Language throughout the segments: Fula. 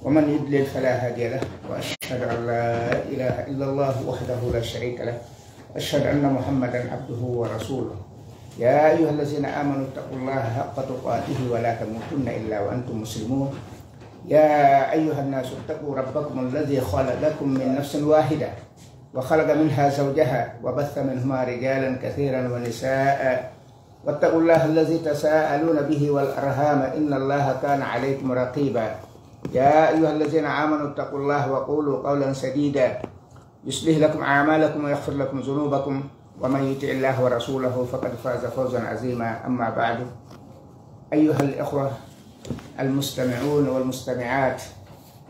ومن يضلل فلا هادي له، وأشهد أن لا إله إلا الله وحده لا شريك له، وأشهد أن محمدا عبده ورسوله. يا أيها الذين آمنوا اتقوا الله حق تقاته ولا تموتن إلا وأنتم مسلمون. يا أيها الناس اتقوا ربكم الذي خلقكم من نفس واحدة وخلق منها زوجها وبث منهما رجالا كثيرا ونساء، واتقوا الله الذي تساءلون به والأرحام إن الله كان عليكم رقيبا. يا أيها الذين آمنوا اتقوا الله وقولوا قولا سديدا يصلح لكم أعمالكم ويغفر لكم ذنوبكم، ومن يطع الله ورسوله فقد فاز فوزا عظيما. أما بعد، أيها الإخوة المستمعون والمستمعات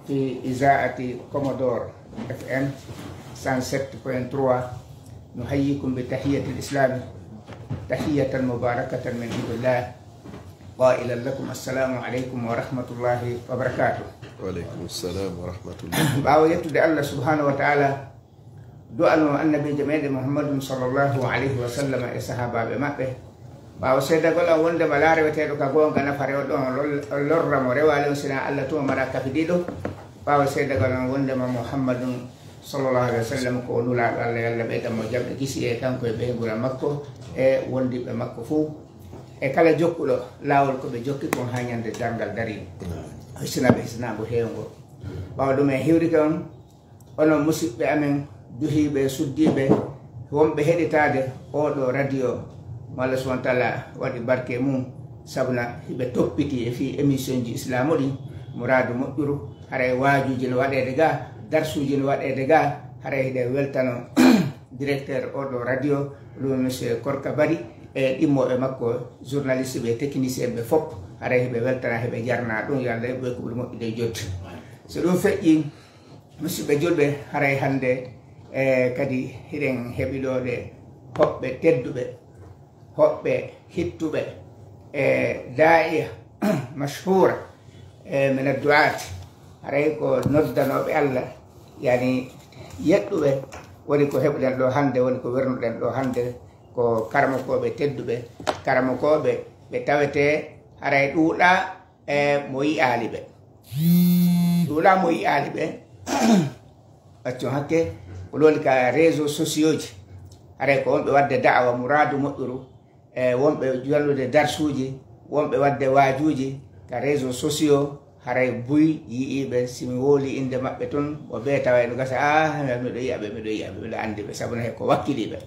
في إذاعة كومودور FM 107.3، نحييكم بتحية الإسلام، تحية مباركة من عند الله، قائلا لكم السلام عليكم ورحمة الله وبركاته. وعليكم السلام ورحمة الله. باو يتو الله سبحانه وتعالى دعاء النبي جميل محمد صلى الله عليه وسلم الصحابة بمكة. باو سيدا قال وند بلاره وتيرو كغون كنا فريو دون لور موريوالو سنا الله تو مرا كفيدو. باو سيدا قال وند محمد صلى الله عليه وسلم ko nula Allah yalla be dam jambe gisi e kanko e be gura makko e wondi be makko fu e kala jokkudo lawol ko be jokki kon hanyande dangal dari hisna be hisna bo hewngo bawo dum e hiwri kon ono musibbe amen duhibe suddibe wonbe heditade o do radio malla subhanahu taala wadi barke mum sabna hibe toppiti e fi emission ji islamo di muradu modjuru hare wajuji no wadede ga darsuji no waɗede ga haray hiɗe weltano directeur oɗo radio ɗum monsieur Korka Bari e ɗimmoɓe makko journaliste ɓe technicien ɓe fof haray heɓe weltana heɓe jarna ɗum yo Allah ɓe ko ɓuri moƴƴude jotti. So ɗum feƴƴi musidɓe julɓe haray hande kadi hiɗen heɓiɗoɗe hoɓɓe tedduɓe hoɓɓe hittuɓe da'iya mashhura min ad-du'at haray ko noddanoɓe Allah yani yedduɓe woni ko heɓɗen ɗo hande, woni ko wernuɗen ɗo hande ko karmakoɓe tedduɓe karmakoɓe ɓe tawete haray ɗuuɗa mo yi'ali ɓe ɗuuɗa mo yi'ali ɓe accon hakke ko woni ka réseau sociaux ji haray ko wonɓe wadde da'awa muradu moƴƴuru wonɓe jannude darsuji wonɓe wadde waajuji ka réseau sociaux haray buy yi'iɓe simi wooli inde maɓɓe toon o ɓe tawa no gasa miɗo yiyaɓe miɗo andi ɓe sabu he ko wakkiliɓe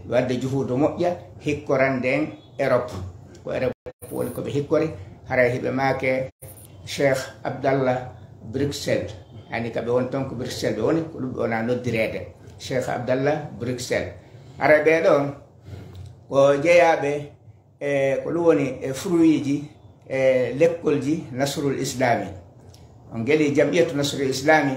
ɓe wadde juhudo moƴƴa hikkorande en Europe ko Europe woni koɓe hikkori haray hiɓe maake Cheikh Abdallah Bruxelles hani kaɓe woni toon ko Bruxelles ɓe woni ko ɗum ɓe wona noddirede Cheikh Abdallah Bruxelles haray ɓeɗon ko jeeyaɓe ko ɗum woni fruit ji l'école ji Nasrul Islami on geli jam'iyatu Nasrul Islami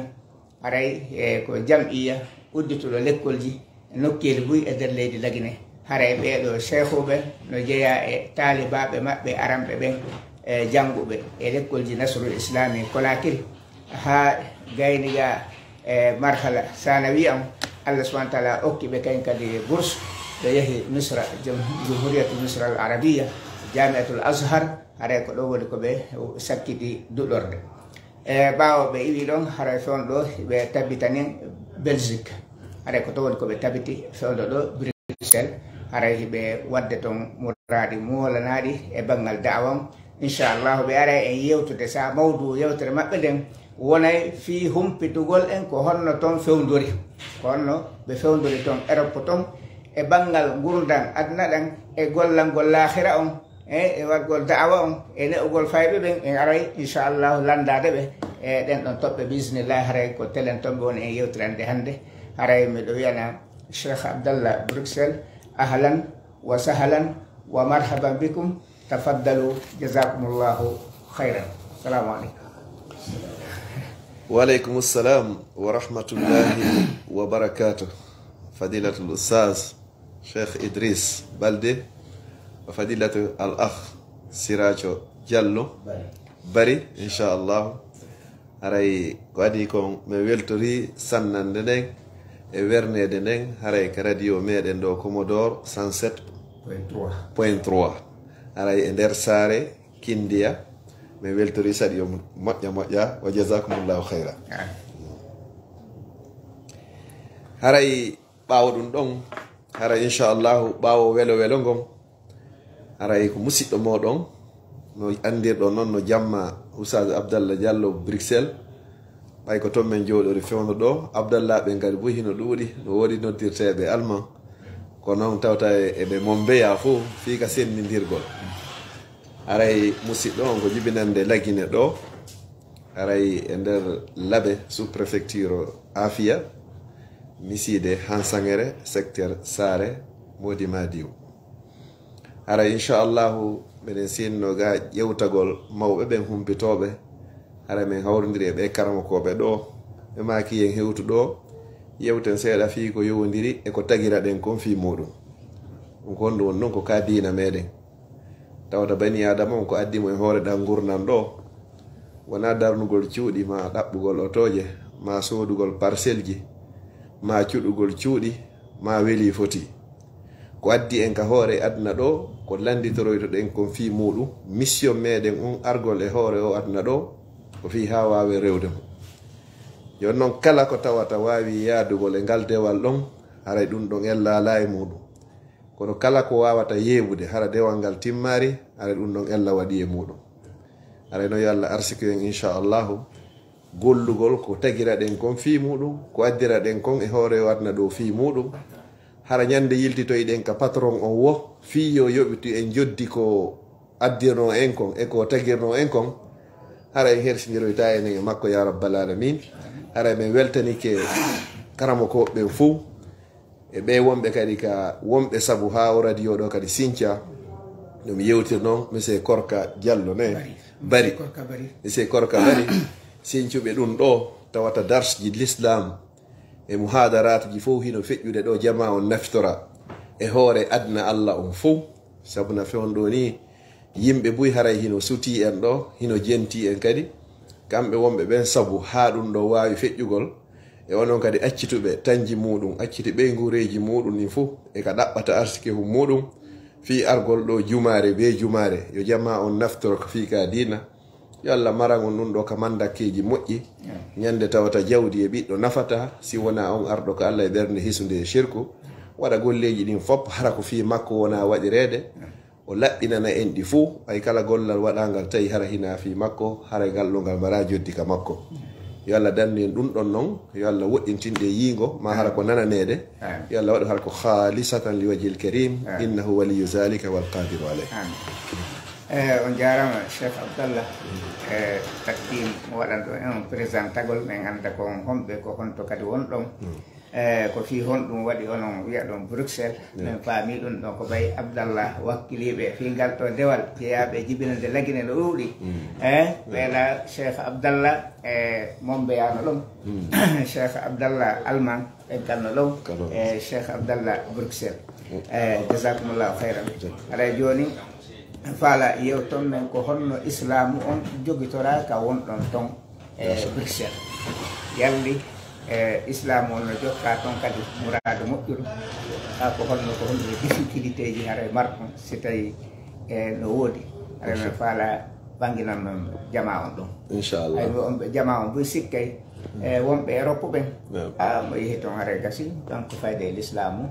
haray ko jam'iya uddituɗo l'école ji nokkeli buy e nder leydi Lagine haray ɓeɗo cheikhuɓe no jeeya e talibaɓe maɓɓe aramɓe ɓen e jannguɓe e l'école ji Nasrul Islami Konakiri ha gayniga e marhala sanawi am Allah subhanahu wa ta'ala okkiɓe kañ kadi bourse ɓe yeehi Misra Jumhuriyatu Misra al Arabiya Jami'atul Azhar haray ko ɗo woni ko ɓe sakkiti duɗorde e ɓawo ɓe iwi ɗon haray fewn ɗo ɓe tabbitanin Belgique haray ko to woni ko ɓe tabbiti fewdo ɗo Bruxelles haray hiɓe wadde toon muradi molanaɗi e banggal da'awam inchallahu ɓe ara en yewtude sa mawdu yewtere maɓɓe nden wonay fi humpitugol en ko honno toon fewdori ko honno ɓe fewdori toon Europe toon e banggal gurdam aduna ɗan e gollal lahira on e wargol da'awa on e ne'ugol fayɓe ɓen en aray inchallahu landade ɓe e ɗen ɗon toɓɓe bisimillahi haray ko telen toon ɓe woni en yewtirande hande haray miɗo wiyana Cheikh Abdallah Bruxelles ahlan wa sahlan wa marhaban bikum tafaddalu jazakumullahu khayran. Assalamu aleykum. وعليكم السلام ورحمة الله وبركاته. فضيلة الأستاذ شيخ إدريس بلدي وفضيلة الأخ سراجو جلو بري إن شاء الله هراي قاديكم مولتوري سنن دنين ويرني دنين هراي كراديو ميدن دو كومودور 107.3 هراي اندر ساري كينديا min weltori saɗi yo moƴƴa wa jasakumullahu khayra. haray ɓaawo ɗum ɗon haray inchallahu ɓaawo welo welo ngon haray ko musidɗo moɗon no andirɗo noon no jamma Oustaz Abdallah Diallo Bruxelles ɓay ko toon men jooɗori fewno ɗo Abdallah ɓe ngari bo hino ɗuuɗi no woodi noddirteɓe allemand ko noon tawta eɓe mombeya fo fii ka sennidirgol. haray musidɗo on ko jibinande lagine ɗo haray e nder laaɓe sous préfecture Afia miside Hansangere secteur Sare Modi Madiw. haray inchallahu minen sinno ga ƴewtagol mawɓe ɓen humpitoɓe haray min hawrodiri e ɓe karamakoɓe ɗo ɓe maki yen hewtu ɗo yewten seeɗa fii ko yowodiri e ko tagira ɗen kon fii muɗum ɗum ko honɗum won noon ko ka dina meɗen tawata bani adama on ko addimo e hoore ɗa gurnan ɗo wona darnugol cuuɗi ma ɗaɓɓugol otoje ma sodugol parcelle ji ma cuɗugol cuuɗi ma weeli foti ko addi en ka hoore aduna ɗo ko landitoroyto ɗen kon fii muɗum mission meɗen on argol e hoore o aduna ɗo ko fii ha wawi rewde mo jon noon kala ko tawata wawi yaadugol e ngal dewal ɗon haray ɗum ɗon ella e muɗum kono kala ko wawata yeɓude hara dewal ngal timmari haray ɗum ɗon ella waɗi e muɗum haray no yo Allah arsiko en inchallahu gollugol ko tagira ɗen kon fii muɗum ko addira ɗen kon e hoore o aduna ɗo fii muɗum hara ñande yiltitoyɗen ka patron on wo fii yo yoɓitu en joddi ko addirno en kon e ko tagirno en kon hara en hersidiroyta enen e makko ya rabbal alamin hara min weltanike karamo ko ɓen fou e ɓe wonɓe kadi ka wonɓe saabu ha o radio ɗo kadi Sinthia ɗum yewtir noon monsieur Korka Diallo ne bari monsieur Korka bari sincuɓe ɗum ɗo tawata darsji l'islam e muhadaratuji fof hino feƴƴude ɗo jama on naftora e hoore adna Allah on fof sabu na fewon ɗo ni yimɓe buy haray hino suti en ɗo hino jenti en kadi kamɓe wonɓe ɓen sabu ha ɗum ɗo wawi feƴƴugol e onon kadi accituɓe tanji muɗum acciti ɓe gureji muɗum ni fof e ka ɗaɓɓata arsike hu muɗum fi argol ɗo jumare be jumare yo jama on naftoro ko fi ka dina yo Allah maran on ɗum ɗo ka mandakkeji moƴƴi ñande tawata jawdi e ɓiɗɗo nafata si wona on arɗo ko Allah e ɓernde hisude e shirku waɗa golleji ɗin fop hara ko fi makko wona waɗirede o laɓɓinana en ɗi fuu ay kala gollal waɗangal tawi hara hina fi makko hara ngal ɗo ngal mara joddi ka makko yo Allah dandu en ɗum ɗon noon yo Allah woɗɗintinɗe yiingo ma hara ko nananede yo Allah waɗu hara ko khalisatan li wajhil karim innahu waliyu zalika wal qadiru alayh. on jarama Cheikh Abdallah takdim mo waɗanɗo en présentagol min anda ko homɓe ko honto kadi wonɗon ko fi honɗum waɗi onon wiya ɗon Bruxelles min paami ɗum ɗon ko ɓay Abdallah wakkiliɓe fi ngal ɗo dewal jeeyaɓe jibinande lagine no ɗuuɗi ɓeela Cheikh Abdallah mombeyano ɗon Cheikh Abdallah Allemand e galno ɗon e Cheikh Abdallah Bruxelles jasakumullahu hayran aɗa joni faala yewton men ko honno islamu on jogitora ka wonɗon ton e Bruxelles yalli islam on no jokka ton kadi murado moƴƴuɗo ha ko honno ko honno difficulté ji hara marɗon si tawi no woodi hara men faala banginan noon jama on ɗon inchallah ay wonɓe jama on boy sikkay wonɓe Europe ɓen mo yehi toon haray gasi donc fayde l'islamu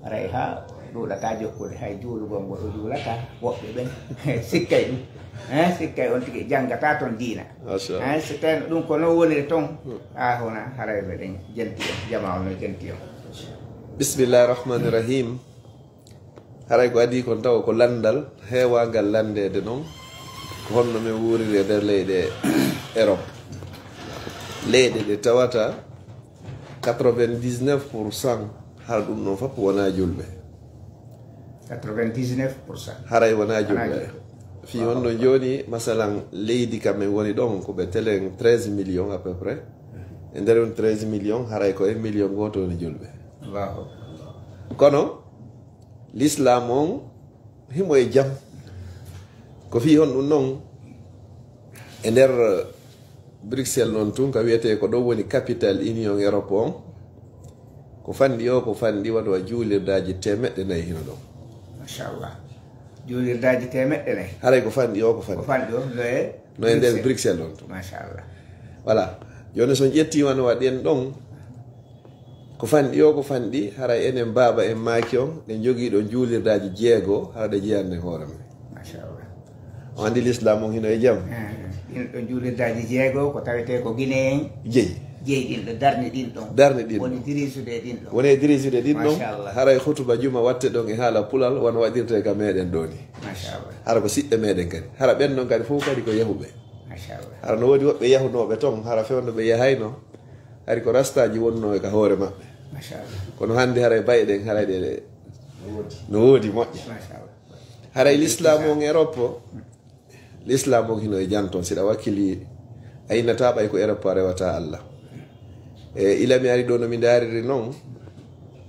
haray ha ɗuuɗata jokkude hay juulugol ngol o juulata woɓɓe ɓen sikkay ɗum sikkay on tigi janggata toon diina so tawi ɗum ko noon woniri toon hona haray meɗen jenti on jama on no jenti on. bisimillahi rahmani rahim haray ko adi kon tawa ko landal heewagal landede noon ko honno min wuuriri e nder leyɗe Europe leyɗe ɗe tawata 99% har ɗum ɗon fof wona julɓe 99% haray wona julɓe fi honno joni masalan leydi kam min woni ɗon ko ɓe telen 13 millions à peu près e nder on 13 millions haray ko 1 million goto woni julɓe kono l'islam on himo e jaam ko fi hon ɗum noon e nder Bruxelles noon tun ka wiyete ko ɗon woni capital union Europe on ko fanɗi o ko fanɗi waɗa juulirdaji 400 hino ɗon machallah juulirdaji 400 haray ko fanɗi o ko fanɗi o no e nder Bruxelles on to machallah voilà joni son ƴettima no waɗen ɗon ko fanɗi o ko fanɗi hara enen baba en maaki on ɗen jogii ɗo juulirdaji jeego hara ɗe jeyanne hoore men machallah o andi l'islam on hino e jaam ɗin ɗo juulirdaji jeego ko tawete ko guine en jeyi ɗin ɗo darni ɗin ɗon darni ɗin woni dirisude ɗin ɗon woni dirisude ɗin ɗon machallah haray hutuba juma watte ɗon e haala pulal wona waɗirte ka meɗen ɗo ni machallah hara ko siɓɓe meɗen kadi hara ɓen noon kadi fof kadi ko yahuɓe machallah hara no woodi woɓɓe yahunoɓe toon hara fewno ɓe yahayno hari ko rastaji wonno e ka hoore maɓɓe machallah kono hannde haray bayɗen haray ɗe no woodi moƴƴa machallah haray l'islam on Europe l'islam on hino e janton siɗa wakkili a innata ɓay ko Europe a rewata Allah e ilami ari ɗo no mi dariri noon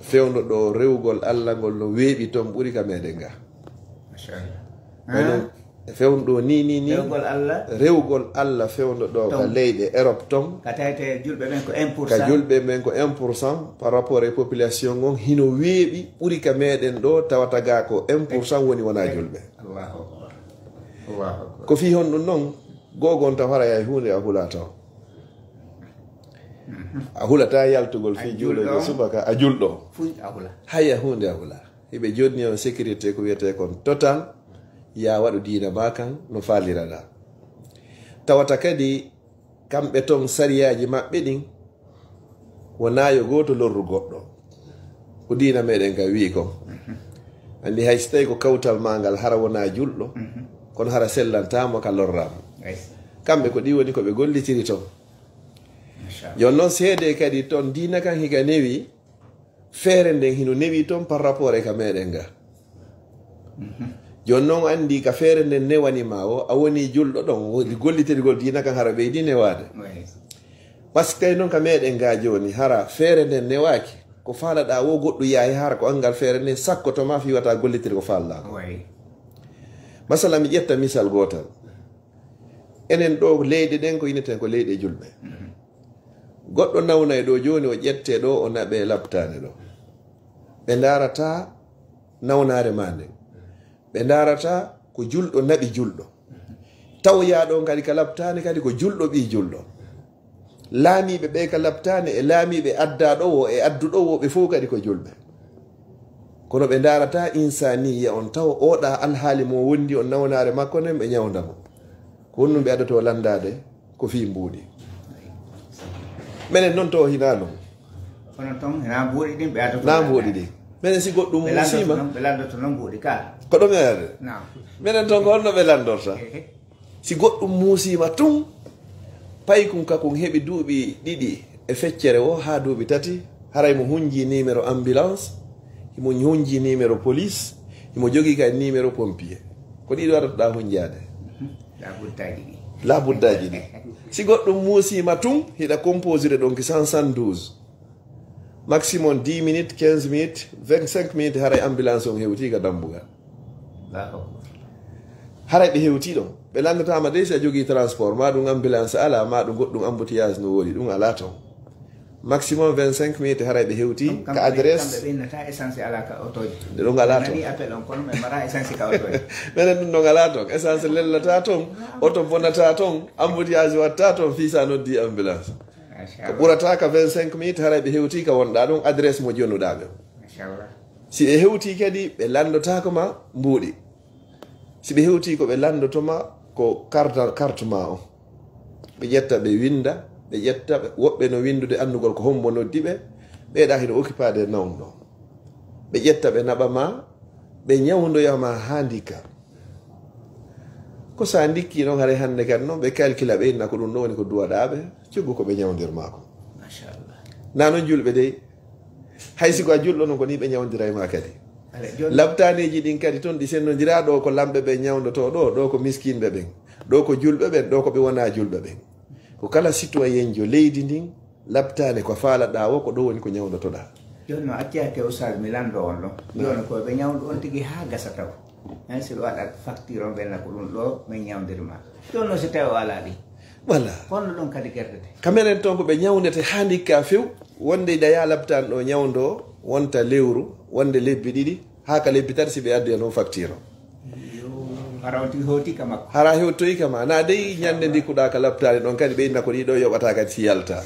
fewndo ɗo rewgol Allah ngol no weeɓi toon ɓuri ka meɗen ga machallah fewndo ni rewgol Allah fewndo ɗo ka leyɗe Europe toon ka tawete julɓe ɓen ko 1% ka julɓe ɓen ko 1% par rapport e population on hino weeɓi ɓuri ka meɗen ɗo tawata ga ko 1% woni wona julɓe ko fi hon ɗum noon gogon taw hara yay hunde a hula taw a hulata yaltugol fi juuɗo subaka a julɗo haya hunde a hula hiɓe jodni on sécurité ko wiyete kon total ya waɗu diina ma kan no faliraɗa tawata kadi kamɓe toon sariyaji maɓɓe ɗin wonayo goto lorru goɗɗo ko diina meɗen ka wi kon andi hay so tawi ko kawtal ma ngal hara wona julɗo kono hara sellantamo ka lorrama kamɓe ko ɗi woni koɓe gollitiri toon jon noon seede kadi toon diina kan hika newi feere nden hino newi toon par rapport e ka meɗen ga jon noon andi ka feere nden newanima o a woni julɗo ɗon wodi gollitirgol diina kan hara ɓeydi newade par ce que tawi noon ka meɗen ga joni hara feere nden newaki ko faalaɗa wo goɗɗo yaahi hara ko angal feere nden sakkotoma fiwata gollitir ko faalaɗa masala mi ƴetta misal gotal enen ɗo leyɗe ɗen ko yineten ko leyɗe julɓe goɗɗo nawnay ɗo joni o ƴette ɗo o naɓe labtane ɗo ɓe darata nawnare ma nden ɓe darata ko julɗo naɓi julɗo taw yaɗon kadi ka labtane kadi ko julɗo ɓi julɗo laamiɓe ɓe ka labtane e laamiɓe addaɗowo e adduɗowo ɓe fof kadi ko julɓe kono ɓe darata insaniya on taw oɗa alhaali mo wondi on nawnare makko nden ɓe ñawdamo ko wonnum ɓe addato landade ko fi mbuuɗi minen noon to hina ɗum na mbuuɗi ɗin minen si goɗɗum musima ko ɗum yade minen toon ko honno ɓe landorta si goɗɗum musima tun pay kum kakon heɓi duuɓi ɗiɗi e feccere o ha duuɓi tati haray mo hunji numéro ambulance himo hunji numéro police himo jogui kay numéro pompier ko ɗiɗi waɗatoɗa hunjade labuddaji ɗi si goɗɗum musima tun hiɗa composire ɗon ki 172 maximum 10 minutes 15 minutes 25 minutes haray ambulance on hewti ka dambugal haray ɓe hewti ɗon ɓe landatama dey si a jogui transport ma ɗum ambulance ala ma ɗum goɗɗum embouteillage no woodi ɗum ala ton maximum 25 minutes haray ɓe hewti ka adresse ɗe ɗon ala ton minen ɗum ɗon ala ton essence lellata ton auto bonata ton embouteillage watta ton fiisa noddi ambulance ko ɓurata ka 25 minutes haray ɓe hewti ka wonɗa ɗon adresse mo jonnuɗaɓe si ɓe hewti kadi ɓe landotako ma mbuuɗi si ɓe hewti ko ɓe landotoma ko carte ma o ɓe ƴetta ɓe winda ɓe ƴetta woɓɓe no windude andugol ko hombo noddi ɓe ɓeeɗa hino occupade nawɗo ɓe ƴetta ɓe naɓa ma ɓe ñawdoyama ha ndikka ko sa ndikki noon haray hande kadi noon ɓe calcula ɓe inna ko ɗum ɗo woni ko duwaɗaɓe coggu ko ɓe ñawdirmako na noon julɓe dey hay siko a julɗo noon ko ni ɓe ñawdirayma kadi labtaneji ɗin kadi toon ɗi sennodira ɗo ko lamɓe ɓe ñawdoto ɗo ko miskinɓe ɓen ɗo ko julɓe ɓen ɗo ko ɓe wona julɓe ɓen ko kala citoyen jo leydi ndin labtane ko faalaɗa o ko ɗo woni ko ñawdotoɗa joni no acciyate usage mi lando on ɗon joni ko ɓe ñawdo on tigui ha gasa taw hen siɗo waɗa facture on ɓenna ko ɗum ɗo min ñawdirma joni no so tawi o ala ɗi voilà honno ɗon kadi gerdete kamenen toon ko ɓe ñawdete ha ndikka few wonde ɗaya labtane ɗo ñawdo wonta lewru wonde lebbi ɗiɗi ha ka lebbi tati si ɓe addi e noon facture o hara hewtoyi kama na dey ñande ndikuɗa ka labtade ɗon kadi ɓeyna ko ɗiɗo yoɓata kadi si yalta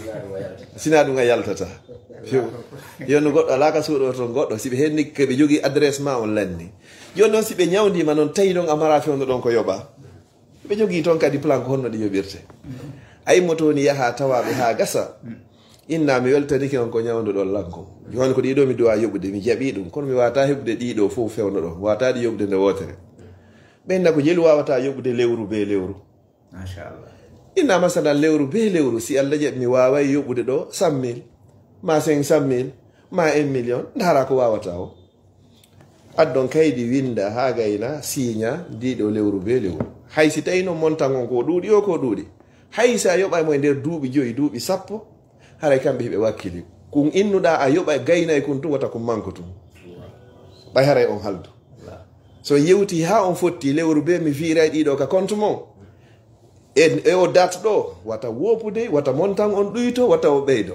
sina ɗum a yaltata yonno goɗɗo ala ka suuɗo toon goɗɗo siɓe henni koɓe jogui adresse ma on lanni joni noon siɓe ñawdima noon tawi ɗon amara fewno ɗon ko yoɓa ɓe jogui toon kadi plan ko honno ɗi yoɓirte ayimmo toni yaaha tawaɓe ha gasa inna mi weltaniki on ko ñawduɗon lanko joni ko ɗiɗo mi duwa yoɓude mi jaɓi ɗum kono mi wawata heɓude ɗiɗo fof fewno ɗon wawata ɗi yoɓude nde wotere ɓenna ko jelu wawata yoɓude lewru be lewru machallah inna masalan lewru be lewru si allah jaɓi mi waway yoɓude ɗo 100 000 ma 500 000 ma 1 million dara ko wawata o addon kaydi winda ha gayna signa ndiɗo lewru be lewru hay si tawi noon montan on ko ɗuuɗi o ko ɗuuɗi hay sa yoɓay mo e nder duuɓi 5 duuɓi 10 haray kamɓe hiɓe wakkili kun innuɗa a yoɓa gaynay kun tum wata ko manque tum ɓay haray on haldu so yewti ha on fotti lewru be mi fiiray ɗiɗo ka compte mon e o date ɗo wata wopude wata montan on ɗuyto wata o ɓeydo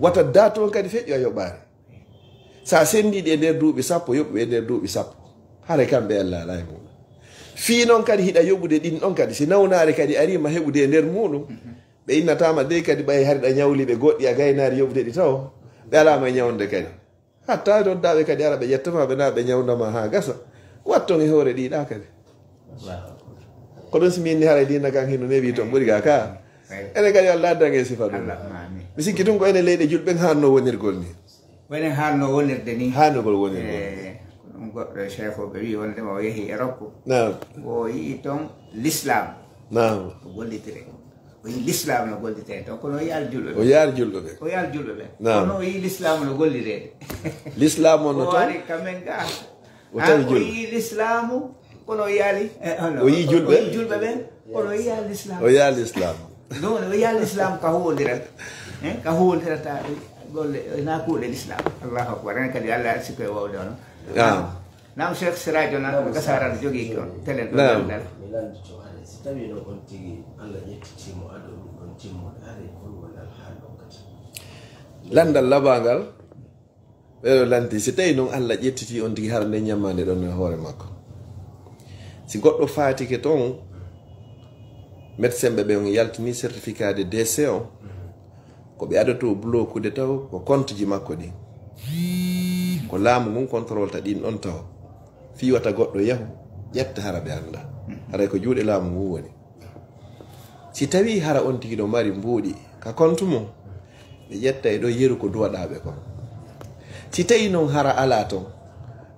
wata date on kadi feƴƴo a yoɓare sa sendiɗi e nder duuɓi 10 yoɓɓe e nder duuɓi 10 haray kamɓe allah ala e muɗum fii noon kadi hiɗa yoɓude ɗin ɗon kadi si nawnare kadi arima heɓude e nder muɗum ɓe innatama dey kadi ɓay harɗa ñawliɓe goɗɗi a gaynari yoɓude ɗi taw ɓe alama e ñawnde kadi hatta doddaɓe kadi ara ɓe ƴettama ɓe na ɓe ñawdama ha gasa watton e hoore ɗiɗa kadi ko ɗum si min ni haray dina kan hino newi toon ɓuuri ga ka ene kadi allah addange sifa ɗum mi sikki tun ko ene leyɗe julɓen hanno wonirgol ni woni hanno wonirde ni hannogol wonirgol ɗum goɗɗo chef o ɓe wi wondema o yeehi Europe nam o yii toon l'islam nam o gollitire o yii l'islam no gollitire toon kono o yi aljulɓe o yaari julɓe ɓe o yi aljulɓe ɓe kono o yii l'islam no gollirede l'islam on no o toon wari kamen ga o tawi o julɓe yii l'islamu kono o yaali o yii julɓe ɓen kono o yiya l'islam o yaali l'islam donc o yiya l'islam ka huwodirat ka huwodirata golle na kuuɗe l'islam allahu akbar en kadi allah sikko e wawde ono nam cheikh siradio nan gasarano jogui ko telen ɗo dal si tawi no on tigi allah ƴettitimo aɗo ɗum ɗon timmoɗe haare on wonal ha ɗon kadi landal labangal ɓeɗo lanti si tawi noon allah ƴettiti on tigi hara nde ñammande ɗon e hoore makko si goɗɗo fatike toon médecin ɓe ɓe on yaltini certificat de décès o ko ɓe adoto bloqude taw ko compte ji makko ɗi ko laamu ngun contrôle ta ɗin ɗon taw fiwata goɗɗo yahu ƴetta hara ɓe anda haray ko juuɗe laamu ngun woni si tawi hara on tigi ɗo mari mbuuɗi ka compte mum ɓe ƴetta e ɗo yeru ko duwaɗaɓe kon si tawi noon hara ala toon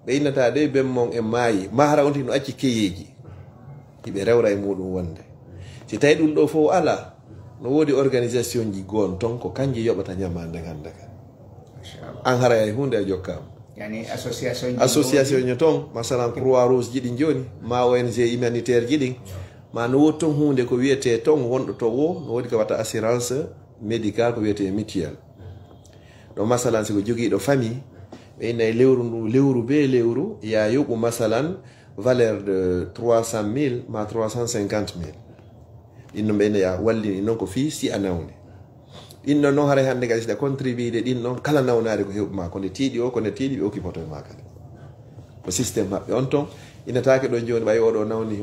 ɓe innata de bemmon e maayi ma hara on tigi no acci keyeji hiɓe rewra e muɗum wonde si tawi ɗum ɗo fof ala no woodi organisation ji goon toon ko kanji yoɓata ñamande gande ka an hara e hunde a jokkama yani association ño toon masalan croix rouge jiɗi joni ma ONG humanitaire jiɗi ma no woodi toon hunde ko wiyete toon wonɗo to wo no woodi ko wata assurance médical ko wiyete mutuel ɗo masalan siko joguiɗo famille ɓe innayi lewru ndu lewru be lewru ya yoɓu masalan valeur de 300 000 ma 350 000 ɗin noon ɓe inna ya wallini noon ko fi si a nawne ɗin ɗon noon haray hannde kadi siɗa contribuede ɗin ɗon kala nawnare ko heɓuma ko nde tiiɗi o ko nde tiiɗi ɓe okkipoto e ma kadi ko systéme maɓɓe on toon innatake ɗon joni ɓayi oɗo nawni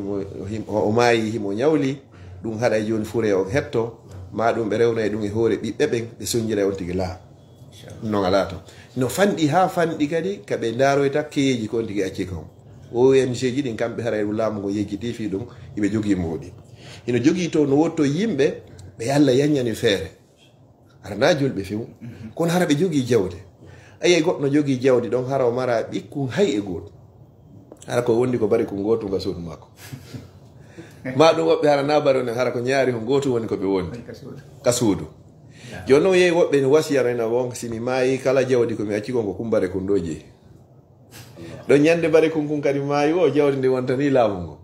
o maayi himo ñawli ɗum haɗa joni fure o hetto ma ɗum ɓe rewna e ɗum e hoore ɓiɓɓe ɓen ɓe soñjira on tigi laa non ala to no fanɗi ha fanɗi kadi kaɓe daroyta keyeji ko on tigi acci kon ONG ji ɗin kamɓe haray ɗum laamu ngo yejjiti fi ɗum hiɓe jogui mawɗi ino jogui to no wotto yimɓe ɓe allah yaññani feere harana julɓe few kono hara ɓe jogui jawde ayi goɗɗo jogui jawdi ɗon hara o mara ɓikkun hay e goto hara ko wondi ko bari ko gotu nga suudu makko ma ɗum woɓɓe hara na bari on hara ko ñaari ko gotu woni koɓe wondi ka suudu joni noon yeeyi woɓɓe no wasiyarana won simi maayi kala jawdi komi acci kon ko kumbare kun ɗo jeeyi ɗon ñande bare kun kun kadi maayi o jawdi ndi wontani laamu ngo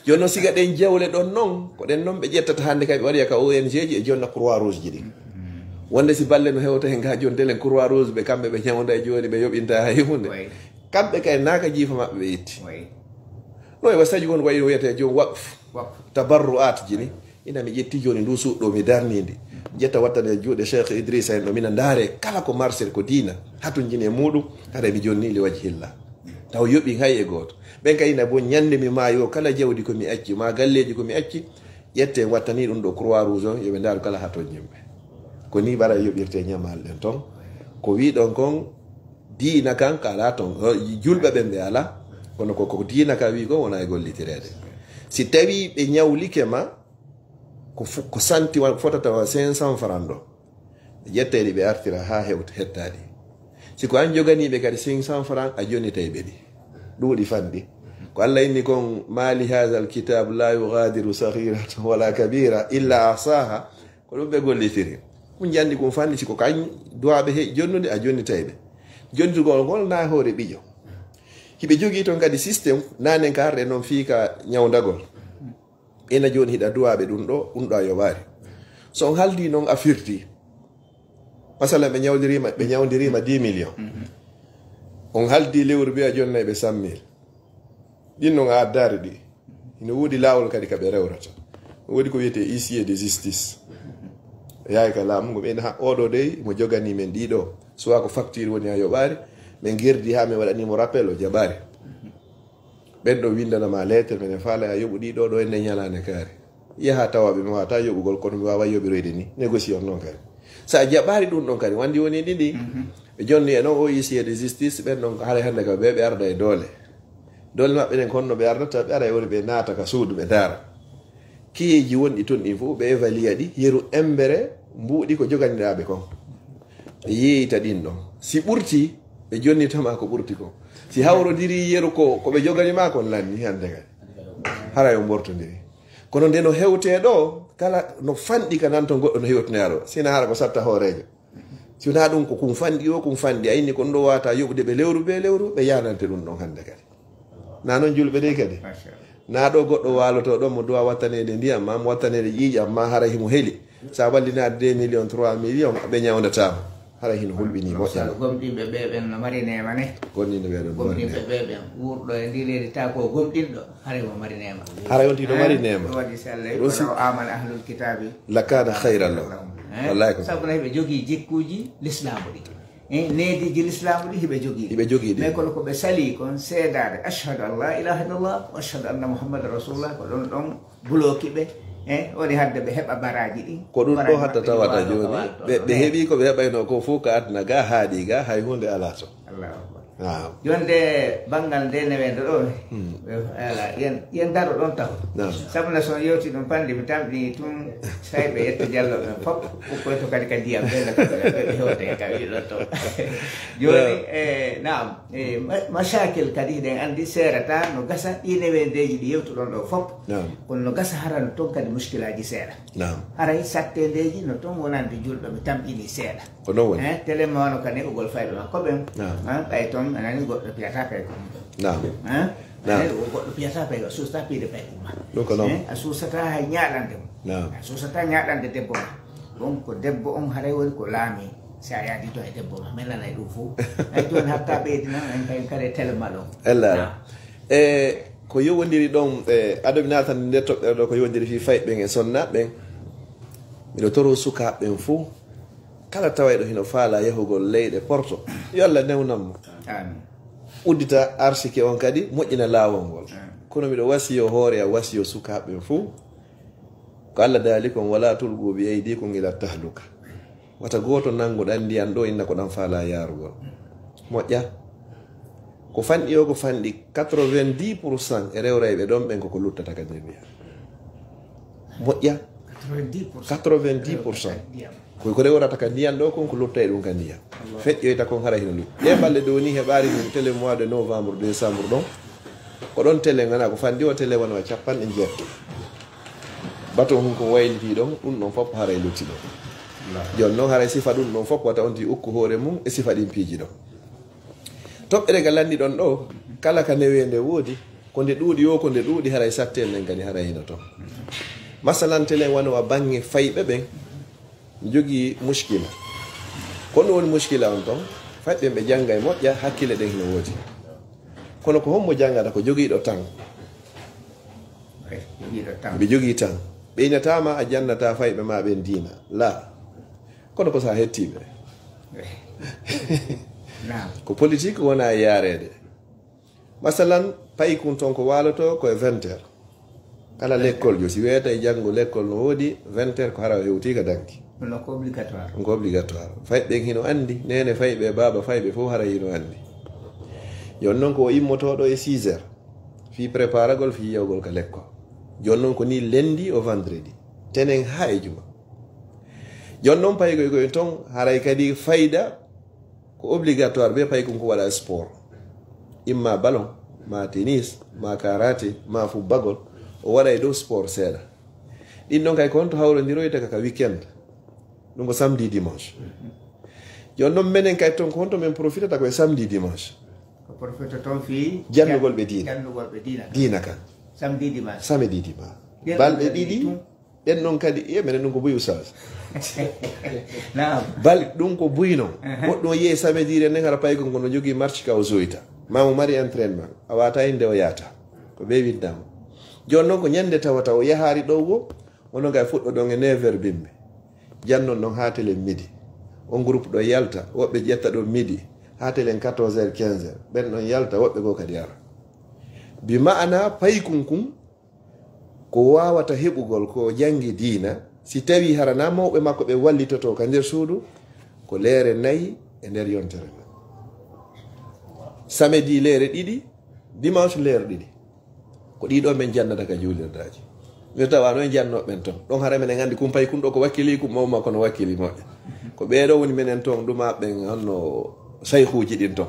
joni noon siga ɗen jawle ɗon noon ko ɗen noon ɓe ƴettata hannde kay ɓe waɗi ka ONG ji e jonna croix rouge ji ɗi wonde si balle no hewta hen ga joni telen croix rouge ɓe kamɓe ɓe ñawda e joni ɓe yoɓinta hay hunde kamɓe kay naka jiifa maɓɓe ɓe itti no e wasaji won wayi wiyete joni waqf tabarru at ji ni ina mi ƴetti joni ndu suuɗɗo mi darnidi jetta wattane juuɗe cheikh idrissa en ɗo mina ndaare kala ko marché ko diina hatun jini e muɗum haɗa mi jonni li waji hilla taw yoɓi hay e gooto ɓen kayina bo ñande mi maayo kala jawdi komi acci ma galleji komi acci ƴette wattani ɗum ɗo croix rouge o yoɓe ndaaru kala haton yimɓe ko ni mbaɗa yoɓirte ñamal ɗen toon ko wiɗon kon diina kan ka ala toon julɓe ɓen ɓe ala kono koko diina ka wi kon wona e gollitirede si tawi ɓe ñawlike ma ko santi fotata 500 francs ɗo ƴetteɗi ɓe artira ha hettaɗi siko an joganiɓe kadi 500 francs a jonitay ɓe ɗi ɗuuɗi fanɗi ko Allah inni kon mali hadha alkitab la yughadiru saghiratan wala kabira illa ahsaha ko ɗum ɓe gollitiri ɗum jandi kon fanɗi siko kañ duwaɓe he jonnude a jonnitay ɓe jonnitugol ngol na hoore ɓiƴo hiɓe jogii toon kadi systéme nanen ka harde noon fiika ñawdagol ena joni hiɗa duwaɓe ɗum ɗo a yoɓaari so on haldi noon a firti masala ɓe ñawdirima 10 millions on haldi lewru mbiya jonnay ɓe 100 000 ɗin noon a addari ɗi ina woodi laawol kadi ka ɓe rewrata woodi ko wiyete huissier de justice yahay ka laamu ngo ɓen oɗo dey mo jogani men ɗiɗo soit ko facture woni ha yoɓaari min gerdi ha min waɗanimo rappel o jaɓaari ɓen ɗo windanama lettre minen faala a yoɓu ɗiɗo ɗo enne ñalane kaari yaha tawaɓe mi wawata yoɓugol kono mi wawa yoɓiroyde ni négocier on noon kadi so a jaɓaari ɗum ɗon kadi wandi woni ɗiɗi ɓe jonni e noon o huissier de justice ɓen ɗon haala hannde ka ɓe arda e doole maɓɓe ɗen konno ɓe ardata ɓe ara e woni ɓe naata ka suudu ɓe daara kiyeji wonɗi toon ɗin fof ɓe évaluer ɗi yeru embere mbuuɗi ko joganiraɓe kon ɓe yeeyita ɗin ɗon si ɓurti ɓe jonnitama ko ɓurti ko si hawrodiri yeru ko ɓe joganima kon lanni hande kadi hara yo bortodiri kono nde no hewte ɗo kala no fanɗi ka nan to goɗɗo no hewtinaro sina hara ko satta hoorejo si wona ɗum ko kum fanɗi a inni kon ɗo wata yoɓude ɓe lewru ɓe yanante ɗum ɗon hande kadi na noon julɓe ɗi kadi na ɗo goɗɗo waloto ɗon mo duwa wattanede ndiyam ma mo wattanede ƴiiƴam ma hara himo heeli sa wallinade 2 millions 3 millions ɓe ñawdatama hara hino hulɓini moƴƴano gomɗinɓe ɓeɓen no mari nema ne gonɗinɓe ɓeɗon gomɗinɓe ɓeɓen wuurɗo e ndi leydi ta ko gomɗinɗo haray mo mari nema hara yonti ɗo mari nema waɗi so allah ko amana ahlul kitabi lakana hayran lo wallahi ko sabu no heɓe jogui jikkuji l'islamu ɗi neediji l'islamu ɗi hiɓe jogui mais kono koɓe sali kon seedade ashhadu an la ilaha illallah wa ashhadu anna muhammadan rasulullah ko ɗon ɗon bloki ɓe woni hadde ɓe heɓa baraji ɗi ko ɗum ɗo hatta tawata joni ɓe heeɓi ko ɓe heɓayno ko fof ka aduna ga haaɗi ga hay hunde ala to jonde banggal nde newede ɗo ala yen daro ɗon taw sabuna son yewti ɗum pande mi tamɗi tun say ɓe yetta diallo ɓen fof ukkoy to kadi ka ndiyam ɓeɓe hewte ka wi ɗon to joni naam machakil kadi ɗen andi serata no gasa ɗi newedeji ɗi yewtuɗon ɗo fof kono no gasa harano toon kadi muskilaji seeɗa haray sattedeji no toon wonande julɗo mi tamɗini seeɗa ko ɗon woni téléma wano ka neɓugol fayɓe makko ɓen ɓay toon anani goɗɗo piyata pay ko goɗɗo piyata pay a suusata piide pay kuma a suusata hay ñaɗande mo a suusata ñaɗande debbo ma ɗum ko debbo on haray woni ko laami si a yaadi to e debbo ma min nanay ɗum fof ay joni hakka ɓeydina en kay kadi téléma ɗon ella ko yowodiri ɗon aɗomi natande nde toɓɓere ɗo ko yowodiri fi fayɓen e sonnaɓen miɗo toro sukaɓen fof kala taway ɗo hino faala yahugol leyɗe porto yo Allah newnanmo uddita arsike on kadi moƴƴina laawol ngol kono miɗo wasiyo hoore a wasiyo sukaɓe fuu ko Allah daali kon wala tulgu bi aydikum ila tahluka wata goto nanguɗan ndiyan ɗo inna ko ɗan faala yarugol moƴƴa ko fanɗi o ko fanɗi 90% e rewrayɓe ɗon ɓen koko luttata kadi mbiya moƴƴa 90% ko rewrata ka ndiyan ɗo kon ko lutta e ɗum ka ndiyan feƴƴoyta kon hara hino lutti ɗe balle ɗo ni heɓari min télé mois de novembre décembre ɗon ko ɗon télé gana ko fanndi o télé wona 17 bato hun ko wayliti ɗon ɗum ɗon fof haray lutti ɗon joni noon haray sifa ɗum ɗon fof wata on ti ukku hoore mum e sifa ɗin piiji ɗon toɓɓere ga lanndi ɗon ɗo kala ka newende woodi ko nde ɗuuɗi yo ko nde ɗuuɗi haray sattel nden kadi haray hino toon masalan télé wanowa bange fayɓe ɓen jogii muskila kono woni muskila on toon faƴɓen ɓe jannga e moƴƴa hakkille ɗen hino woodi kono ko hommo janngata ko jogiiɗo tan ɓe jogii tan ɓeynatama a jannata fayɓe ma ɓen diina la kono ko sa hettiɓe ko politique wona e yaareede masalan paykun ton ko waloto ko 20h kala l'école jo si weta e jango l'école no wodi 20h ko hara hewti ka danki ko obligatoire ko obligatoire faybe hino andi nene faybe baba faybe fo hara hino andi jon non ko immotodo e 6h fi préparagol fi yewgol ka l'école jon non ko ni lundi au vendredi tenen ha e juma jon non paygo ko ton haray kadi fayda ko obligatoire be paykon ko wala sport imma ballon ma tennis ma karate ma football o wala do sport seeda din non kay kon to hawrondiroyta ka weekend ɗum ko samedi dimanche jon non menen kay ton ko honto men profitata koye samedi dimanche ko profita ton fi jannugol ɓe diina kan samedi dimanche balɗe ɗiɗi ɗen noon kadi menen ɗum ko buyi usage balɗe ɗum ko buyi noon goɗɗo yiye samedire nden hara paygo ngono jogui marche ka o zoyta mamo mari entraînement a wata inde o yaata ko ɓe widdama joni noon ko ñande tawata o yahari ɗo go wono gay fuɗɗo ɗon e 9h bimɓe jannon noon ha télé midi on groupe ɗo yalta woɓɓe ƴetta ɗo midi ha télé 14h 15h ɓen ɗon yalta woɓɓe go kadi ara bi ma'ana paykun kum ko wawata heɓugol ko jangi diina si tawi harana mawɓe makko ɓe wallitoto ka nder suudu ko leere 4 e nder yontere men samedi leere 2 dimanche leere 2 ko ɗiɗo men jannata ka juulirdaji mi tawano e jannoɓen ton ɗon hara menen andi kum paykun ɗo ko wakkili kum mawma kono wakkili moƴƴe ko ɓeeɗo woni menen ton ɗumaɓen honno sayhuji ɗin ton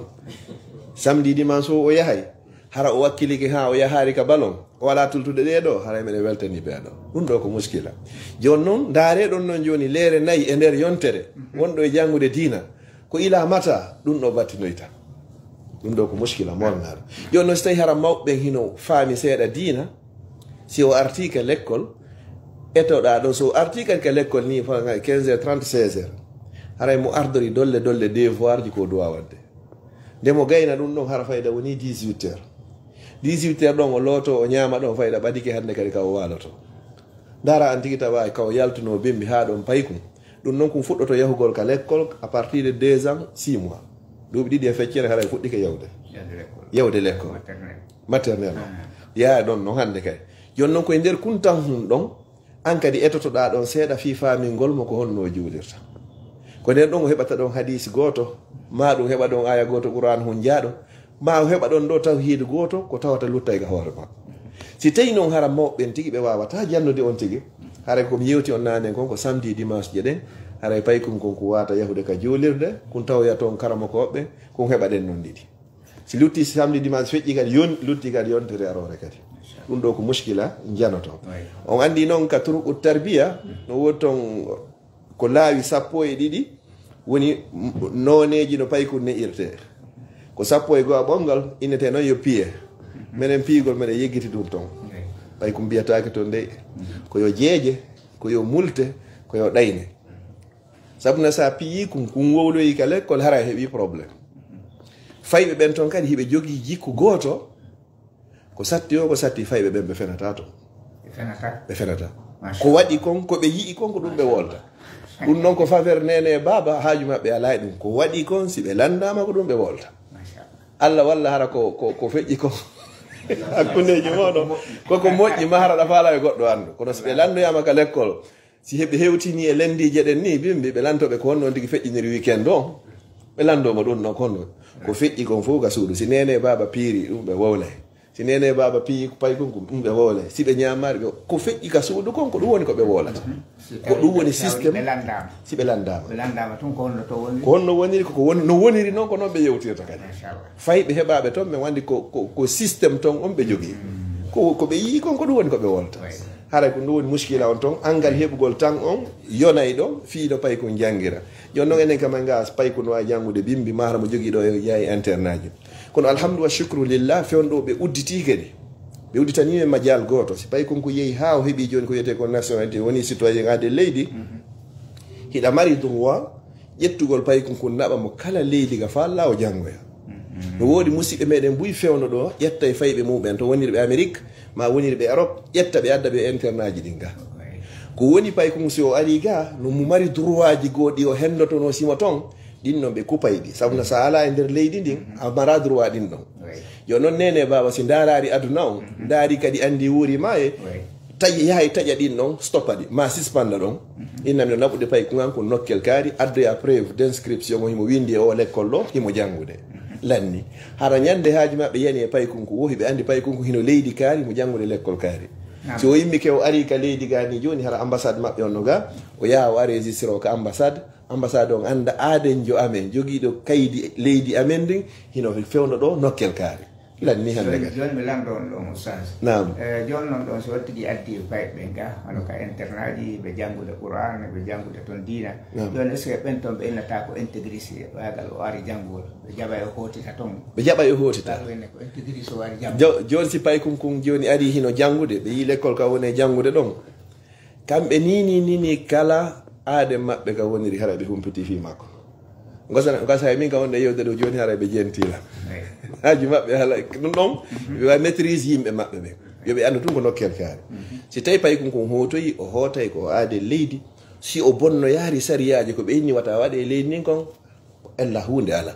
samedi dimanche o yahay hara o wakkiliki ha o yahari ka ballon o wala tultude ɗeɗo hara mene weltani ɓeɗo ɗum ɗo ko muskila joni noon daare ɗon noon joni leere 4 e nder yontere wonɗo e jangude diina ko ila mata ɗum ɗo battinoyta ɗum ɗo ko muskila molnaɗo joni noon so tawi hara mawɓe hino faami seeɗa diina si o arti ka l'école etoɗa ɗo so arti kadi ka l'école ni 15h30 16h haray mo ardori dolle devoir ji ko duwa wadde nde mo gayna ɗum ɗon hara fayda woni 18h ɗon o looto o ñaama ɗon fayda ɓadike hannde kadi ka o waloto dara an tigi tawa ka o yaltuno bimbi ha ɗon paykum ɗum noon kum fuɗɗoto yahugol ka l'école à partir de 2 ans 6 mois duuɓi ɗiɗi e feccere haray fuɗɗike yewde l'école maternel o yaa ɗon noon hannde kay joni noon koye nder kuntan hun ɗon an kadi etotoɗa ɗon seeɗa fi faamingol mo ko honno juulirta ko nden ɗon o heɓata ɗon hadisi goto ma ɗum heɓa ɗon aya goto qouran hun jaaɗo ma o heɓa ɗon ɗo tawhide goto ko tawata lutta ga hoore ma si tawi noon hara mawɓen tigi ɓe wawata jannude on tigi haray komi yewti on nanen kon ko samedi dimanche jeɗen haray paykum kon ko wata yahude ka juulirde kun tawya toon karama koɓɓe kon heɓa ɗen noon ɗiɗi si lutti samedi dimanche feƴƴi kadi lutti kadi yontere arore kadi ɗum ɗo ko muskila janoton on andi noon ka turuqu tarbiya no woni toon ko laawi 12 woni noneji no paykun ne irte ko 12 ɓongal innete noon yo piye minen piyigol meɗen yeggiti ɗum ton paykum mbiyatake to nde koyo jeeje koyo multe koyo ɗayne sabuna sa piyi kum wowloyi ka l'école hara heeɓi probléme fayɓe ɓen ton kadi hiɓe jogii jikku gooto ko satti o ko satti fayɓe ɓen ɓe fenata to ɓe fenata ko waɗi kon ko ɓe yii kon ko ɗum ɓe wolta ɗum noon ko faveur nene baba haaju maɓɓe alaa ɗum ko waɗi kon si ɓe landama ko ɗum ɓe wolta allah walla hara ko feƴƴi kon hakkundeji moɗon koko moƴƴi ma hara ɗa faala e goɗɗo anndu kono so ɓe landoyama ka l'école si heɓe hewtini e lendije ɗen ni bimbi ɓe lantoɓe ko honnoon tigi feƴƴiniri weekend o ɓe landoma ɗum noon konno ko feƴƴi kon fof ka suudu si nene baba piiri ɗum ɓe wowlay si nene baba piyi pay kon ɗum ɓe wowlay si ɓe ñamari ɓe ko feƴƴi ka suudu kon ko ɗum woni ko ɓe wolata ko ɗum woni systéme si ɓe landama ko honno woniri no woniri noon ko noon ɓe yewtirta kadi fayɓe heɓaɓe toon ɓe wandi ko systéme ton on ɓe jogui ko ɓe yii kon ko ɗum woni ko ɓe wolta haray ko ɗum woni muskila on toon angal heɓugol tan on yonay ɗo fiino pay ko janggira joni noon enen kam ga pay ko no wawi jangude bimbi mahara mo jogui ɗo yayi internat ji kono alhamdulillah shukru lillah fewno ɓe udditi kadi ɓe udditanimi majal goto si pay konko yeehi ha o heeɓi joni ko wiyete ko nationalité woni citoyen ade leydi hiɗa mari droit ƴettugol pay konko naɓa mo kala leydi ga falla o janggoya no woodi musidɓe meɗen buy fewno ɗo ƴetta e fayɓe mumen to wonirɓe amérique ma wonirɓe europe ƴetta ɓe adda ɓe internat ji ɗin ga ko woni pay konko si o ari ga no mo mari droit ji goɗɗi o hendotono sima ton ɗin noon ɓe kupayɗi sabu no sa ala e nder leydi ndin a mara droit ɗin ɗon yo noon nene baba si darari aduna on daari kadi andi wuuri ma e taƴi yahay taƴa ɗin ɗon stoppa ɗi ma suspenda ɗon innami no naɓude payi kugan ko nokkel kaari addoya preuve d' inscription o himo windi o l'école ɗo himo janngude lanni hara ñande haaji maɓɓe yani e payi kunko wohi ɓe andi payi kunko hino leydi kaari mo janngude l'école kaari si o yimmi ke o ari ka leydi ga ni joni hara ambassade maɓɓe on no ga o yaha o enregistré o ko ambassade on anda aadenjo amen jogiiɗo kaydi leydi amen ndin hino fewno ɗo nokkel kaari lanni hande ga joni mi lamɗo on ɗon oustaz nam joni noon ɗon so wattigi addi payɓe ɓen ga hono ka internat ji ɓe janngude qouran ɓe janngude toon diina joni est ce que ɓen toon ɓe innata ko intégriste wagal o ari janngol ɓe jaɓa e hootita toon ɓe jaɓa e hootita wenne ko intégriste o ari janngo joni si pay kum joni ari hino janngude ɓe yi l'école ka woni e janngude ɗon kamɓe nini kala aade maɓɓe ka woniri hara ɓe humpiti fi makko gasa min ka wonde yewde ɗo joni hara ɓe jentila haji maɓɓe hala ɗum ɗon ɓe wawi maîtrise yimɓe maɓɓe ɓe yoɓe andu tun ko nokkel kaari si tawi payi kon hootoyi o hootay ko aade leydi si o bonno yaari sariyaji ko ɓe inni wata waɗe e leydi nin kon allah hunde ala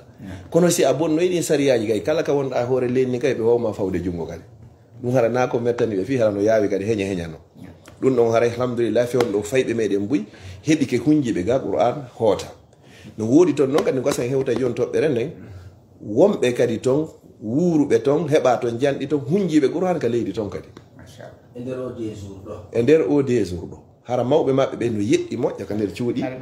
kono si a bonno yiɗin sariyaji kay kala ka wonɗa hoore leydi ni kay ɓe wawma fawde jungo kadi ɗum hara na ko mettani ɓe fi hara no yaawi kadi heñano ɗum ɗon hara alhamdulillah fewno ɗo fayɓe meɗen buy heɓi ke hunjiɓe ga qur'an hoota no woodi toon noon kadi gosan hewta joni toɓɓere nden wonɓe kadi toon wuuruɓe toon heɓa toon janɗi toon hunjiɓe qur'an ka leydi toon kadi e nder o des jours ɗo e nder o des jours ɗo hara mawɓe maɓɓe ɓe no yeɗɗi moƴƴa ka nder cuuɗi hara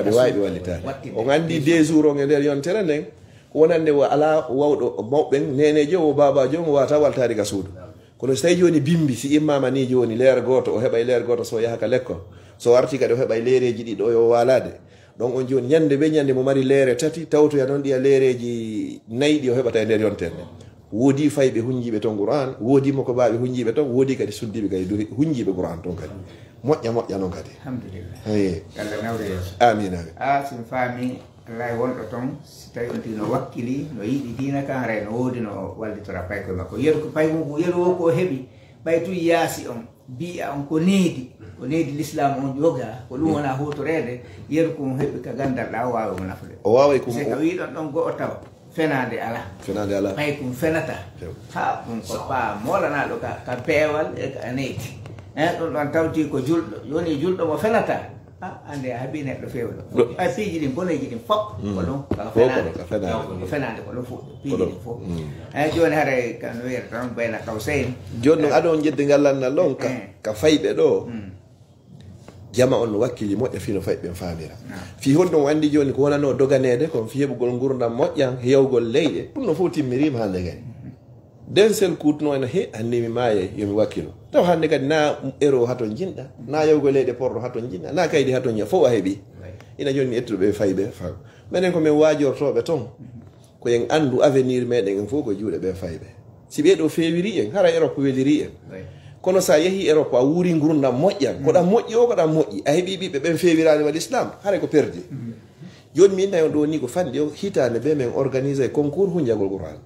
ɓe wawi ɓe wallitade on andi des jours on e nder yontere nden ko wonande ala wawɗo mawɓen nenejo o babajo mo wata waltade ka suudu kono so tawi joni bimbi si immama ni joni leere goto o heɓa leere goto so yaha ka l'école so warti kadi o heɓa leereji ɗiɗo yo walade donc on joni ñande ɓe ñande mo mari leere tati tawtoya noon ɗiya leereji nayyi ɗi o heɓata e nder yontere woodi fayɓe hunjiɓe toon qur'an woodi mo ko baɓe hunjiɓe toon woodi kadi suddiɓe kadi hunjiɓe qur'an toon kadi moƴƴa noon kadi alhamdulillah ayi allah nawde yeeso amin sin faami allah wonɗo toon si tawi on tigi no wakkili no yiɗi diina kan haray no woodi no wallitora pay koye makko yeru ko pay mum yeru o ko heeɓi ɓay tu yaasi on mbiya on ko needi l'islam on yoga ko ɗum wona hutorede yeru ko heɓi ka gandal ɗa o wawi mo nafude o waway ko so ka wiɗon ɗon go'o taw fenade ala pay kum fenata ha ɗum ko pa molanaɗo ka peewal e ka needi ɗum ɗon tawti ko julɗo joni julɗo mo fenata ande a heeɓi neɗɗo fewɗo ay piiji ɗin boneji ɗin fof ko ɗum ko fenade ko ɗum fof piiji ɗin fof eyyi joni haɗa kano wiyata tan bayna kaw seyni joni noon aɗon jedde ngallannal ɗon ka fayɓe ɗo jama on no wakkili moƴƴa fino fayɓe famira fi honɗum andi joni ko wonano doganede kon fi heɓugol gurdam moƴƴan yewgol leyɗe ɗum no fof timmirima hande kadi den sel kutno ene he hande mi maaye yomi wakkilo taw hande kadi na ero haton jinɗa na yewgol leyɗe porɗo haton jinɗa na kaydi haton ña fof a heeɓi ina joni mi ettuɗo ɓe fayɓe fa minen komin wajortoɓe toon ko en andu avenir meɗen en fof ko juuɗe ɓe fayɓe si ɓeɗo fewiri en hara Europe weliri en kono sa yeehi Europe a wuuri gurdam moƴƴan koɗam moƴƴi o koɗam moƴƴi a heeɓi ɓiɓɓe ɓen fewirani waɗi islam haray ko perdi joni min nayon ɗo ni ko fanɗi o hitande ɓe men organisé concours hunjagol qouran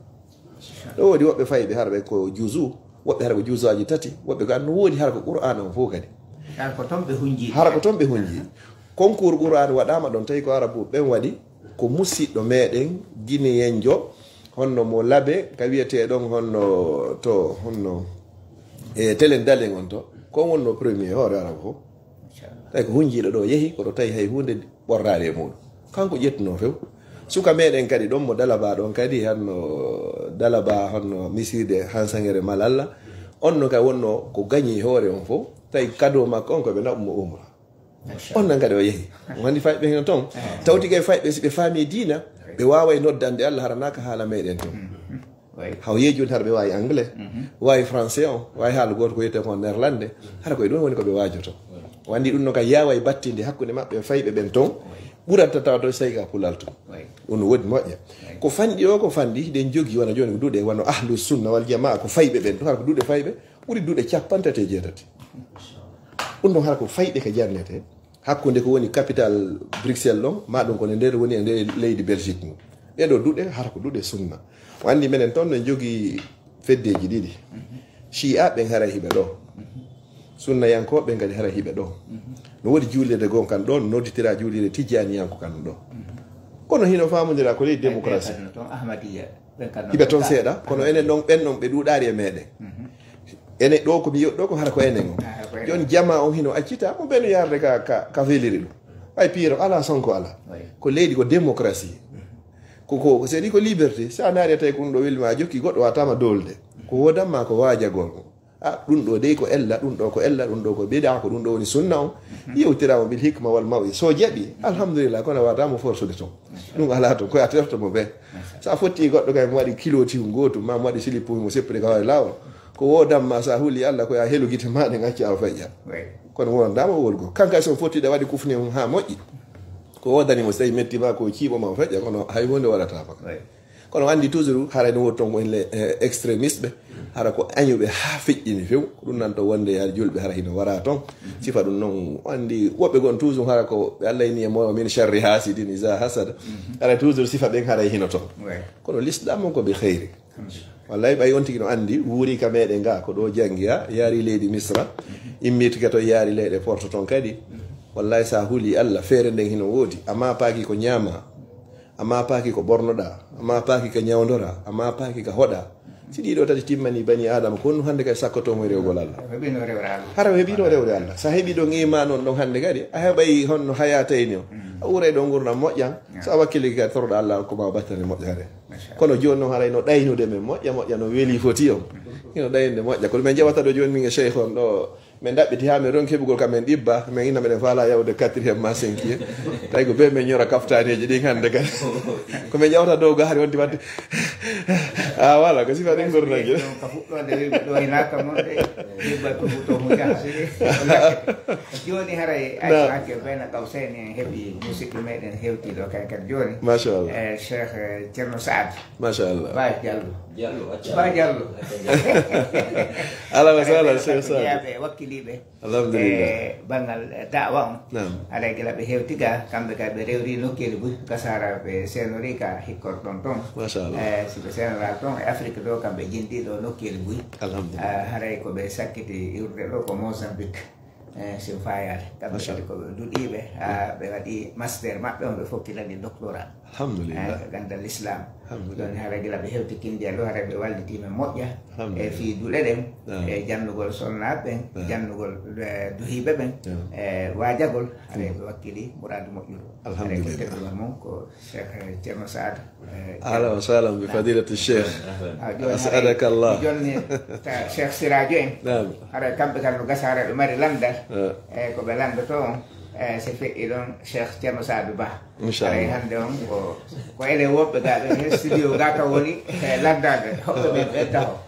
ɗo woodi woɓɓe fayɓe hara ɓe ko juzu woɓɓe hara ko juzu aji tati woɓɓe ko anno woodi hara ko qouran on fof kadi hara ko toon ɓe hunji concours qouran waɗama ɗon tawi ko arabu ɓen waɗi ko musidɗo meɗen guinéen-jo honno mo laabe ka wiyeteɗon honno e telen dalen on to ko wonno premier hoore arabu fof tawi ko hunjiɗo ɗo yeehi koɗo tawi hay hunde ɓorrade e muɗum kanko ƴettuno few suka meɗen kadi ɗon mo dalaba ɗon kadi hanno dalaba honno misirde hansangere malalla onno kay wonno ko gañi hoore on fof tawi cadeau makko on koɓe naɓumo umra on nan kadi o yeehi wandi fayɓe heno toon tawti kay fayɓe si ɓe faami diina ɓe wawa e noddande allah haranaka haala meɗen toon haw yeejoni hara ɓe wawi anglais wawi français on wawi haala goto ko wiyete ko néerlandais hara koye ɗum woni koɓe wajoto wandi ɗum no kay yawa e battinde hakkude maɓɓe fayɓe ɓen toon ɓurata tawa to sayga pulal to ɗum no woodi moƴƴa ko fanɗi o ko fanɗi ɗen jogui wona joni ko duuɗe wonno ahlu sunna wal jamaa ko fayɓe ɓen to hara ko duuɗe fayɓe ɓuuri duuɗe 57 ɗum ɗon hara ko fayɓe ko jarnete hakkude ko woni capital Bruxelles ɗon ma ɗum kone nder woni e nder leydi Belgique mum ɗeɗo duuɗe hara ko duuɗe sunna o andi minen toon ne jogui feddeji ɗiɗi chia ɓen hara hiɓe ɗo sunna yankoɓe kadi hara hiɓe ɗo no woodi juulirde gon kan ɗo nodditira juulirde tijjaniyanko kan ɗo kono hino famodira ko leydi démocratie hiɓe toon seeɗa kono enen ɗon ɓen ɗon ɓe ɗuɗari e meɗen ene ɗo ko mi yiɗo ɗo ko hara ko enen o joni jama on hino accita mo ɓeno yarde ka weliri ɗum ay piiro ala sonko ala ko leydi ko démocratie koko c'est ko liberté sa naari tawi ko ɗum ɗo welma jokki goɗɗo watama dolde ko wodanma ko waajagol ɗum ɗo dey ko ella ɗum ɗo ko ella ɗum ɗo ko bida ko ɗum ɗo woni sunna on yewtirama bil hikma wal mawi so jaɓi alhamdulillah kono watamo forsude toon ɗum ala toon koye a tertomo ɓe sa fotti goɗɗo kay mo waɗi kiloti gotum ma mo waɗi silipuji mo seppude ka wawi lawol ko wodanma sa huuli allah koye a heelu guite ma ɗe gacci awa feƴƴa kono wondama wolgo kanka son fottiɗe waɗi kufni mum ha moƴƴi ko wodanimo so tawi mettima ko ciiɓoma feƴƴa kono hay hunde waɗatama kono andi toujours haara ne woni toon ko le extrémiste ɓe hara ko añuɓe ha feƴƴini few ɗum nanto wonde yaade julɓe hara hino wara toon sifa ɗum noon andi woɓɓe gon toujours hara ko ɓe allah ini e moyo min charri hasidin isa hasada hara toujours sifa ɓen hara hino toon kono l'islam on ko ɓe heyri wallay ɓay on tigi no andi wuuri ka meɗen ga ko ɗo jangguiya yaari leydi misra immitike to yaari leyɗe porto toon kadi wallay sa huuli allah feere nden hino woodi amma paaki ko ñaama amma paaki ko ɓornoɗa amma paaki ko ñawdora amma paaki ko hoɗa si ɗiɗo tati timmani bani adama ko ɗum hannde kadi sakkotomo e rewgol allah hara heeɓino rewre allah sa heeɓi ɗo ngima noon ɗon hannde kadi a heɓay honno haya tawni o a ɓuuray ɗo gurdam moƴƴan so a wakkili kadi toroɗo allah koma battane moƴƴare kono joni noon haray no ɗaynude men moƴƴa no weeli foti on ino ɗaynde moƴƴa kono min jewata ɗo joni min e cheikh on ɗo min ɗaɓɓiti ha min ronki heɓugol kam min ɗibba min inna meɗen faala yawde 4e ma 5e tawi ko ɓe min ñora kaftaneji ɗin hannde kadi komin ƴewta dow gaari wonti wadde a voilà ko sifa ɗin gornaji joni haray ayake bayna kawseni en heeɓi musidɓe meɗen hewtiɗo kay kadi joni machallah cheikh ceerno saad machallah ba diallo ba diallo ala wasala cheikh saad yaɓe wakkiliɓe alhamdulillah banggal dawa on aɗa gila ɓe hewtiga kamɓe kay ɓe rewri nokkeli buy gasara ɓe senori ka hikkorɗon toon machallah siɓe senoral toon e afrique ɗo kamɓe jindiɗo nokkeli buy alhamdulillah haray koɓe sakkiti iwrde ɗo ko mozambique sin fayade kamɓe kadi koɓe duɗiɓe ha ɓe waɗi master maɓɓe on ɓe fokkilani doctorat alhamdulillah gandal l'islam joni haara gila ɓe hewti kindi allo haara ɓe wallitimen moƴƴa e fi duɗe ɗen e jannugol sonnaɓe ɓen jannugol duhiɓe ɓen e wajagol haara ɓe wakkili mouradu moƴƴuru haara ko teddugol mum ko cheikh ceerno saad ahlan wa sahlan bi fadilati cheikh asadaka allah jonni cheikh siradio en haara kamɓe kala no gasara ɓe mari landal e koɓe landoto on so feƴƴi ɗon cheikh ceerno sadou ba aray hannde on ko ele woɓɓe ga ɓe he studio ga ka woni laddade hoɓɓe ɓen ɓen taho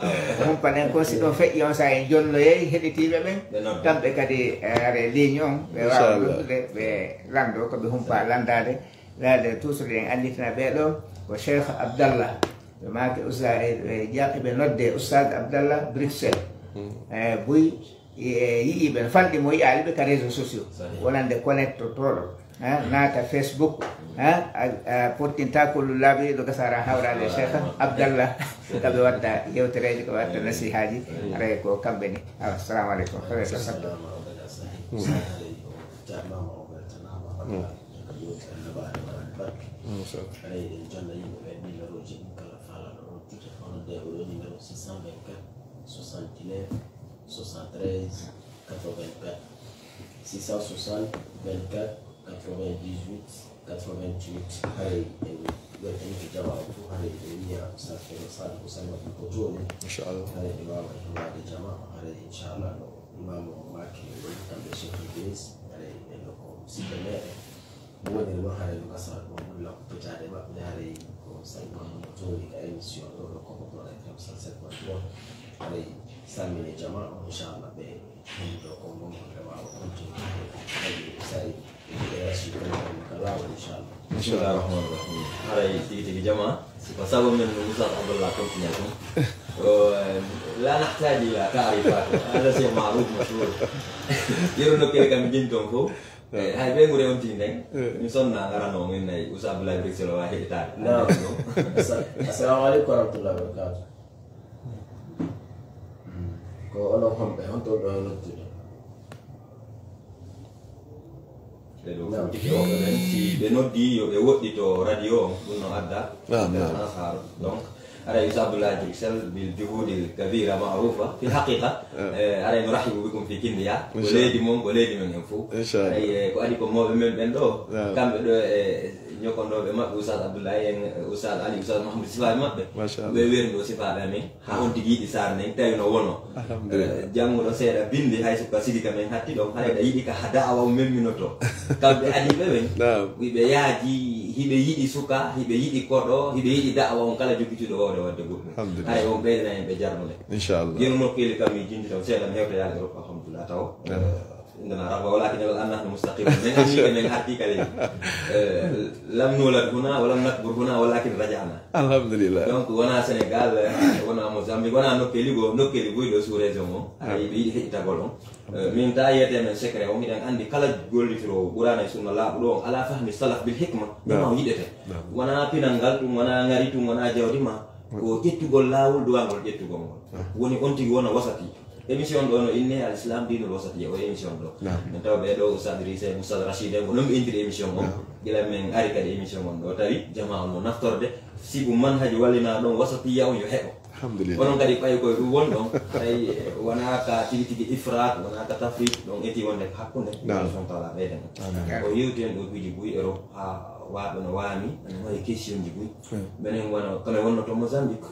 humpanen ko si ɗon feƴƴi on sa en jonnoyeyi heɗitiɓe ɓen kamɓe kadi are ligne on ɓe wawa ɗuɗude ɓe lando koɓe humpa landade lade toujours en anditina ɓeɗo ko cheikh abdallah ɓe maki usta ɓe nodde oustade abdallah bruxelles boyi yiiɓe falɗi mo yiyaaliɓe ka réseau sociaux wonande connecte toɗo naata facebook pottinta kollullaɓe ɗo gasara hawrade cheikh abdallah kaɓe wadda yewtereji ko wadda nasihaji aray ko kamɓe ni assalamu aleykum « 73 84 660 24 98 88 hay en jama ko hay niya sa ke sa ko sa ko joni inshallah hay imam de jama hay inshallah imam maki tan be cheikh iblis hay en ko sibele mo ne lo hay ko sa ko la ko tare ma hay ko sa ko joni ka emission do ko ko la ko sa set ko hay samine jama inshallah be do ko mo ma continue hay sai Bismillahirrahmanirrahim. Hari tigi jama. Pasal من Ustaz Abdullah كم فيناكم. لا نحتاج إلى تعريفات. هذا شيء معروف مشهور. يرونك كذا كم جنتم كو. Hai bên người ông tin đấy, nhưng son là ngara nong ini này, Ustaz Abdullah beri selalu wahid tak. Assalamualaikum warahmatullahi wabarakatuh. Ko ono hombe honto do luttude. ɓe ɗo fuutike woɓɓe ɓen si ɓe noddi yo ɓe woɗɗito radio o ɗum no adda nasar donc أنا يوسف عبد الله جريكسل بالجهود الكبيرة معروفة في الحقيقة أنا نرحب بكم في كينيا ولادي من ينفو إن شاء الله كأنكم مو من دو كم ñoko do be mabbe Oustaz Abdoulaye en Oustaz Ali Oustaz Mohamed Sifa mabbe be werndo sifa dami ha on tigi di sar ne tawi no wono jango do seeda bindi hay suka sidika men hatti do hade da yidi ka hada awa memminoto kambe adi be ben wibe yaaji hibe yidi suka hibe yidi kodo hibe yidi da'awa on kala jogitudo wawde wadde guddo hay on be na en be jarnole inshallah yeno no kele kam jindi taw seeda hewta yaade ro alhamdulillah taw عندنا رغبة ولكن الآن نحن مستقيمون من أمريكا من أرتيكا لم نولد هنا ولم نكبر هنا ولكن رجعنا الحمد لله donc wana Sénégal wana Mozambique wana nokkeli goyɗo sous région o ay ɓe yiɗi heƴitagol on min ta yiyete men secret o miɗen andi kala gollitiro ɓurana e sunna laaɓuɗo on ala fahmi salaf bil hikma ɗuma o yiɗete wona pinal ngal ɗum wona ngari tum wona jawdi ma ko ƴettugol laawol duwangol ƴettugol ngol woni on tigi wona wasati émission ɗo no inne al islam dinul wasati o émission ɗo min tawa ɓeɗo Oustaz Idrissa Oustaz Rachid en ko noon ɓe intiri émission o gila men ari kadi émission on ɗo tawi jama on no naftorde sibu manhaji wallina ɗon wasatiya on yo heɓo onon kadi ɓay koye ɗum won ɗon tawi wona ka tigi tigi ifrat wona ka tafrit ɗon eti wonde hakkude son taala ɓeyden o yewti en ɗo guiji buy Europe ha waɓe no waami ene wawi question ji buy minen wona kono wonno to Mozambique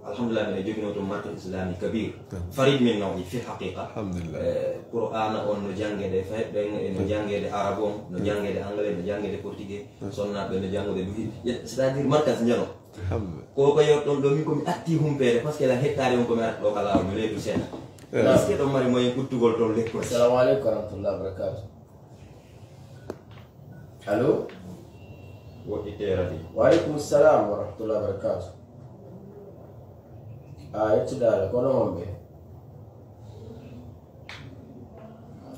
alhamdulillah minen jogino to marque islamique kabir farid min nawi fi haqiqa qur'ana on no jangede fayɓen no jangede arabe on no jangede anglais no jangede portugais sonnaɓe no jangude ɗum c'est à dire markas jano ko yewt ɗon ɗo min komi atti humpede par ce que la hettare on komi arta ɗo ka lawol mi leydu seeɗa est ce que ɗon mari moyen ɓuttugol toon lekkol assalamu aleykum warahmatullah wabarakatu allo woɗɗiterati waaleykum salam warahmatullah wabarakatu a yettuɗaala kono wonɓe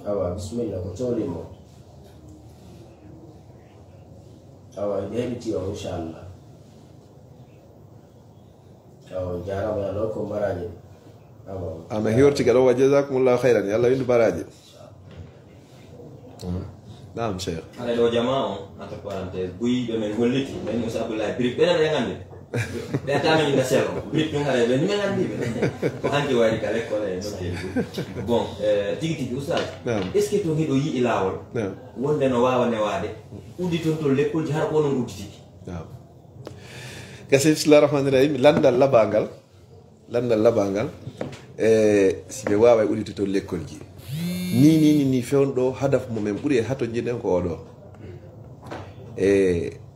awa bisimilla ko coolimo awa ɓe heɗiti o inchallah awa jarama ɗo ko mbaraji awa ama hiwortiga ɗo wa jasakumullahu hayran yo Allah windu baraji naam cheikh hade ɗo jama on entre parenthèse buyɓe men holliti men Moussa Abdoulaye brique ɓenen ɓe gandi ɓe attami inda sel o brique ɗum haɗa ɓe nimen gandiɓe ko hanki wari ka l'école e nokkeli bon tigi tigi oustad est ce que to hiɗo yiɗi lawol wonde no wawa newade udditon to lekkolji har ko onon udditiki gasi bismillah rahmani rahim landal labangal si ɓe wawa uddito to lekkolji ni fewnɗo hadaf mumen ɓuuri e hato jiɗen ko oɗo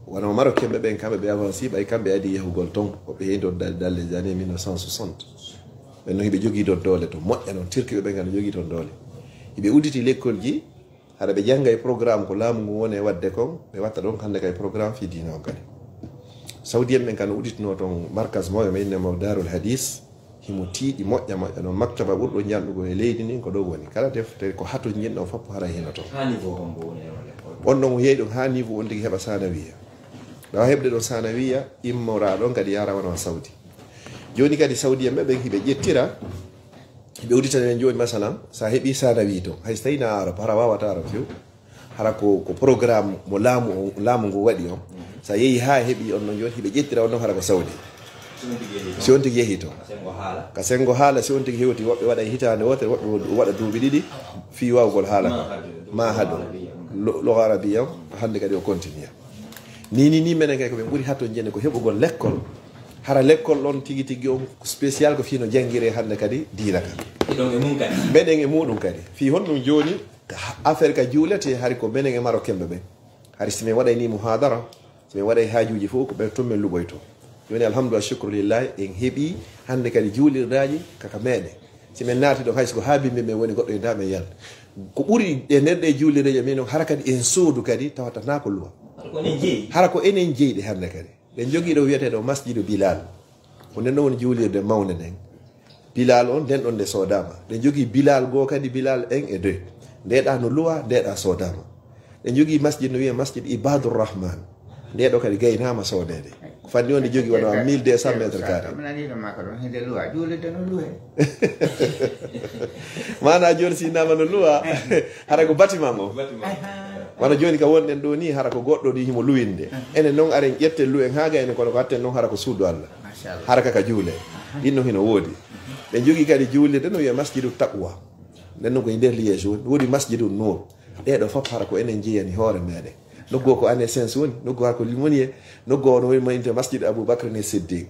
wona Maroc kemɓe ɓen kamɓe ɓe avanci ɓay kamɓe adi yahugol ton oɓe yehido dans les années 1960 ɓen noon hiɓe jogui ɗon doole to moƴƴa noon turkiɓe ɓen gana jogui toon doole hiɓe udditi lekkolji haɗa ɓe jangga e programme ko laamu ngu woni e wadde kon ɓe watta ɗon hande kay programme fi dina on kadi saudien ɓen kan udditino toon markas moyo ma innemo darul hadis himo tiiɗi moƴƴa no maktaba ɓurɗo janɗugo e leydi ni ko ɗo woni kala deftere ko hato jinɗon foppo hara hino toon on ɗon yeeyi ɗon ha niveau on tigi heɓa sanawiya ɗawa heɓde ɗon sanawiya immora ɗon kadi yara wona saudi joni kadi saudi en ɓe ɓen hiɓe ƴettira hiɓe udditanen joni masalan sa heeɓi sanawi to hay so tawi na arab hara wawata arab few hara ko programme mo laamu ngu waɗi on sa yeehi ha heeɓi on ɗon joni hiɓe ƴettira on ɗon hara ko saudi si on tigi yeehi to ka sengo haala si on tigi hewti woɓɓe waɗa hitande wotere woɓɓe waɗa duuɓi ɗiɗi fi wawgol haala ma haɗo logo arabia o hande kadi o continue ni menen kay ko ɓe ɓuuri hatto jenne ko heɓugol l'école hara l'école ɗon tigi tigi on spécial ko fino jangguire hande kadi diina ka meɗen e muɗum kadi fi honɗum joni affaire ka juulete hari ko menen e Maroc kemɓe ɓen hari si min waɗayni muhadara si min waɗay hajuji fof ko ɓen toon min luɓoyto joni alhamdulillah shukru lillahi en heeɓi hande kadi juulirɗaji kaka meɗen si min naati ɗo hayso ko haabimɓe men woni goɗɗo e nda men yalta ko ɓuuri e nerɗe juulireje min hara kadi en soodu kadi tawata na ko luwa hara ko enen jeyɗi hande kadi ɗen jogui ɗo wiyeteɗo masjidu bilal ko nden ɗon woni juulirde mawne nden bilal on nden ɗon nde sodama ɗen jogui bilal goo kadi bilal 1 et 2 ndeɗa no luwa ndeɗa sodama ɗen jogui masjid no wiye masjid ibadourrahman ndeɗo kadi gaynama sodede ko fanni on nde jogui wona 1200 métre carré mana joni si nama no luwa hara ko bâtiment o wana joni ka wonɗen ɗo ni hara ko goɗɗo ɗi himo luwinde enen noon aren ƴette luwen haga ene kono ko hatten noon hara ko suudu Allah hara kaka juule ɗin noon hino woodi ɓe jogui kadi juulirde no wiya masjidu taqwa nden noon koye nder liége woni woodi masjidu nour ɗeɗo fof hara ko enen jeyani hoore meɗen noggo ko ane sens woni noggo hara ko limonier noggo ono woni mayinte masjid aboubacre ne siddiq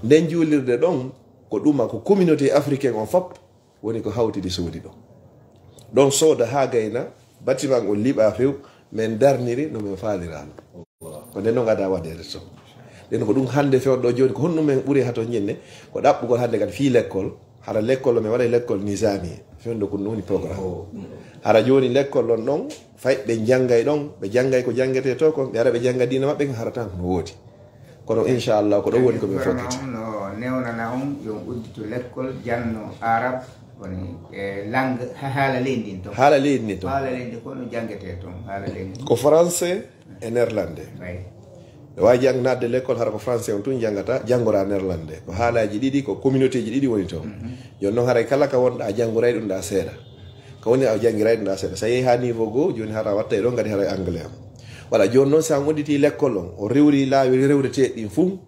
nden juulirde ɗon ko ɗuma ko communauté africaine on fop woni ko hawtidi soodi ɗo ɗon sooda ha gayna bâtiment on liɓa few min darniri no min faalirano ko nden noon gada waɗede to nden ko ɗum hande fewɗo joni ko honɗum men ɓuuri hato ñinne ko ɗaɓɓugol hande kadi fi l'école hara l'école min waɗa l'école nisami fewndo ko ɗum woni programme hara joni l'école on ɗon fay ɓe janggay ɗon ɓe janggay ko janggete to kon ɓe ara ɓe jangga dina maɓɓe hara tan kono woodi kono inchallah ko ɗon woni komin fokkiti no newnana on yo uddito l'école janno arabe woni langue haala leydi ndin to haala leydi ndin to haala leydi ko no janggete toon haala leydi ko français e néerlandais ɓe wawi jangnade l'école hara ko français on tun janggata janggora néerlandais ko haalaji ɗiɗi ko communauté ji ɗiɗi woni toon joni noon haray kala ka wonɗa janggoray ɗum ɗa seeɗa ko woni a janggiray ɗum ɗa seeɗa sa yeehi ha niveau goo joni hara watta e ɗon kadi haray anglais am voilà joni noon sa udditi l'école on o rewri laawi rewreteɗi ɗin fuu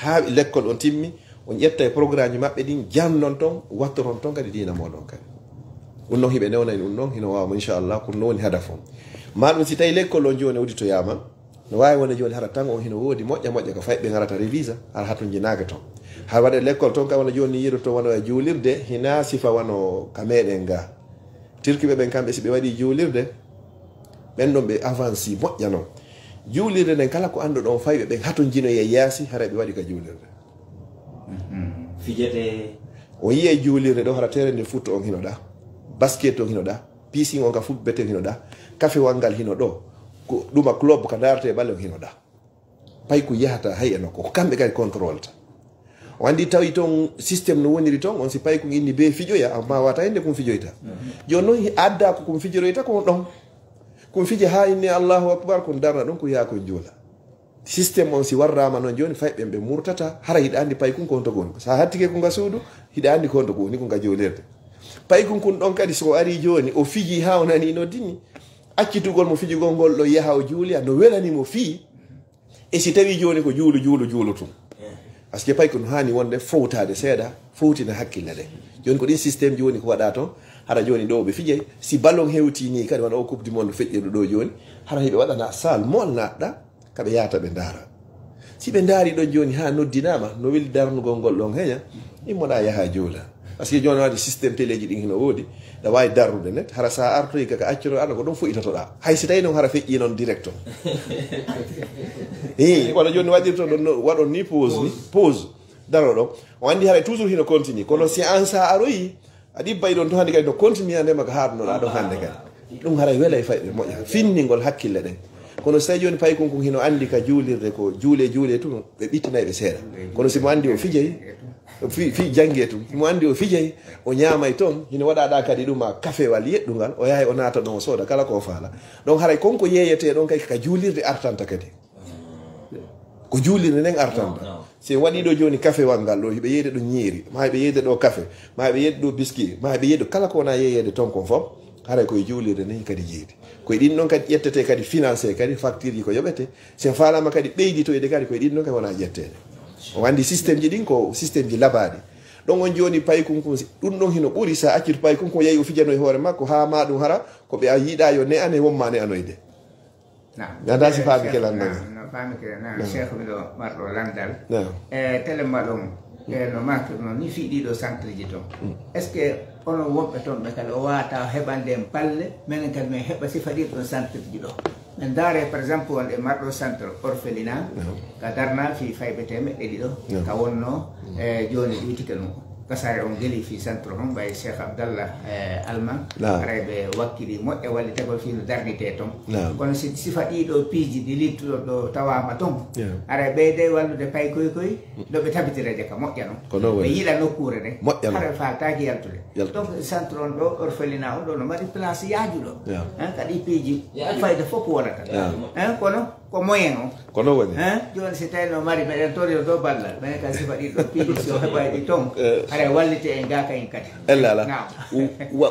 ha l'école on timmi on ƴetta e programme ji maɓɓe ɗin jannon toon wattoton toon kadi dina moɗon kadi ɗum noon hiɓe newnani ɗum noon hino wawma inchallah ko ɗum woni hadaf on ma ɗum si tawi l'école on joni udditoyama no wawi wonde joni hara tan on hino woodi moƴƴa ko fayi ɓe garata révisa hara hatun jinaga toon har waɗa l'école toon kam wona joni yiɗo to wona e juulirde hina sifa wano ka meɗen ga tirkiɓe ɓen kamɓe si ɓe waɗi juulirde ɓen ɗon ɓe avance moƴƴa noon juulirde nden kala ko anduɗon fayiɓe ɓen haton jinoye yaasi hara ɓe waɗi ka juulirde fijete o yiye juulirde ɗo hara tere nde foot on hinoɗa basket on hinoɗa pising on ka futbeten hinoɗa café wangal hino ɗo ko ɗuma club ka darate ɓalle on hinoɗa pay ko yahata hay e nokko ko kamɓe kadi contrôle ta o andi tawi toon systéme no woniri toon on si pay ko inni be fijoya amma wata hende kum fijoyta joni noon adda ko kum fijoroyta ko ɗon kum fija ha inni allahu akbar kon darna ɗon ko yaha kon juula systéme on si warrama noon joni fay ɓen ɓe murtata hara hiɗa andi pay kun ko honto goni sa hattike ko nga suudu hiɗa andi ko honto goni ko nga joolirde pay kun kun ɗon kadi so ari joni o fiji ha o nani no dinni accitugol mo fijugol ngol ɗo yaha o juuliya no welanimo fii e si tawi joni ko juulu tum par ce que pay ko no hani wonde fowtade seeɗa fowtina hakkille ɗe joni ko ɗin systéme joni ko waɗa toon hara joni ɗo ɓe fijay si ballon hewtini kadi wona o coupe du monde feƴƴiɗo ɗo joni hara hiɓe waɗana salle molnaɗɗa kaɓe yahata ɓe daara si ɓe daari ɗon joni ha noddinama no weli darnugol ngol ɗon heña immoɗa yaha juula par ce que joni waɗi systéme téléji ɗin hino woodi ɗa wawi darrude net hara sa artoyi kaka acciro aɗa ko ɗon foyitatoɗa hay si tawi noon hara feƴƴi noon direct on walla joni waɗirto ɗon waɗon ni pause daro ɗon o andi haray toujours hino continue kono si an sa aroyi a ɗibbay ɗon to hande kadi no continue andema ko harnoɗa ɗon hande kadi ɗum haray weela e fayɓe moƴƴa finningol hakkille ɗen kono so tawi joni pay kon hino andi ka juulirde ko juule tum ɓe ɓittinayi ɓe seeɗa kono simo andi o fijay fi jangge tum mo andi o fijay o ñaamay toon hino waɗaɗa kadi ɗuma café wal yeɗɗugal o yahay o naata ɗon o sooda kala ko faala donc haray konko yeeyete ɗon kay ka juulirde artanta kadi ko juulirde nden artanta si waɗi ɗo joni café wal ngal ɗo hiɓe yeyde ɗo ñiiri ma hiɓe yeyde ɗo café ma hiɓe yeyde ɗo biscuit ma hiɓe yeyde kala ko wona yeeyede toon kon fof haray koye juulirde nden kadi jeeydi koye ɗin ɗon kadi ƴettete kadi financé kadi facture ji ko yoɓete sen falama kadi ɓeyditoyde kadi koye ɗin ɗon kadi wona ƴettede o wandi systéme ji ɗin ko systéme ji labaɗi ɗon on joni paykun kun ɗum ɗon hino ɓuuri sa accito paykun ko yeeyi o fijano e hoore makko ha ma ɗum hara ko ɓe a yiiɗa yo ne ane wonma ne anoyde ganda si faami ke landal no faami ke na cheikh miɗo marɗo landal e télé maɗon no marke noon ni fiiɗiɗo centre ji toon est ce que onon wonɓe toon ɓe kadi o wawata heɓande en balle minen kadi min heɓa sifa ɗiɗon centre ji ɗo min daare par exemple wonɗe marɗo centre orphelinat ka darna fi fayɓe temeɗɗe ɗiɗo ka wonno e joni ɗuytike ɗum kasare on gueli fi centre on ɓay cheikh abdallah alman arayɓe wakkili moƴƴe walli tagol fi no darnite toon kono si sifa ɗiɗo piiji ɗi littuɗo ɗo tawama toon aray ɓeyde wallude pay koy ɗoɓe tabitireje ka moƴƴa noon ɓe yiiɗa nokkure nde hara fataki yaltude donc centre on ɗo orphelinat on ɗo no mbaɗi place yaajuɗo kadi piiji fayda fof wonata kono ko moyen o kono woni joni si tawi no mari meɗen torio dow ballal ɓen kadi sifa ɗiɗo piiji so heɓayɗi toon haɗa wallite en ga kayen kadi ella ala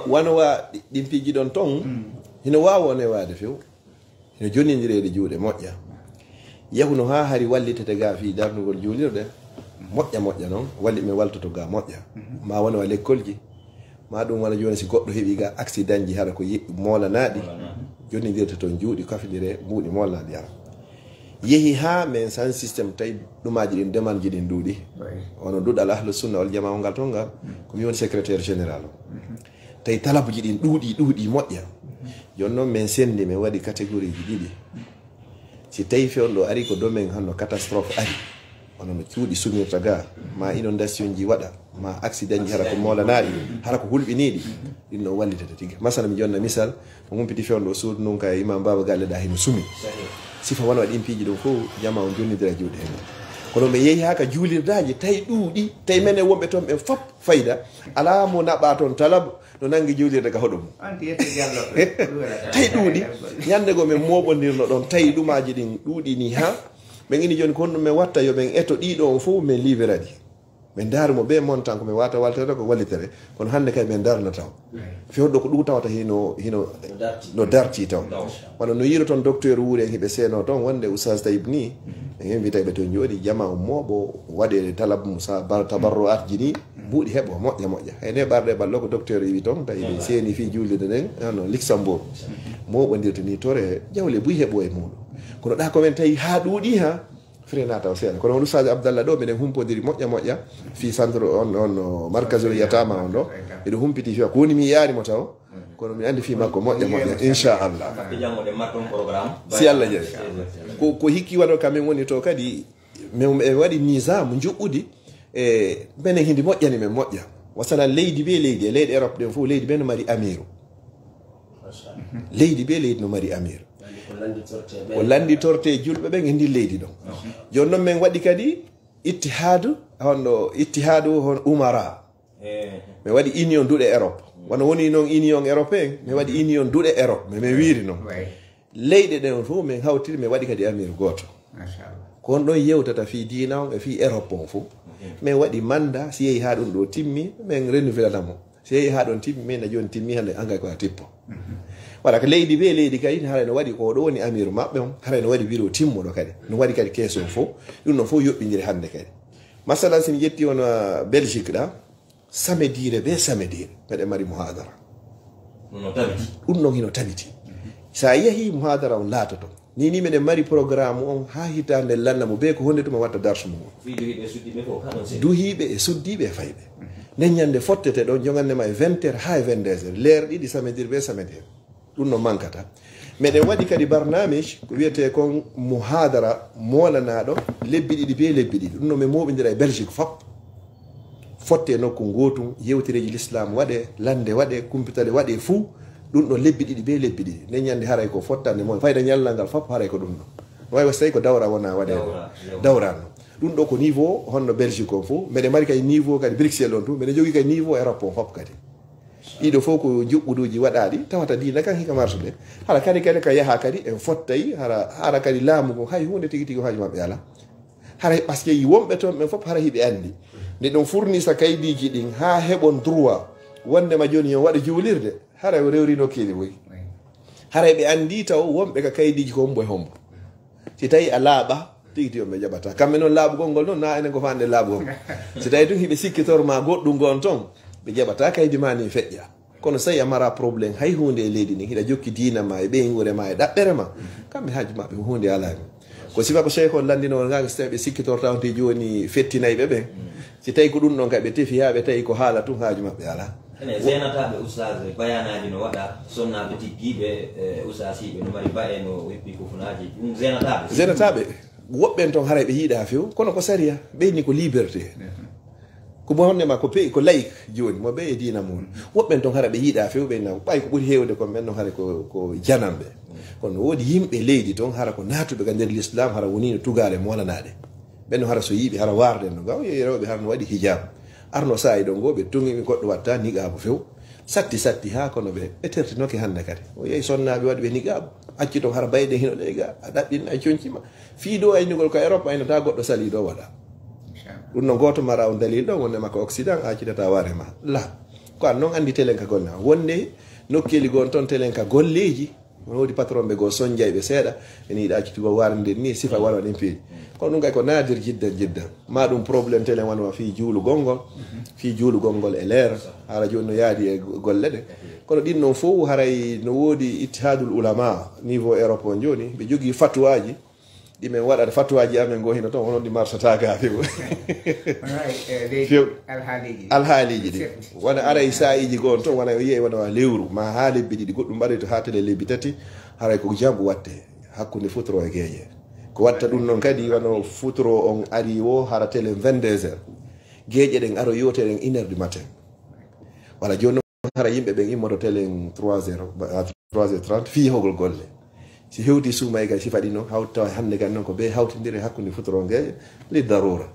wano wa ɗin piiji ɗon toon hino wawa wone waade few ino jonnidireede juuɗe moƴƴa yahuno ha hari wallitete ga fi darnugol juulirɗe moƴƴa noon walli min waltoto ga moƴƴa ma wona wa lekkolji ma ɗum wona joni si goɗɗo heeɓi ga accident ji hara ko molanaɗi jonnidirte toon juuɗi kafidire mbuuɗi molnaɗi ara yehi ha men san systéme tawi ɗumaji ɗin demanji ɗin duuɗi ono duɗal ahlu sunna wal jama ngal toon ngal komi woni secrétaire général o tawi talabuji ɗin ɗuuɗi moƴƴa joni noon min sendi min waɗi catégorie ji ɗiɗi si tawi fewɗo ari ko domaine hanno catastrophe ari onono cuuɗi sumirta ga ma inondation ji waɗa ma accident ji hara ko molanaɗi hara ko hulɓiniɗi ɗin ɗo wallitete tigui masala mi jonna misal mo humpiti fewɗo suudu nun ka imam baba galle ɗa heno sumi sifa wona waɗi piiji ɗum fof jama on jonnidira juuɗe hen kono mi yeehi haka juulirdaji tawi ɗuuɗi tawi menen wonɓe toon ɓe fop fayida ala mo naɓa toon talab no nangi juulirde ka hoɗum tawi ɗuuɗi ñande go min moɓodirno ɗon tawi ɗumaji ɗin ɗuuɗi ni ha ɓen ini joni ko honɗum min watta yo ɓen eto ɗiɗo on fof min liveraɗi min darumo ɓe montan ko min wata waltere ko wallitere kono hande kay min darna taw fewɗo ko ɗum tawata hino no darti taw wano no yiro toon docteur wuuri en hiɓe seeno toon wonde oustaz tayib ni en invitaɓe toon jooɗi jama ummoɓo waɗe talab moussa tabarro atji ni mbuuɗi heɓo moƴƴa hayne ɓarɗe ballo ko docteur wi toon tawi ɓe seeni fi juulide nden no luxembourg moɓodirta ni tore jawle buy heɓo e muɗum kono ɗa komin tawi ha ɗuuɗi ha frena taw seeɗa kono on ustaji abdallah ɗo minen humpodiri moƴƴa fi centre on markasol yatama on ɗo eɗo humpiti fiwa ko woni mi yarimo taw kono mi andi fi makko moƴƴa inchallah si allah jaɓi ko hikki waɗo kamin woni to kadi min ɓe waɗi nisame juɓɓudi e minen hindi moƴƴani men moƴƴa wasana leydi be leydi e leyɗe Europe ɗen fof leydi ɓe no mari amiru leydi be leydi no mari amiru ko landitorte julɓe ɓen e ndi leydi ɗon joni noon min waɗi kadi ittihadu hon umara mi waɗi union duuɗe Europe wono woni noon union européen mi waɗi union duuɗe Europe min wiiri noon leyɗe ɗen fof min hawtiri mi waɗi kadi amir goto ko on ɗon yewtata fi dina on e fi Europe on fof min waɗi manda si yehi ha ɗum ɗo timmi min renouvelanamo si yehi ha ɗon timmi min a joni timmi hande engrais ko a tippo waɗa ko leydi be leydi kadi hara no waɗi ko ɗo woni amiru maɓɓe on hara no waɗi bureau timmoɗo kadi no waɗi kadi kees on fof ɗum ɗon fof yoɓɓidiri hannde kadi masalan somi ƴetti on Belgique ɗa samedire be samedire mbeɗe mari muhadara ɗum ɗon hino tabiti sa yeehi muhadara on laatoto ni meɗen mari programme on ha hitande lannamo be ko honde tuma watta darsu mum duhiɓe e suddiɓe e fayɓe nden ñande fottete ɗon jogannema e 20 heures ha e 22 heures leer ɗiɗi samedire be samedire ɗum no mankata meɗen waɗi kadi barnamij ko wiyete kon muhadara molanaɗo lebbi ɗiɗi be lebbi ɗiɗi ɗum no min moɓidira e Belgique fop fotte nokku gotum yewtireji l'islam waɗe lande waɗe kumpitale waɗe fuu ɗum ɗo lebbi ɗiɗi be lebbi ɗiɗi nden ñande haray ko fottande moon fayda ñallal ngal fop haray ko ɗum ɗo no wawi so tawi ko dawra wona waɗe dawrano ɗum ɗo ko niveau honno Belgique on fof mbeɗe mari kadi niveau kadi Bruxelles on tu mbeɗe jogui kadi niveau Europe on fop kadi ɗiɗo fof ko juɓɓuduji waɗaɗi tawata dina kan hika marsude hara kadi ka yaaha kadi en fottayi hara kadi laamu ko hay hunde tigui haaju mabɓe ala hara par ce que wonɓe toon ɓen foof hara hiɓe andi nde ɗon fournisa kaydiji ɗin ha heɓon droit wondema joni yo waɗa juulirde hara o rewri nokkeli boyi hara ɓe andi taw wonɓe ka kaydiji ko hombo e hombo si tawi a laaɓa tigui on ɓe jaɓata kamɓe noon laaɓugol ngol noon na enen ko fande laaɓugol si tawi tun hiɓe sikkitorma goɗɗum gon toon ɓe jaɓata kaydi ma ni feƴƴa kono so a mara probléme hay hunde e leydi ni hiɗa jokki dina ma e ɓeygure ma e ɗaɓɓere ma kamɓe haaju maɓɓe ko hunde alani ko sifa ko cheikh on landino gaga so tawi ɓe sikkitorta on te joni fettinayɓe ɓen si tawi ko ɗum ɗon kay ɓe tefi ha ɓe tawi ko haala tun haaju maɓɓe ala ene zenataɓe oustaz bayanaji no waɗa sonnaɓe tigguiɓe oustaz hiɓe no mari ba e no weppi kofunaji ɗum zenataɓe woɓɓen toon haray ɓe yiiɗa few kono ko saria ɓeyni ko liberté ko bonnema ko ko layik joni mo ɓe e dina mum woɓɓen toon hara ɓe yiiɗa few ɓe naw ɓay ko ɓuuri hewde kon ɓen noon hara ko janamɓe kono woodi yimɓe leydi toon hara ko natuɓe ka nder l'islam hara wonino tugale molanaɗe ɓen no hara so yiiɓe hara warden no gaw yeyi rewɓe hara no waɗi hijab arno sayi ɗon go ɓe tongimi goɗɗo watta niqabu few satti ha kono ɓe tertinoke hande kadi o yeyi sonnaɓe waɗi ɓe niqabu acci toon hara bayɗe hino ɗe ga a ɗaɓɓin a concima fiiɗo aynugol ko Europe aynata goɗɗo sali ɗo waɗa ɗum no goto mara on dalil ɗo wonde makko occident a accitata warema la ko an noon andi telen ka golle wonde nokkeli gon toon telen ka golleji on wodi patron ɓe goo soñjayɓe seeɗa ene yiɗa accitugo warndir ni sifa wara ɗen peeji kono ɗum kay ko naadir jiddan ma ɗum probléme telen wanma fi juulugol ngol fi juulugol ngol e leer hara joni no yaadi e golle ɗe kono ɗin noon fof haray no woodi ittihadul ulama niveau Europe o joni ɓe jogii fatuwaji ɗimen waɗata fatuwaji amen go hino toon onon ɗi marsata gafe alhaaliji ɗi wona aray sayiji goon toon wona yiye wona lewru ma ha lebbi ɗiɗi goɗɗum mbaɗe to ha tele lebbi tati haray ko jambu watte hakkude futoro e gueƴe ko watta ɗum noon kadi wono futoro on ari o hara tele 22 heures gueƴe ɗen aro yoteɗen 1 heure du matin wala joni noon hara yimɓe ɓen immoto tele 3h30 fi yahugol golle si hewti suumay kay sifa ɗi noon hawta hannde kan noon ko ɓe hawtidiri hakkude futoro gueƴe li darura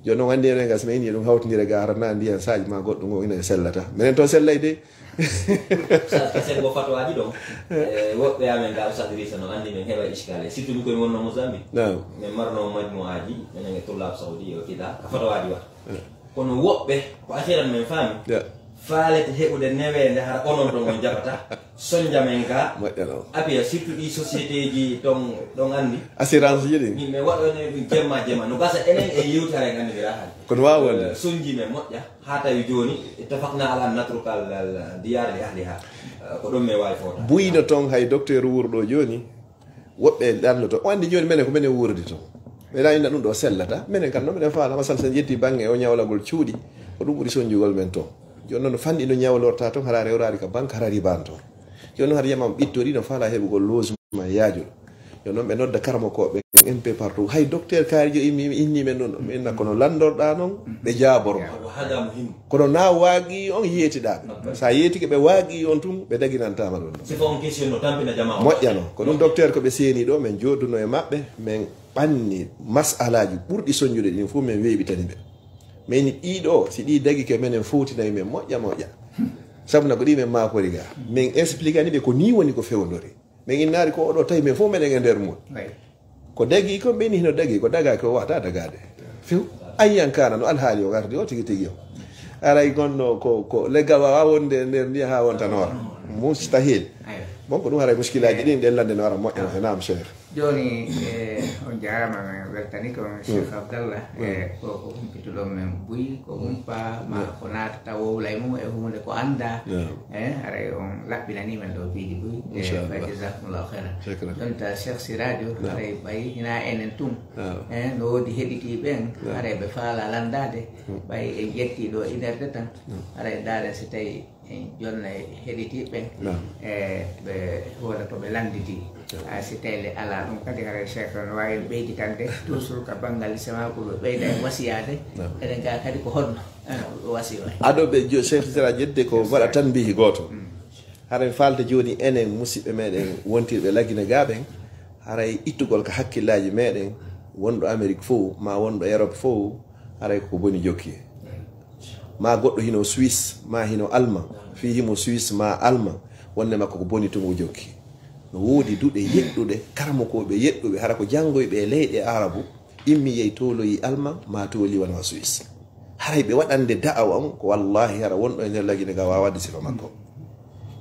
joni noon anndi enen gas ma ini ɗum hawtidire ga arana ndiyan saji ma goɗɗum o ina sellata minen toon sellay de kesen go fatwaji ɗon woɓɓe amen ga usadrisa no anndi men heɓa iskale surtout mi koye wonno Mozambique min marno majmu aji minen e tullab saudi o kiɗa ka fatwaji wat kono woɓɓe ko afiran men faami faalete heɓude newende hara onon ɗon on jaɓata soñja men ga apiya surtout ɗi société ji ɗon anndi assurance ji ɗin yimɓe waɗone ɗum jemma no gasa enen e yewtare anndira hade kono wawa wonde soñji men moƴƴa ha tawi joni tafakna ala natrukal diyar li ahliha ko ɗum me wawi fota buyino toon hay docteur wuurɗo joni woɓɓe ɗannoto o anndi joni minen ko minen wuurdi toon ɓe layna ɗum ɗo sellata minen kan noon minen faala masal sen ƴetti bange o ñawlagol cuuɗi ko ɗum ɓuuri soñjugol men toon joni noon no fanɗi no ñawlorta toon hara rewrari ka banque hara riban toon joni noon hara yiyamam ɓittori no faala heɓugol logement yaajuɗo joni noon ɓe nodda karmakoɓe MP partout hay docteur kaarijo innimen noon ɗum inna kono landorɗa noon ɓe jaaborma kono na waagi on yeetiɗaɓe sa yeetike ɓe waagi on tun ɓe daginantama ɗum moƴƴa noon ko ɗum docteur koɓe seeni ɗo min jodduno e maɓɓe min ɓanni masalaji ɓurɗi soñjude ɗin fof min weeɓitani ɓe mais ɗiɗo si ɗi dagi ke menen fowtinayi men moƴƴa sabu na ko ɗi men makori ga min explique ani ɓe ko ni woni ko fewdori min innari ko oɗo tawi men fof meɗen e nder mum ko dagi ko ɓeni hino dagi ko dagaki o wata dagade few ayyankana no alhaali o gardi o tigui tigui o aray gonno ko leggal wawa wonde nder ndiya ha wontanora mustahil bon ko ɗum haray muskilaji ɗin ɗellande no wara moƴƴa e nam cheikh joni on jarama min weltani ko Cheikh Abdallah ko humpitoɗon men buyi ko humpa ma ko natata wowlay mum e hunde ko anda haray on laɓɓinani men ɗo piiji buyi fa jasakumllahu hairan jonta Cheikh Siradio haray ɓayi hina enen tum no woodi heɗitiɓen haray ɓe faala landade ɓayi en ƴetti ɗo inerde tan haray daren si tawi en jonna heɗitiɓen ɓe woda to ɓe landiti si tawi ala ɗum kadi hara Cheikh no wawi ɓeyditande toujours ka banggal lisema ko ɓe ɓeyda e wasiyade eɗen ga kadi ko honno wasi o aɗoɓe Cheikh Sira jedde ko waɗa tan mbihi goto haren falde joni enen musidɓe meɗen wontirɓe laggine gaɓen haray ittugol ko hakkillaji meɗen wonɗo Amérique fof ma wonɗo Europe fof haray koko boni jokki ma goɗɗo hino Suisse ma hino Allemand fi himo Suisse ma Allemand wonde makko ko boni tumo jokki no woodi duɗe yeɗɗuɗe karmakoɓe yeɗɗuɓe hara ko janngoyɓe e leyɗe arabu immi yeyi toloyi Allemand ma toli wona Suisse haray ɓe waɗande da'awa on ko wallahi hara wonɗo e nder lagine ga wawa wadde sifa makko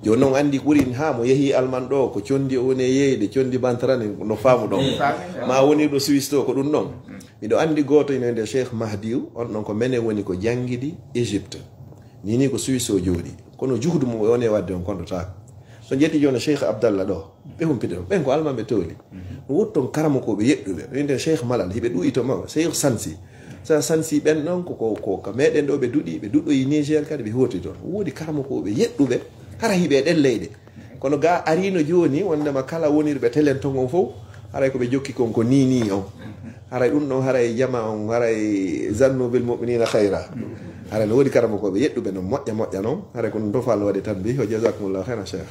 joni noon andi ɓuuri ha mo yeehi Allemand ɗo ko condi o woni e yeyde condi bantarane no faamu ɗon ma woni ɗo Suisse to ko ɗum ɗon miɗo andi goto ine nde Cheikh Mahdiou on ɗon ko menen woni ko jangguiɗi Égypte nini ko Suisse o jooɗi kono juhdu mum woni wadde on kontotako so jetti joni Cheikh Abdallah ɗo ɓe humpide ɗon ɓen ko Allemand ɓe towli no wotton karamakoɓe yeɗɗuɓe inde Cheikh Malal hiɓe ɗuɗi to mawa Cheikh Sansi sa Sansi ɓen ɗon ko meɗen ɗo ɓe duɗɗoyi Niger kadi ɓe hoti toon woodi karamakoɓe yeɗɗuɓe hara hiɓe ɗen leyɗe kono ga arino joni wondema kala wonirɓe telen ton on fof haray koɓe jokki kon ko nini on haray ɗum ɗon haray jama on haray zannu bil mu'minina khayra haray no woodi karamakoɓe yeɗɗuɓe no moƴƴa noon haray ko ɗum to fal waɗi tan bi o jasakumullahu khairan cheikh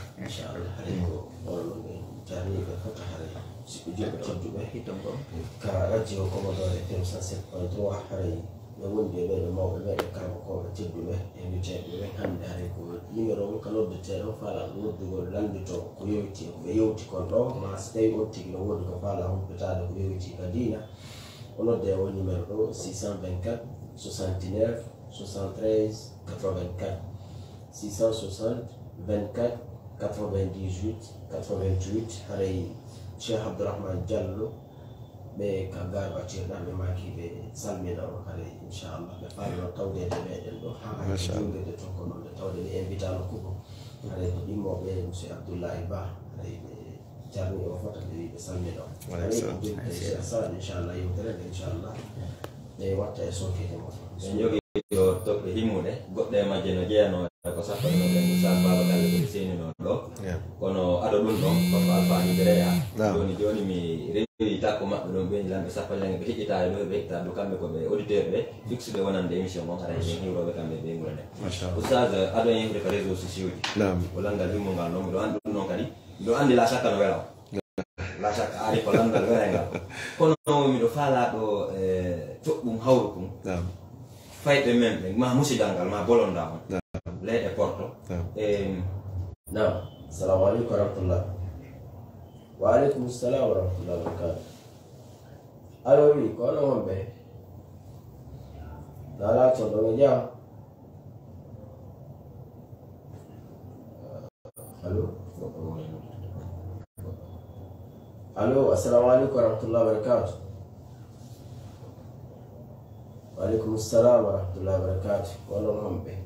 ka radio commodore FM 107.3 haray ɓe wondi e ɓeɗo mawɓe meɗen karmakoɓe tedduɓe e mbiteɓe ɓen hannde haray ko numéro on ka noddeteɗo faala noddugol landito ko yewti ɓe yewti kon ɗo ma so tawi on tigi no woodi ko faala humpetade ko yewti ka diina o nodde o numéro ɗo 624 69 73 84 660 24 98 88 haray Cheikh Abdourahmane Diallo ɓe ka garba ceerɗaɓe maki ɓe salminama haray inchallah ɓe falno tawdede meɗen ɗo ha jongede to ko noon de tawde ɓe invitano kubo haray ko ɗimmoɓe monsieur Abdoullahi Ba haray ɓe jarni o fota ɓe wi ɓe salminama haray ko bilde Cheikh Saad inchallah yewtere nde inchallah ɓe watta e sokede mon ɓe jogui yo toɓɓe himmuɗe goɗɗo e majje no jeeyano ko sappanno ɓe Moussa Baba Galle ko senino ɗo kono aɗa ɗum ɗon kono alfani dereya joni mi rewi takko maɓɓe ɗon ɓeni lamɓe sappallenge ɓe heƴƴitade ɗo ɓe heƴƴita ɗo kamɓe koɓe auditeur ɓe fixuɓe wonande émission mon haɗa ɓe hiwroɓe kamɓe ɓe ɓurane oustaz aɗon yehde ko réseau sociaux ji o landal himmongal noon miɗo andi ɗum noon kadi miɗo andi la sakka no wela o la sakka ari ko landal welengal kono miɗo faala ɗo toɓɓum hawru kum fayɓe men ɓe ma musidal ngal ma bolonda on leyɗe porto nam assalamu aleykum wa rahmatullah wa aleykum salam wa rahmatullah wa barakatu alo wi ko ono wonɓe nala toɗo ɓe jam allo allo assalamu aleykum wa rahmatullah wa barakatu wa aleykum salam wa rahmatullah wa barakatu ko onon wonɓe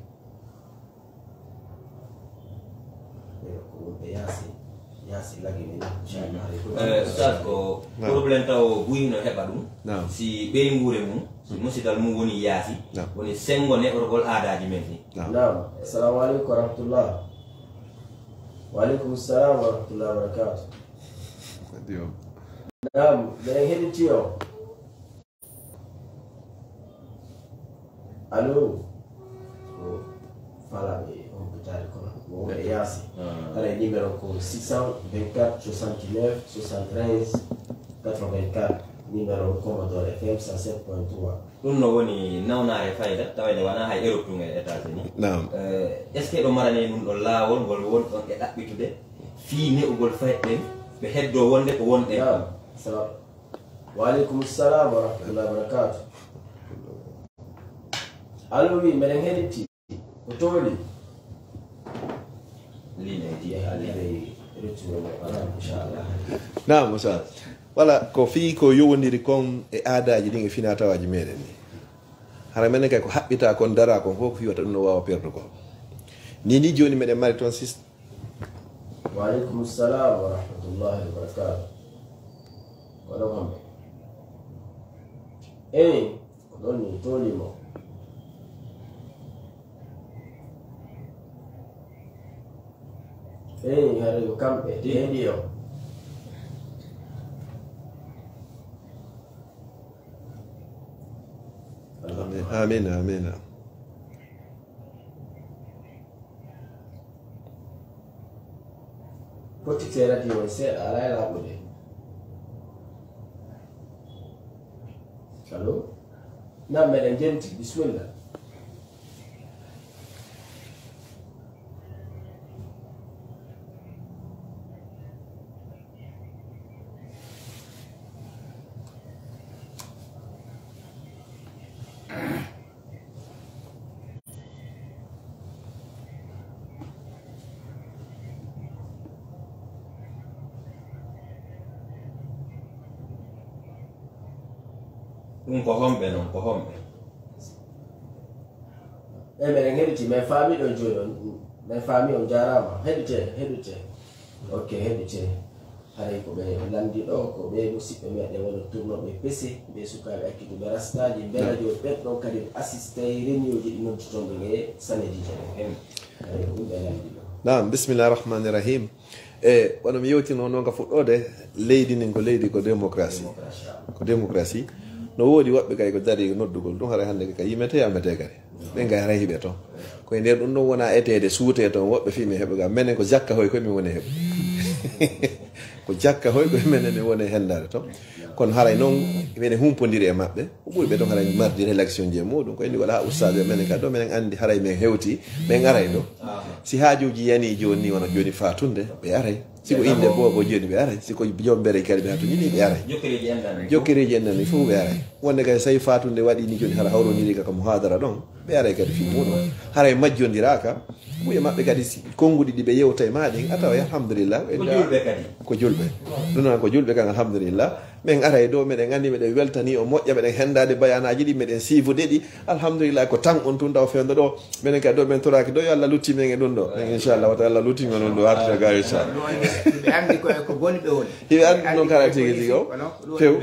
yasi lagi ni ustad ko problem taw buyino heɓa ɗum si ɓey nguure mum si musidal mum woni yaasi woni sengo neɓrogol aadaji men ni nam assalamu aleykum wa rahmatullah wa aleykum salam wa rahmatullah wa barakatu nam ɓen heɗitiyo allo falaɓe hompitade kono woɓe yaasi haray numéro ko 624 69 73 84 numéro Commodore FM 107.3 ɗum no woni nawnare fayda tawede wona hay Europe ɗum e États-Unis est ce que ɗo marane ɗum ɗo laawol ngol woni ɗon e ɗaɓɓitude fii ne'ugol fayɗen ɓe heddo wonde ko wonɗe wa aleykum salam wa rahmatullah wa barakatu allo wi meɗen heɗiti ko tooli nam Moussa wala ko fi ko yowodiri kon e aadaji ɗin e finatawaji meɗen ni hara menen kay ko haɓɓita kon dara kon fof ko fiwata ɗum no wawa perdugo ni joni meɗen mari toon sis wa aleykum salam wa rahmatullahi wa barakatu koɗo homɓe eyi ko ɗon ni tolimo eyi haɗa ko kamɓe heeɗi o amin amin poti seeɗa diwon seeɗa ala e laɓude allo nam meɗen jenti bisimilla ɗum ko homɓe noon ko homɓe eyi meɗen heɗiti min faami ɗon joni on min faami on jarama heɗite ok heɗite haray ko ɓe landi ɗo ko ɓe musidɓe meɗen woni tournoɓe pese ɓe sukaɓe akkituɓe rastaji belajo ɓen ɗon kadi assisté réunioji ɗi noddutonɓe e sanediji en haray ko ɗum ɓe landi ɗo nam bisimillahi rahmani rahim e wono mi yewtino noon ka fuɗɗode leydi nin ko leydi ko démocratie no woodi woɓɓe kay ko dari noddugol ɗum haray hannde ka yimete yamete kadi ɓe gayra hiɓe toon koye nder ɗum ɗon wona etede suute toon woɓɓe fi mi heɓe ga menen ko jakka hoy koye min woni heɓe ko jakka hoy koye menen mi woni hendade toon kono haray noon minen humpodiri e maɓɓe ko ɓuri ɓe ɗon haray mardi élection je muɗum ko indi wala ustade menen kadi ɗo minen andi haray min hewti min aray ɗo si haajuji yani joni ni wona joni fatunde ɓe aray siko inde bobo joni ɓe aray siko jombere kadi ɓe hatoñini ɓe aray jokkereji endani fof ɓe aray wonde kadi sawi fatunde waɗi ni joni hara hawroniri kaka mo hadara ɗon ɓe aray kadi fi muɗum haray majjodiraka ɓuya maɓɓe kadi konnguɗi ɗi ɓe yewta e maɗin a tawa alhamdulillah ko julɓe ɗum noon ko julɓe kan alhamdulillah min aray ɗo meɗen andi meɗen weltani o moƴƴa meɗen hendade bayanaji ɗi meɗen siivude ɗi alhamdulillah ko tan on tun taw fewdo ɗo minen kadi ɗo min toraki ɗo yo Allah lutti men e ɗum ɗo inchallah wata Allah lutti men ɗum ɗo artude ga inchallah hiɓe andi ko boni ɓe woni hiɓe andi ɗum kala tigi tigi o few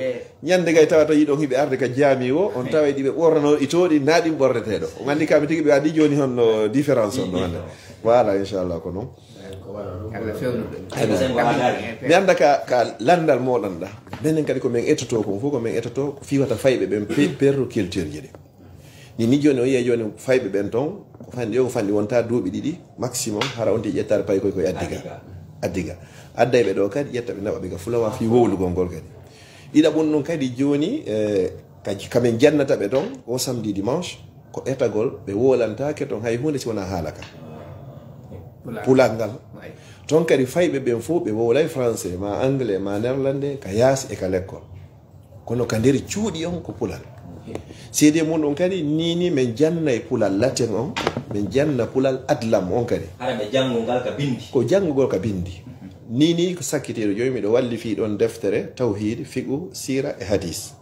ñande kay tawata yiɗon hiɓe arde ka jaami o on tawa ɗiɓe ɓornano itoɗi naɗi ɓorneteɗo o gandi kamɓe tigi ɓe addi joni honno différence on ɗo hande voilà inchallah ko noon mi anda ka landal moɗon ɗa minen kadi komin ettoto kon fof komin ettoto fiwata fayɓe ɓen perro culture ji ɗi ni joni o yiya joni fayɓe ɓen toon ko fanɗi ko fanɗi wonta duuɓi ɗiɗi maximum hara on ti ƴettade payi koye addiga addayɓe ɗo kadi ƴetta ɓe naɓa ɓe ka fulawa fi wowlugol ngol kadi ɗiɗaɓon ɗum kadi joni kamin jannata ɓe toon o samedi dimanche ko etagol ɓe wolantake toon hay hunde si wona haala ka pulal ngal toon kadi fayɓe ɓen fof ɓe wowlay français ma anglais ma néerlandais ka yaasi e ka l'école kono ka nder cuuɗi on ko pulal seede mum ɗon kadi nini min janna e pulal latin on min janna pulal adlam on kadi ko janngugol ka bindi nini ko sakkiteɗo joni miɗo wallifi ɗon deftere tawhid fiqu sira e hadis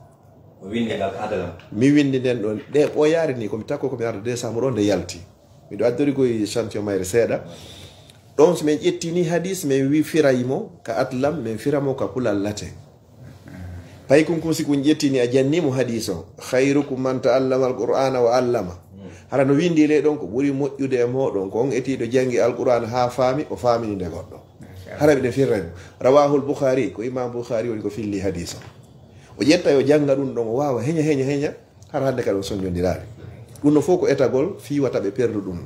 mi windi nden ɗon ɗe ɓoyare ni komi takko komi arda décembre o nde yalti miɗo addori koye chantion mayre seeɗa ɗon so min ƴettini hadis min wi firaymo ka adlam min firamo ka pulal latin pay kunkum si kun ƴettini a jannimo hadis o hayrukum man ta'allama alqur'ana wa allama hara no windi le ɗon ko ɓuri moƴƴude e moɗon ko on etiɗo jangi alqur'ana ha faami o faamini nde goɗɗo hara ɓe firrani rawahul boukhari ko imam boukhari woni ko filli hadis o ƴetta yo janga ɗum ɗon o wawa heña hara hande kadi o soñodirani ɗum no fof ko etagol fiwata ɓe perdu ɗum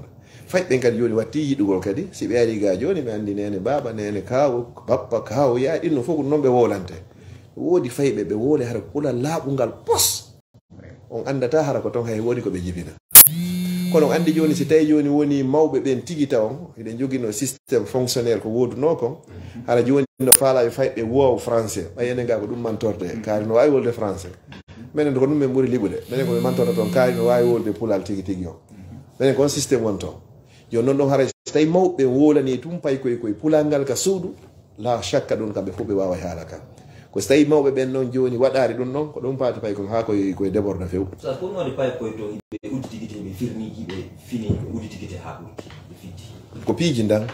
fayɓe kadi joni watti yiɗugol kadi si ɓe ari ga joni ɓe andi nene baba nene kawu bappa kawu ya ɗinno fof ko noon ɓe wolante woodi fayɓe ɓe woole hara ɓula laaɓungal pos on andata hara ko ton hay woni ko ɓe jibina kono on andi joni si tawi joni woni mawɓe ɓen tigita on eɗen jogino systéme fonctionnaire ko woduno kon hara joni no faalaɓe fayɓe wowo français ɓayene ga ko ɗum mantorde kaari no wawi wolde français minen ko ɗum min ɓuuri liɓude minen koɓe mantorta toon kaari no wawi wolde pulal tigi tigi o minen kon systéme won toon joni noon ɗon hara so tawi mawɓe wolani tum pay koye pulal ngal ka suudu la chaque ɗum kamɓe fof ɓe wawa haala kam ko so tawi mawɓe ɓen noon joni waɗari ɗum noon ko ɗum paati pay kon ha koye déborde few ko piiji ndan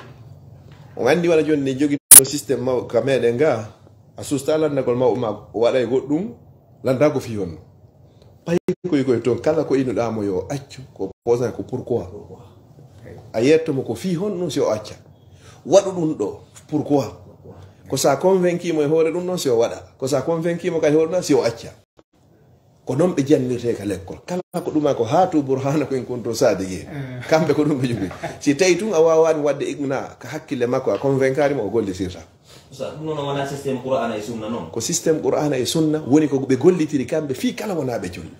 on andi waɗa joni ne jogui systéme maw ka meɗen ga a susta landagol mawɓe ma o waɗa e goɗɗum landa ko fi honno pay koye toon kala ko innuɗamo yo accu ko posan ko pourquoi a yettomo ko fi honno si o acca waɗu ɗum ɗo pourquoi ko sa convainquimo e hoore ɗum noon si o waɗa ko sa convainquimo kadi hoore ɗum si o acca ko noon ɓe jannirte ka l'école kala ko ɗuma ko haatu bourhana ko en konto sadigi kamɓe ko ɗum ɓe jogui si tawi tun a wawani wadde igna ka hakkille makko a convaincari mo o gollirta ko systéme qur'ana e sunna woni ko ɓe gollitiri kamɓe fi kala wonaɓe julɓe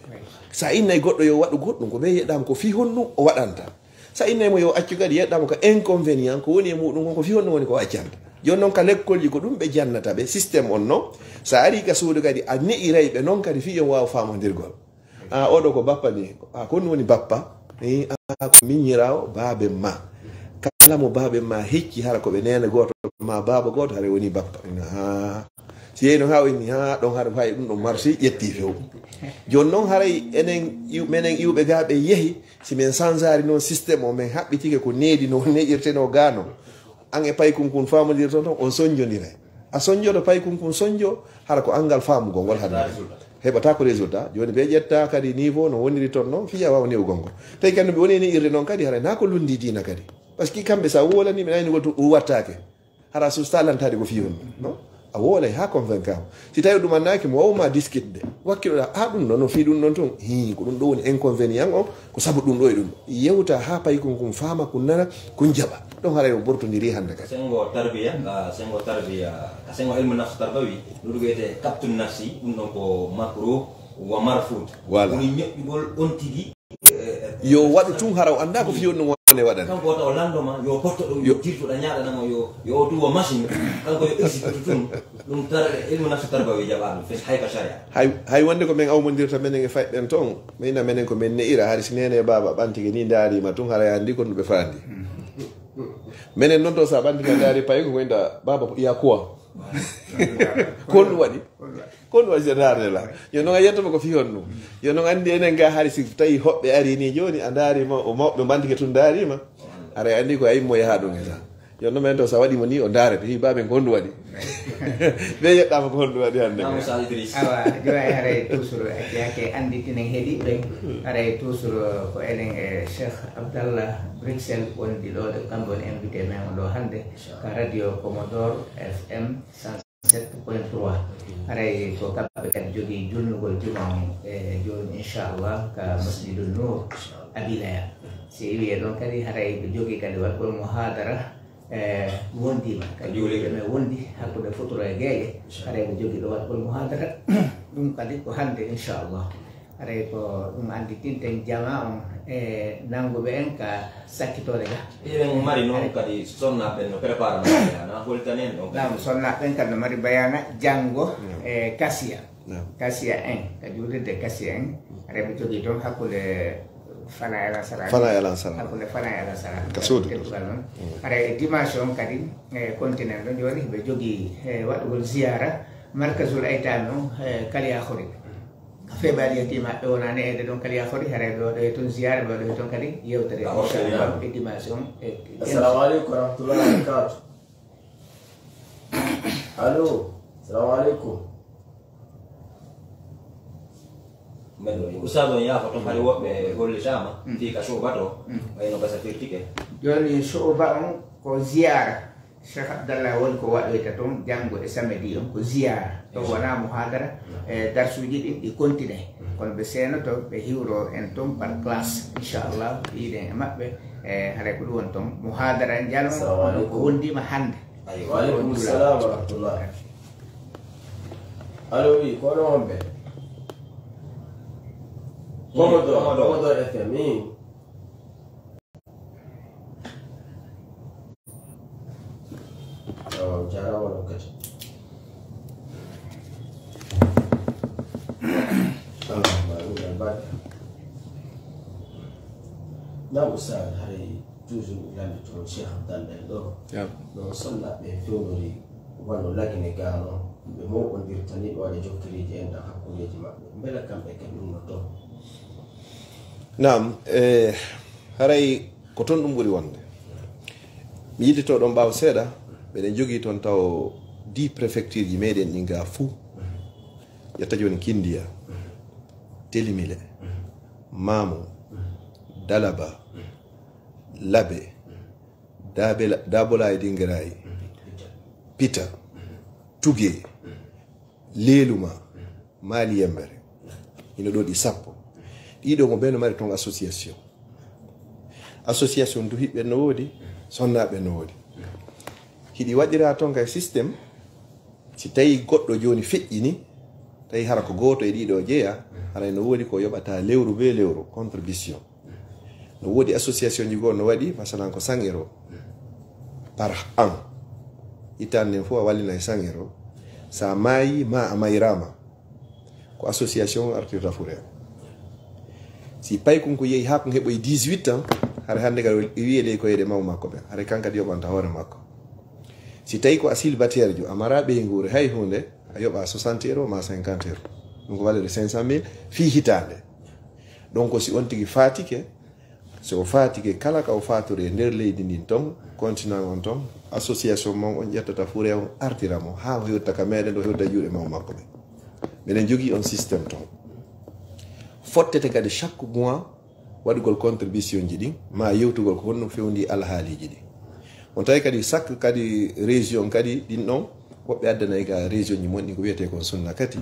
sa innayi goɗɗo yo waɗu goɗɗum ko ɓe yeɗɗama ko fi honnu o waɗanta sa innayi mo yo accu kadi yeɗɗama ko inconvénient ko woni e muɗum ko fi honnu woni ko accanta joni noon ka l'école ji ko ɗum ɓe jannata ɓe systéme on noon sa ari ka suudu kadi a ne'irayɓe noon kadi fi on wawa famodirgol oɗo ko bappa ni ko ɗum woni bappa ko miñirawo baabe ma kala mo baabe ma hecci hara koɓe nene goto ma baba goto hara woni bappa si yeyi no ha woni ɗon hara hay ɗum ɗon marché ƴetti few joni noon haray minen iwɓe ga ɓe yeehi si min sansari noon systéme o min haɓɓitike ko needi no neƴirteno ga noon an e pay kunkun famodirto toon on soñjodira a soñjoɗo pay kunkun soñjo hara ko angal famugol ngol hada heɓata ko résultat joni ɓe ƴetta kadi niveau no woniri toon noon fiya wawa newgol ngol tawi kadi ɓe woni ni irde noon kadi hara na ko lundi dina kadi par ce que kamɓe sa wolani ɓe nani wattake hara susta lantade ko fiyon non a wolay ha convaincama si tawi ɗum annaki mo wawma disquide de wakkiloɗa ha ɗum ɗon no fi ɗum ɗon toon ko ɗum ɗo woni inconvénient o ko saabu ɗum ɗo e ɗum yewta ha payi kum fama kun nana kun jaɓa ɗon haray o bortodiri hande kadi sengo tarbiya ka sengo ilmu nafs tarbawi ɗum wiyete captun nafsi ɗum ɗon ko makro wa marfut voilà woni ñoƴƴugol on tigui yo waɗu tun hara o anda ko fiyon ɗum wone waɗan kanko taw landoma yo porto ɗum yo tirtoɗa ñaɗanamo yo tuwo machine kanko yo exécute tun ɗum ilmu nafsi tarbawi jaɓa ɗum fes hay ka sharia hay wonde ko min awmodirta menen e fayɓen toon mina menen ko min ne'ira haade si nene baba ɓantige ni daarima tun hara andi kon ɗuɓe fandi menen noon to sa ɓantika daari payi ko goynda baba iya kuwa kon ɗum waɗi kon waɗi so darde la yo noon a yettoma ko fihon ɗum yo noon andi enen ga haade si tawi hoɓɓe ari ni joni a daarima o mawɓe ɓantike tun daarima ara andi ko ayimmo yaha ɗum eta yo noon men to sa waɗimo ni o daarete hi baɓe gondu waɗi ɓe yeɗɗama ko honɗum waɗi hannde awa joni haray toujours yake anditinen heeɗiɓe haray toujours ko enen e Cheikh Abdallah Bruxelles wondi ɗo ɗo kamɓe woni invité men ɗo hannde ka radio Commodore FM 107.3 haray ko kamɓe kadi jogui julnugol juma on e joni inchallah ka Masjidul Nour Abilaya si wiye ɗon kadi haray ɓe jogui kadi waɗgol muhadara wondima kadi ɓe wondi hakkude futuro e gueƴe haray ɓe jogui ɗo waɗgol muhadara ɗum kadi ko hannde inchallah haray ko ɗum anditinten jama on e nanguɓe en ka sakkitore ga eɗen mari noon kadi sonnaɓe no prépare na holtani en ɗon nam sonnaɓen kadi no mari bayana janggo e kasiya 1 kadi wurirde kasiya en haray ɓe jogui toon hakkude fana e lansara hakkude fana e lansara tettugal noon haray dimanche on kadi e continent ɗo joni ɓe jogui waɗugol ziyara markasul aytami on kaliya hori feɓaɗi yettima ɓe wonani ede ɗon kadi yafori haray ɗo ɗo toon ziyara ɓe ɗo toon kadi yewtere inchallah e dimanche on assalamu aleykum warahmatullahi wabarakatu allo assalamu aleykum men ustad on yaafo toon hay woɓɓe gollitama fi ka soba to wayno gasa firtike joni soba on ko ziyara Cheikh Abdallah woni ko waɗoyta toon janngo e samedi on ko ziyara ɗo wona muhadara e darsuji ɗin ɗi continue kono ɓe seenoto ɓe hiwro en toon par classe inchallah yiiɗen e maɓɓe e haray ko ɗum woni toon muhadara jalon ko wondima hannde waaleykum salam wa rahmatullah allo wi kono wonɓe Commodore FM jarama ɗon kadi nam ustad haray toujours lamde to Cheikh Abdallah ɗo ɗo sonnaɓe fewnori wano lagine gano ɓe mawɓodirtani ɓe waɗa jokkiriji en ɗan hakkudeji maɓɓe beela kamɓe kadi ɗum no toon nam haray ko toon ɗum ɓuuri wonde mi yiɗito ɗon ɓaawa seeɗa ɓeɗen jogii toon taw 10 préfecture ji meɗen ɗi ga fuu ƴetta joni Kindiya Télimilé Mamo Dalaba Labe Dabola e Dingirayi Pita Tugue Leluma Mali Yembere ino ɗo ɗi 10 ɗiɗo mo ɓeno mari toon association du hiɓɓe no woodi sonnaɓe no woodi hiɗi waɗira toon kay systéme si tawi goɗɗo joni feƴƴini tawi hara ko goto e ɗiɗo jeeya haray no woodi ko yoɓata lewru be lewru contribution no woodi association ji goo no waɗi masalan ko 100 € par an itan fof a wallina e 100 € sa maayi ma a mayrama ko association artirta fure si pay kon ko yehi ha ko heɓoy 18 ans hara hande kadi wiyele ko yede maw makko ɓe hara kankadi yoɓanta hoore makko si tawi ko a célibataire jo amara ɓeyguure hay hunde a yoɓa 60 € ma 50 €. ɗum ko valeur 500 000 fi hitande donc si on tigi fatike so fatike kala ka o fatore nder leydi ndin ton continent on ton association mon on ƴettata fure on artiramo ha o hewta ka meɗen ɗo hewta juuɗe maw makko ɓe miɗen jogui on systéme ton fottete kadi chaque mois waɗugol contribution ji ɗin ma yewtugol ko honno fewndi alhaaliji ɗi on tawi kadi chaque kadi région kadi ɗin ɗon woɓɓe addanayi ga région ji monɗi ko wiyete kon sunna kati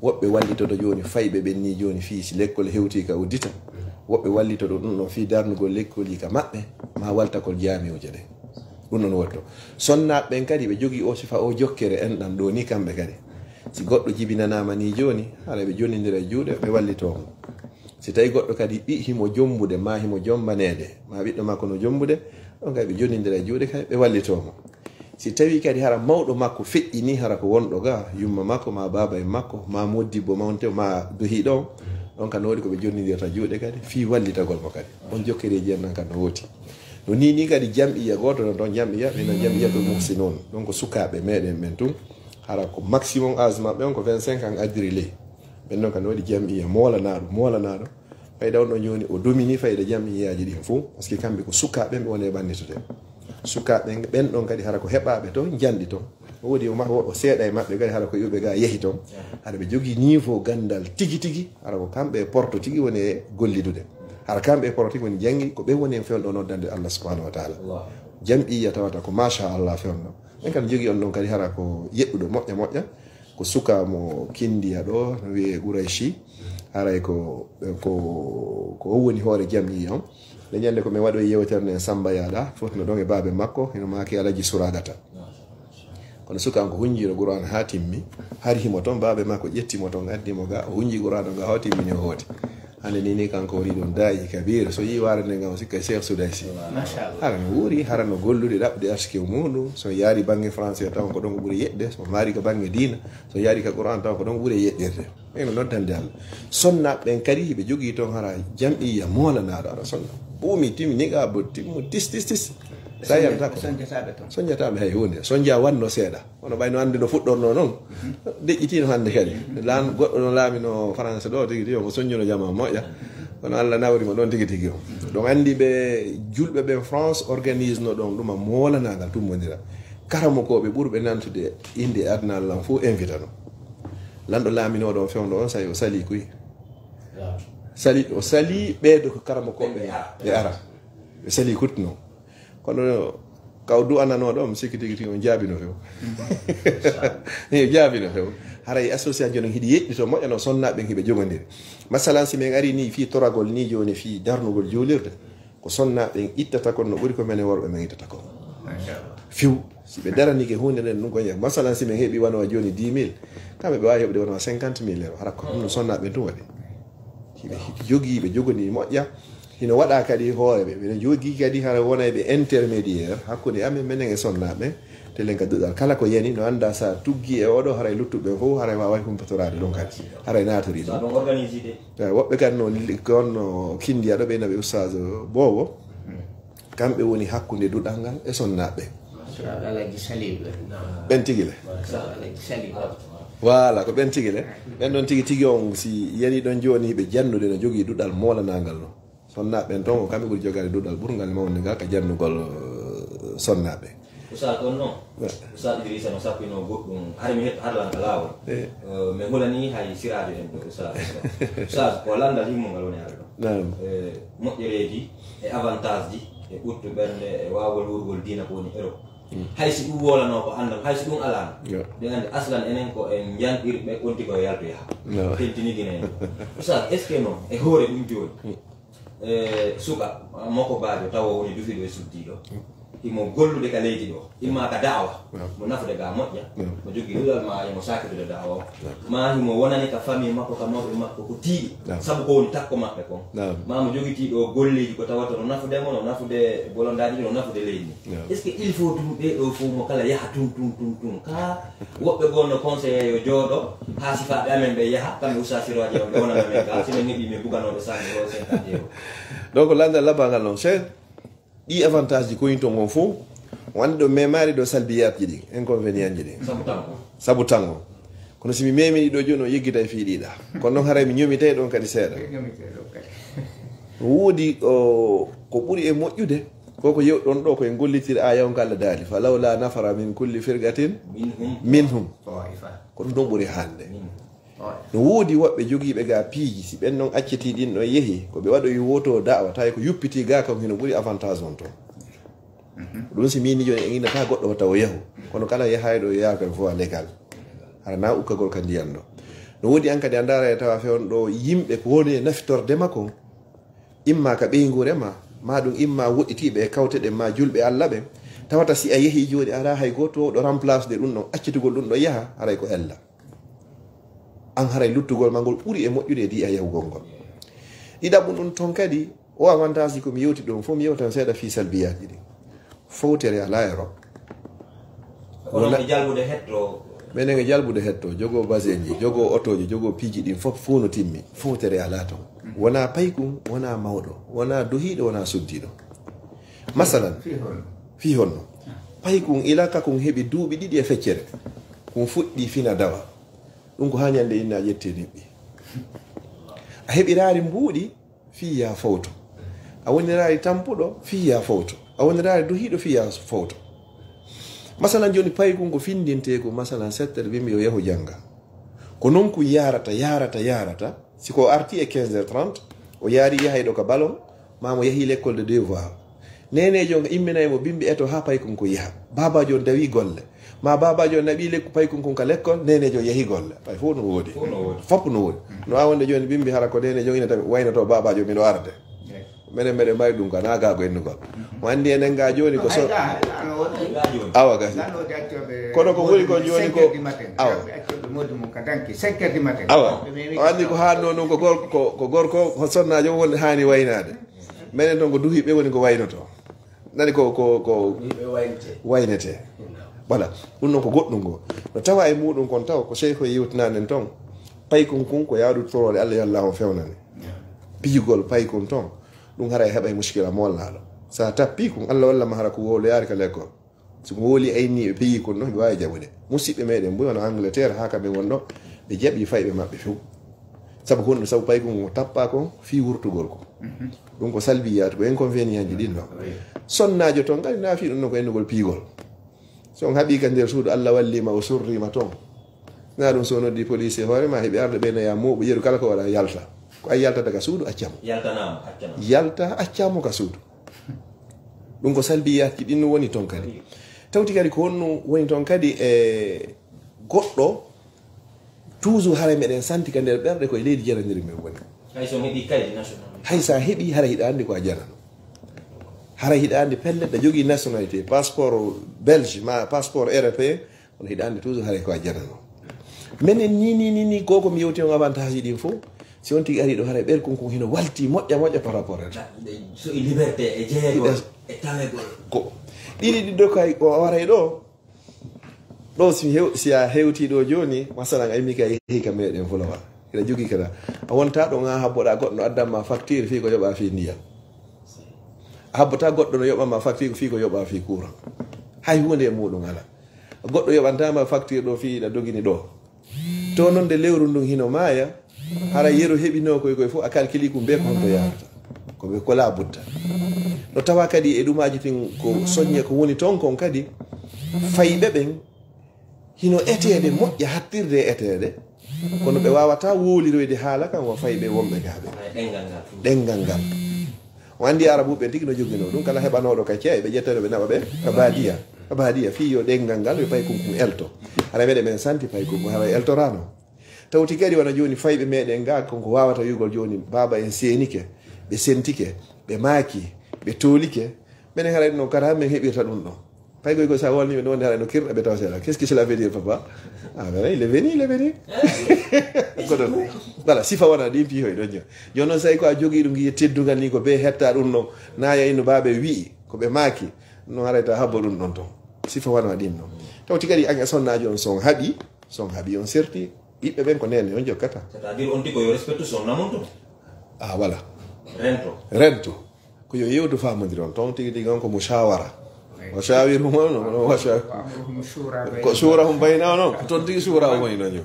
woɓɓe wallitoɗo joni fayɓe ɓenni joni fi si l'école hewti ka uddita woɓɓe wallitoɗo ɗum ɗon fi darnugol l'école ka maɓɓe ma walta kol jamiuje ɗe ɗum ɗon wotto sonnaɓe ɓen kadi ɓe jogui o sifa o jokkere enɗan ɗo ni kamɓe kadi si goɗɗo jibinanama ni joni haɗa ɓe jonidira e juuɗe ɓe wallitomo si tawi goɗɗo kadi ɓi himo jombude ma himo jombanede ma ɓiɗɗo makko no jombude ɗon kadi ɓe jonidira e juuɗe kadi ɓe wallitomo si tawi kadi hara mawɗo makko feƴƴini hara ko wonɗo ga yumma makko ma baba en makko ma modibbo mawte ma dohiɗo on ɗon ka no waɗi koɓe jonnidirta juuɗe kadi fi wallitagol mo kadi on jokkereji en nan kadi no wooti no ni kadi jam'iya goto non ɗon jam'iya minon jam'iya ɗo musi noon ɗon ko sukaɓe meɗen men tun hara ko maximum âge maɓɓe on ko 25 ans addiri ley ɓen noon kadi no waɗi jam'iya molanaɗo fayda on ɗon joni o domini fayda jam'iyaji ɗin fo par ce que kamɓe ko sukaɓe ɓe wone ɓannitote sukaɓe ɓen ɗon kadi hara ko heɓaɓe to janɗi ton woodi o seeɗa e maɓɓe kadi hara ko iwɓe ga yeehi ton hara ɓe jogui niveau gandal tigi tigi hara ko kamɓe porto tigi woni e gollidude hara kamɓe porto tigi woni janggi ko ɓe woni en fewno ɗo noddande Allah subhanahu wa taala jam'iya tawata ko machallah fewno ɓen kadi jogui on ɗon kadi hara ko yeɗɗuɗo moƴƴa ko suka mo kindiya ɗo no wiye Qouraychi haray ko o woni hoore jam'iya on le ñande ko min waɗo yewtere Samba Yaɗa fof no ɗon e baabe makko hino maki Alaji Suragata kono sukan ko hunjiro Qur'an ha timmi hari himo toon baabe makko ƴettimo toon addimo ga o hunji Qur'an ga ha timmini o hooti hande ni kanko woni ɗon daayi kabir so yi warande ngam sikka Cheikh Soudaysi hara no wuuri hara no gollude ɗaɓɓude arske muɗum so yaari banggue français taw ko ɗon ko ɓuuri yeɗde so maari ko banggue diina so yaari ka Qur'an taw ko ɗon ɓuuri yeɗɗirde eno noddande Allah sonnaɓe ɓen kadi ɓe jogui toon hara jam'iya molanaɗo aɗa sonna ɓuumi timmi niga bo timmo tis sa yanta ko soñjataɓe hay hunde soñja wanno seeɗa wono ɓayno andi no fuɗɗorno noon deƴƴitino hande kadi goɗɗo no laamino français ɗo tigui tigi omo soñjuno jama moƴƴa kono Allah nawrimo ɗon tigui tigi o ɗon andi ɓe julɓe ɓen France organise no ɗon ɗuma molanagal tummodira karamokoɓe ɓurɓe nantude inde adna Allah fof invita no lanɗo laaminoɗon fewdo on sayi o sali kuy o sali ɓeeɗo ko karamokoɓe ɓe ara ɓe sali kutno kono kaw du ananoɗo mi sikki tigi tigi on jaabino few jaabino few haray association hiɗi yeƴɗito moƴƴano sonnaɓe hiɓe jogodiri masalan si min ari ni fi toragol ni joni fi darnugol juulirde ko sonnaɓe ittata kon no ɓuuri ko menen worɓe men ittata kon few si ɓe daranike hunde nden ɗum koye masalan si min heeɓi wanowa joni 10 000 kamɓe ɓe wawi heɓde wanowa 50 000 euro hara ko ɗum no sonnaɓe tun waɗi hiɓe jogui ɓe jogoni moƴƴa hino waɗa kadi hooreɓe ɓeɗe jogui kadi hara wona ɓe intermédiaire hakkude amen menen e sonnaɓe telen ka duɗal kala ko yani no anda sa tuggi e oɗo haray luttuɓe fof haray wawa humpetorade ɗum kadi haray natori ɗum woɓɓe kadi no kindiya ɗo ɓeynaɓe oustage Bobo kamɓe woni hakkude duɗal ngal e sonnaɓe ɓen tigi le voilà ko ɓen tigi le ɓen ɗon tigi tigi on si yani ɗon joni ɓe jannude no jogui duɗal molanagal no sonnaɓe ton ko kamɓe ɓuuri jogade duɗal ɓurgal mawde ngal ka jannugol sonnaɓe usa kon noon usa Idrissa no sappino goɗɗum har mi heɓ harlanka laawol mi hulani hay sirajo en ɗo usa ko landal himmongal woni ara ɗo moƴƴereji e avantage ji e ɓurtu ɓernde e wawol wurgol diina ko woni Europe hay si ɗum wolano ko andal hay si ɗum alano ɗe andi aslan enen ko en janɗirɓe ɓonti koye yalto yaha tentinigine en usa est ce que noon e hoore ɗum joni suka makko baajo taw woni dufiɗo e suddiɗo imo gollude ka leydi ɗo imma ka da'awa mo nafude ga moƴƴa mo jogui ɗuɗal ma imo sakitude da'awa ma himo wonani ka famille makko ka mawɓe makko ko tiiɗi saabu ko woni takko maɓɓe kon ma mo joguitiɗo golleji ko tawata no nafudemo no nafude bolondaji no nafude leydi ni est ce que il faut tum ɓeɗo fof mo kala yaha tum ka woɓɓe gonno conseillé yo jooɗo ha sifaɓe amen ɓe yaha kamɓe usasiroaji on ɓe wonana men ga sinen heeɓi min buganoɓe 150 €. donc lande labangal noon cher ɗi avantage ji koyin ton on fof wande ɗo memari ɗo salbiyat ji ɗi inconvénient ji ɗi sabu tango kono simi memini ɗo joni o yeggita e fiiɗiɗa kono noon haray mi ñomitay ɗon kadi seeɗa woodi ko ɓuuri e moƴƴude koko yewɗon ɗo koye gollitiri ayawnka Allah daali fa lawla nafara min kulli firgatin minhum ko ɗum ɗon ɓuuri hande no woodi woɓɓe jogiiɓe ga piiji si ɓen noon acciti ɗin ɗon yeehi ko ɓe waɗoyi woto da'wa tawi ko yuppiti ga kam hino ɓuuri avantage on toon ɗum si mini joni en innata goɗɗo o tawa yahu kono kala yahayɗo yaha kadi fof a legal hara na ukkagol ka ndiyan ɗo no woodi an kadi a ndaara e tawa fewn ɗo yimɓe ko woni e naftordema kon imma ka ɓeygurema ma ɗum imma woɗɗitiɓe e kawteɗe ma julɓe Allah ɓe tawata si a yehi joni ara hay goto ɗo remplace de ɗum ɗon accitugol ɗum ɗo yaha haray ko ella an haray luttugol ma ngol ɓuuri e moƴƴude e di a yahugol ngol ɗiɗaɓum ɗum ton kadi o avantage komi yewti ɗum fof mi yewtan seeɗa fi salbiyaji ɗi fowtere ala e rob minen e jalbude hetto jogo baseji jogo otoji jogo piiji ɗin fof fuu no timmi fowtere ala ton wona paykum wona mawɗo wona dohiɗo wona suddiɗo masalan fi honno paykum ilaka kum heeɓi duuɓi ɗiɗi e feccere kum fuɗɗi fina dawa ɗum ko ha ñande inna ƴetteniɓɓi a heɓirari mbuuɗi fiya fowto a wonirari tampuɗo fiya fowto a wonirari duhiɗo fiya fowto masalan joni paykum ko findinte ko masalan settere wimi yo yahu janga ko non ko yarata siko arti e 15h30 o yaari yahayɗo ka ballon mamo yahi l'école de devoir nenejo imminaymo bimbi eto ha paykum ko yaha babajo dawi golle ma babajo naɓi lekku paykum kon ka l'école nenejo yahi golle pay fof no woodi fop no woodi no awonde joni bimbi hara ko nenejo ina tawi waynoto babajo miɗo arde menen mbeɗe mbawi ɗum ka nagago ennugol mo andi enen ga joni ko so awa gasi kono ko woni ko joni ko awa o andi ko hanno noon ko gorko ko sonnajo wonde hani waynade menen toon ko duhiɓe woni ko waynoto nani ko waynete voilà ɗum noon ko goɗɗum ngo no tawa e muɗum kon taw ko sey ko yewtinanen toon paykum kun ko yawdu torode Allah yo Allah o fewnane piyugol paykum toon ɗum hara e heɓa e muskila mollaɗo sa tappi kon Allah walla ma hara ko wolo yaari ka l'école soko woli ayni e piyi kon ɗon ɓe wawi jaɓude musidɓe meɗen mboy wona Angleterre ha kamɓe wonɗo ɓe jaɓi fayɓe maɓɓe few sabu honɗo sabu paykum ko tappa kon fi wurtugol ko ɗum ko salbiyatu ko inconvénient ji ɗin ɗon sonnajo toon kadi nafi ɗum ɗon ko ennugol piyigol so on haɓi ka nder suudu Allah wallima o surrima toon na ɗum so noddi police e hoorema heɓe arɗo ɓe no ya muuɓo yeru kala ko waɗa yalta ko ay yaltata ka suudu accamo yalta accamo ka suudu ɗum ko salbiyatji ɗin woni toon kadi tawti kadi ko honno woni toon kadi e goɗɗo toujours haara meɗen santi ka nder ɓerɗe koye leydi jaraniri men woni hay sa heeɓi hara hiɗa andi ko a jarano hara hiɗa andi pelleɗɗa jogui nationalité passeport belge ma passeport européen on hiɗa andi toujours haara ko a jarano minen ni koko mi yewti on avantage ɗin fof si on tigi ari ɗo haara ɓerkon kon hino walti moƴƴa par rapport so liberté e jeeyagol e tawegol ko ɗiɗi ɗiɗo kay o waray ɗo si a hewti ɗo joni masalan a yimmi ka yehi ka meɗen folowa ina jogui kada a wonta ɗo ga habboɗa goɗɗo addanma facture fi ko yoɓa fi ndiyam a habbota goɗɗo no yoɓanma facture fi ko yoɓa fi courant hay hunde e muɗum ala goɗɗo yoɓantama facture ɗo fi ɗa dogini ɗo to noon de lewru ndun hino maaya hara yeru heɓino koye fof a calculi ko be konto yarata koɓe kola butta no tawa kadi e ɗumaji tin ko soññe ko woni toon kon kadi fayɓe ɓen hino etede moƴƴa hattirde e etede kono ɓe wawata woliroyde haala kan wo fayɓe wonɓe gaɓe ɗengal ngal o andi arabuɓe tigi no joguino ɗum kala heɓanoɗo ka ceeɓe ƴettano ɓe naɓa ɓe ka baadiya fi yo ɗengal ngal yo pay kunkum elto hara meɗe men santi pay kunkum hara eltorano tawti kadi wona joni fayɓe meɗen ga konko wawata yugol joni baba en senike ɓe sentike ɓe maaki ɓe tolike minen hara no kata men heɓirta ɗum ɗon pay goy ko sa wolni ɓe ɗon hara no kirɗa ɓe taw seeɗa qu'est ce que cela veut dire papa il est venu ko ɗon voilà sifa wona ɗin piihoy ɗon joni noon tawi ko a jogui ɗum guiye teddugal ni ko be hetta ɗum ɗon naya ino baɓe wii ko ɓe maaki no harayta habbo ɗum ɗon ton sifa wona ɗin ɗon tawti kadi an e sonnaji on son haaɓi on serti ɓiɓɓe ɓen ko nene on jokkata c'est-à-dire on dit ko yo respecte son namon to voilà rento ko yo yewdu famodiri on ton tigi tigi on ko mushawara o shawiru mono ko suura hum bayna non ko toon tigi suura o woni noon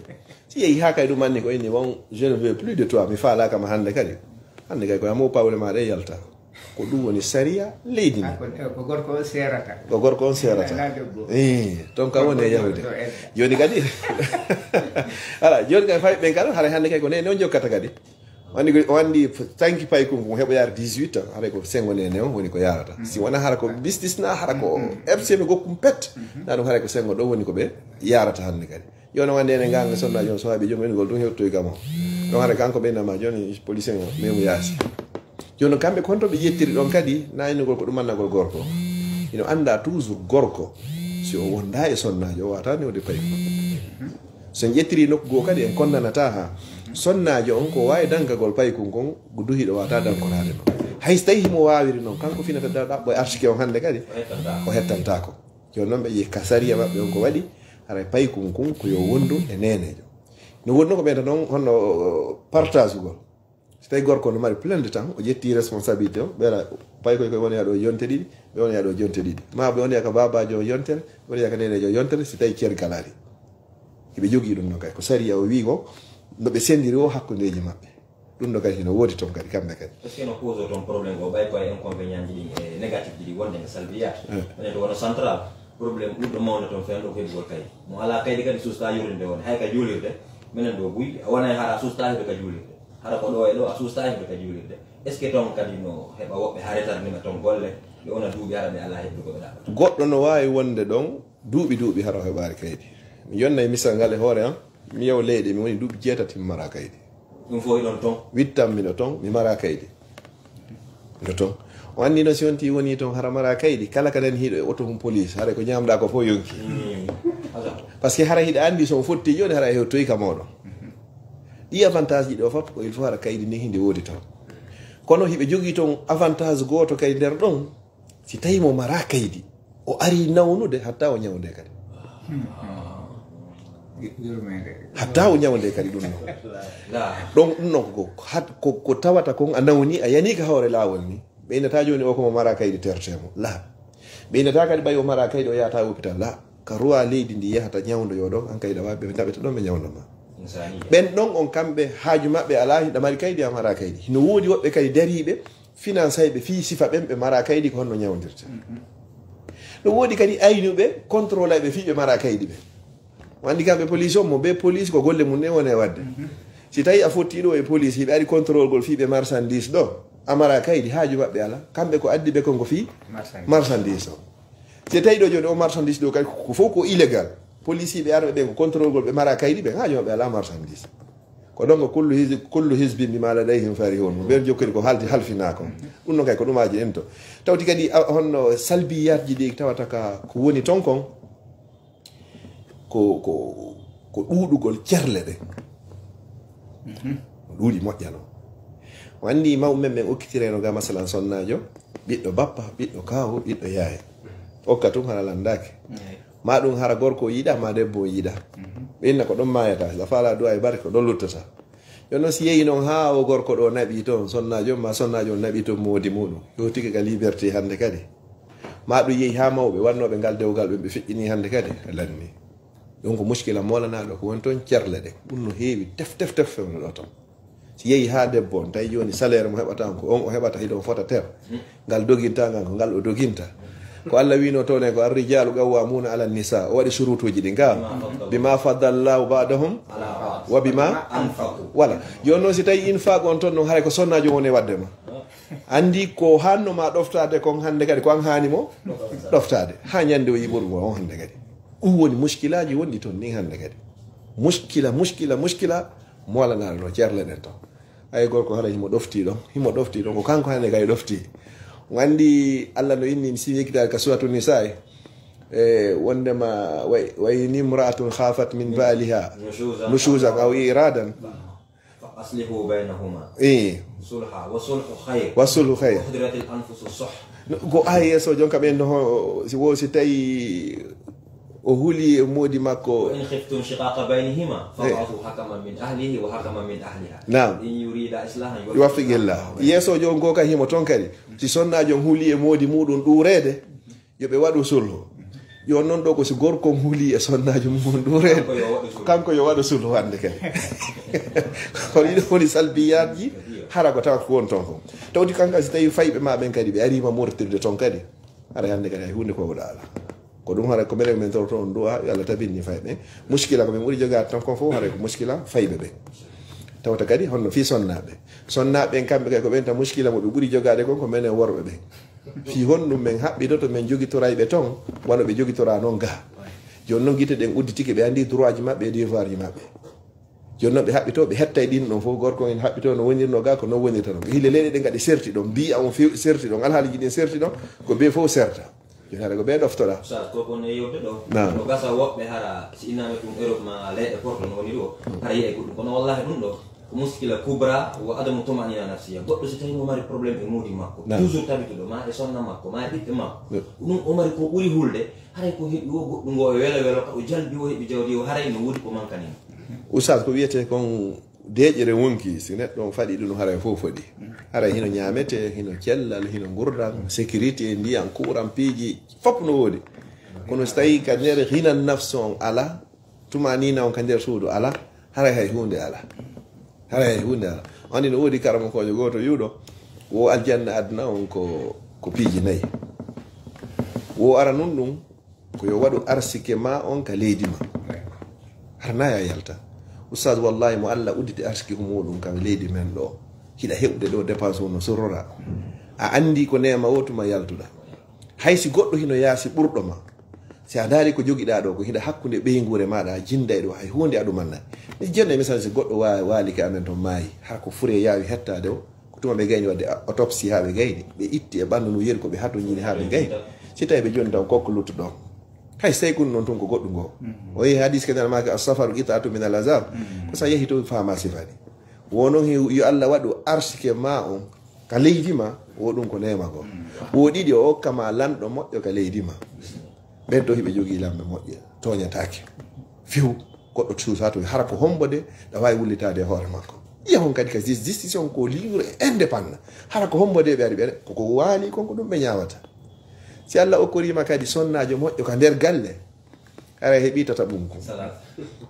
si yehi ha kay ɗum anni ko inni bon je ne veux plus de toi mi falakama hande kadi ko yamo pawle maɗa yalta ko ɗum woni saria leydi ndi ko gorko on serata toon kam woni e yahude joni kadi ala joni kay fayɓe ɓen kala hara hande kay ko nene on jokkata kadi wandi tanki pay ko hebo yar 18 ans hare ko sengo nene on woni ko yarata si wana hara ko business na hara ko FCB gokkum pet na dum hare ko sengo do woni ko be yarata hande kadi yono wande ne ganga sonna jon so habi jom en gol dum hewto e gamo don hare kanko be na ma joni police en memu yasi jono kambe konto be yettiri don kadi nayno gol ko dum manna gol gorko ino anda toujours gorko si o wonda e sonnajo wata ne wodi pay so jettiri nokku go kadi en kondanata ha sonnajo on ko wawi dankagol pay kon kon duhiɗo wata dankorade no hay so tawi himo wawiri noon kanko finata ɗaɓɓo e artike on hannde kadi o hettantako joni noon ɓe yi ka sariya maɓɓe on ko waɗi haray pay kon kon ko yo wondu e nenejo no wonno ko ɓeyta noon honno partage ugol so tawi gorko no mari plein de temps o ƴetti responsabilité o ɓeera pay koy koye woni yaɗo yonte ɗiɗi ɓe woni yaɗo jonte ɗiɗi ma ɓe woni yaka babajo yontere ɓe woni yaka nenejo yontere so tawi ceer galari eɓe jogui ɗum noon kadi ko sariya o wi ko no ɓe sendiri o hakkudeji maɓɓe ɗum ɗo kadi no woodi toon kadi kamɓe kadi est ce que no cause toon probléme o ɓay koye inconvénient ji ɗi e négatif ji ɗi wonde e salbiyat enen to wono central probléme ɓurɗo mawde toon fewn ɗo ko heɓugol kaydi mo ala kaydi kadi susta yurinde woni hay ka juulirde minen ɗo buy wona hara susta heɓe ka juulirde hara ko ɗo e ɗo a susta heɓe ka juulirde est ce que toon kadi no heɓa woɓɓe ha retardima toon golle ɓe wona duuɓi hara ɓe ala heɓde koɓe ɗaɓɓata goɗɗo no wawi wonde ɗon duuɓi hara o heɓari kaydi mi yonna e misal ngal e hoore am mi yew leyɗe mi woni duuɓi 7 mi mara kaydi ɗum fof ɗon toon wittam miɗo toon mi mara kaydi miɗo toon o anndi no si wonti woni toon hara mara kaydi kala kaden hiiɗo e auto mum police hara ko ñamɗa ko fof yonki par ce que hara hiɗa anndi son fotti joni hara hewtoyi ka moɗon ɗi avantage ji ɗo fof ko il faut hara kaydi ni hinde woodi toon kono hiɓe jogii toon avantage goto kadi nder ɗon si tawi mo mara kaydi o ari nawnude hatta o ñawde kadi hatta o ñawde kadi ɗum noon ɗon ɗum noon ko tawata kon a nawni a yani ka hawre laawol ni ɓeynata joni o komo mara kaydi tertemo la ɓeynata kadi ɓayi o mara kaydi o yahata hôpital la ka ruwa leydi ndi yahata ñawdoyo ɗon an kayɗa waɓe daɓeta ɗon ɓe ñawdoma ɓen ɗon on kamɓe haaju maɓɓe ala hiɗa mari kaydi a mara kaydi no woodi woɓɓe kadi dariɓe finance ayɓe fi sifa ɓen ɓe mara kaydi ko honno ñawdirta no woodi kadi aynuɓe contrôle ayɓe fi ɓe mara kaydi ɓe wandi kamɓe police o mo be police ko golle mum ne woni e wadde si tawi a fottiɗo e police hiɓe ari contrôle gol fiɓe marchandise ɗo amara kaydi haaju maɓɓe ala kamɓe ko addi ɓe konko fi marchandise o si tawi ɗo joni o marchandise ɗo kadi ko fof ko illégal police hiɓe arɓe ɓen ko contrôle gol ɓe mara kaydi ɓe haaju maɓɓe ala marchandise ko ɗon ko kullu hisbin bima ladayhim farihun mo ɓen jokkiri ko halfina ko ɗum noon kay ko ɗumaji en to tawti kadi honno salbiyat ji ɗi tawata ka ko woni ton kon ko ɗuɗugol cerle ɗe ɗuuɗi moƴƴano wandi mawɓe men okkitireno ga masalan sonnajo ɓiɗɗo bappa ɓiɗɗo kawu ɓiɗɗo yaye okka tum hara landake ma ɗum hara gorko yiɗa ma debbo yiɗa ɓinna ko ɗon mayata a faala duwa e barke ko ɗon luttata jonnon si yehi noon ha o gorko ɗo naɓi toon sonnajo ma sonnajo on naɓi toon moodi muɗum yo tigi ka liberté hande kadi ma ɗum yehi ha mawɓe wannoɓe ngal dewgal ɓe feƴƴini hande kadi lanni ɗum ko muskila molanaɗo ko woni toon cerle ɗe ɗum no heewi tef fewno ɗo toon si yehi ha debbo on tawi joni salaire mo heɓata ko on o heɓata hiɗon fota ter ngal doginta ngal ko ngal o doginta ko Allah wino toon e ko arrijalu qawwamuna ala nisa o waɗi surutuji ɗi ga bima faddallahu ba'dahum wa bima anfaqu wala joni noon si tawi infaq on toon noon haray ko sonnajo woni waddema andi ko hanno ma ɗoftade kon hande kadi ko an hanimo ɗoftade ha ñande o yiɓoɗum on hande kadi ɗum woni muskilaji wonɗi toon ni hande kadi muskila molanaɗo no cerle ɗen toon ay gorko hara himo ɗofti ɗon ko kanko hande kay ɗofti wandi Allah no inni si yekitade ka suratu nisa e wondema way nimra'atun khafat min baliha nushuzan aw iradan aslihu baynahuma sulha wa sulhu khayr qudratil anfus suh go aye so jonka ɓen no si tawi o huli e moodi makko in khiftum shiqaqa baynihima fa'atu hakaman min ahlihi wa hakaman min ahliha nam in yurida islahan yuwaffiqillah yeesojo on go ka himo toon kadi si sonnajo huli e moodi muɗum ɗurede yoɓe waɗu sulhu yo noon ɗo ko si gorko huli e sonnajo mum ɗurede kanko yo waɗu sulhu hande kadi kono ɗiɗo woni salbiyaji hara ko tawa ko won toon ko tawdi kanka si tawi fayɓe ma ɓen kadi ɓe arima murtirde toon kadi hara hande kadi hay hunde ko wawɗa ala ko ɗum hara ko minen men tawto on du'a Allah tabinni fayɓe muskila ko min ɓuri jogade tan kon fof hara ko muskila fayɓe ɓe tawta kadi honno fi sonnaɓe en kamɓe kay ko ɓen ta muskila mo ɓe ɓuuri jogade kon ko menen worɓe ɓe fi honɗum men haɓɓido to men jogitorayɓe ton wano ɓe jogitora noon ga joni noon guite ɗen udditike ɓe andi droit ji maɓɓe e devoir ji maɓɓe joni noon ɓe haɓɓito ɓe hettay ɗin ɗon fof gorko en haɓɓito no wonirno ga ko noon wonirta ɗon hille leyɗe ɗe gaɗi serti ɗon mbiya on serti ɗon alhaaliji ɗin serti ɗon ko ɓe fof serta joni hara ko ɓe ɗoftoɗa koko ne yewte ɗo no gasa woɓɓe hara si innama ɗum Europe ma leyɗe porto no woni ɗo hara yiya ko ɗum kono wallahi ɗum ɗo ko muskila kubra wo adamu tumanina nafsiya goɗɗo so tawi mo mari probléme e muudi makko toujours tabituɗo ma e sonna makko ma e ɓiɓɓe makko ɗum o mari ko ɓuuri hulde haray ko heɓi o goɗɗum ngo e welo welo o jalbi o heɓi jawdi o haray no wuudi ko mankanima oustad ko wiyete kon deƴƴere wonki si neɗɗo on faɗi ɗum haray fof foɗi haray hino ñamete hino cellal hino gurdam sécurité ndiyan courant piiji fof no woodi kono so tawi ka nder hinan nafse on ala tumanina on ka nder suudu ala haray hay hunde ala haray hay hunde ala andi no woodi karama kojo goto yuuɗo wo aljanna aduna on ko piiji nayyi wo ara nun ɗum ko yo waɗu arsike ma on ka leydi ma harnaya yalta oustad wallahi mo Allah udditi arsiki muɗum kam leydi men ɗo hiɗa heɓde ɗo dépense no sorrora a andi ko nema wotuma yaltuɗa haysi goɗɗo hino yaasi ɓurɗo ma si a daari ko jogiɗa ɗo ko hiɗa hakkude ɓeygure maɗa a jinda e ɗo hay hunde aɗumanna mi jonne misal si goɗɗo waali ke amen to maayi ha ko fure yawi hettade o ko tuma ɓe gayni wadde autopsie ha ɓe gayni ɓe itti e ɓandu no yeri ko ɓe hatto ñini ha ɓe gayni si tawi ɓe joni taw kokko luttuɗon hay so tawi kun noon tun ko goɗɗum ngo o yehi hadis kedal maka asafaru qita'atu min al azab ko sa yehi to fama sifani wonon yo Allah waɗu arsike ma on ka leydi ma wo ɗum ko nema ko wo ɗiɗi o hokkama lanɗo moƴƴo ka leydi ma ɓen to hiɓe jogui lamɓe moƴƴe toñatake few goɗɗo suusa to hara ko hombode ɗa wawi wullitade hoore makko yahon kadi ka justition ko libre indépendant hara ko hombode ɓe ari ɓe koko waali konko ɗum ɓe ñawata si Allah okkorima kadi sonnajo moƴƴo ka nder galle ara heɓi tata ɓunkon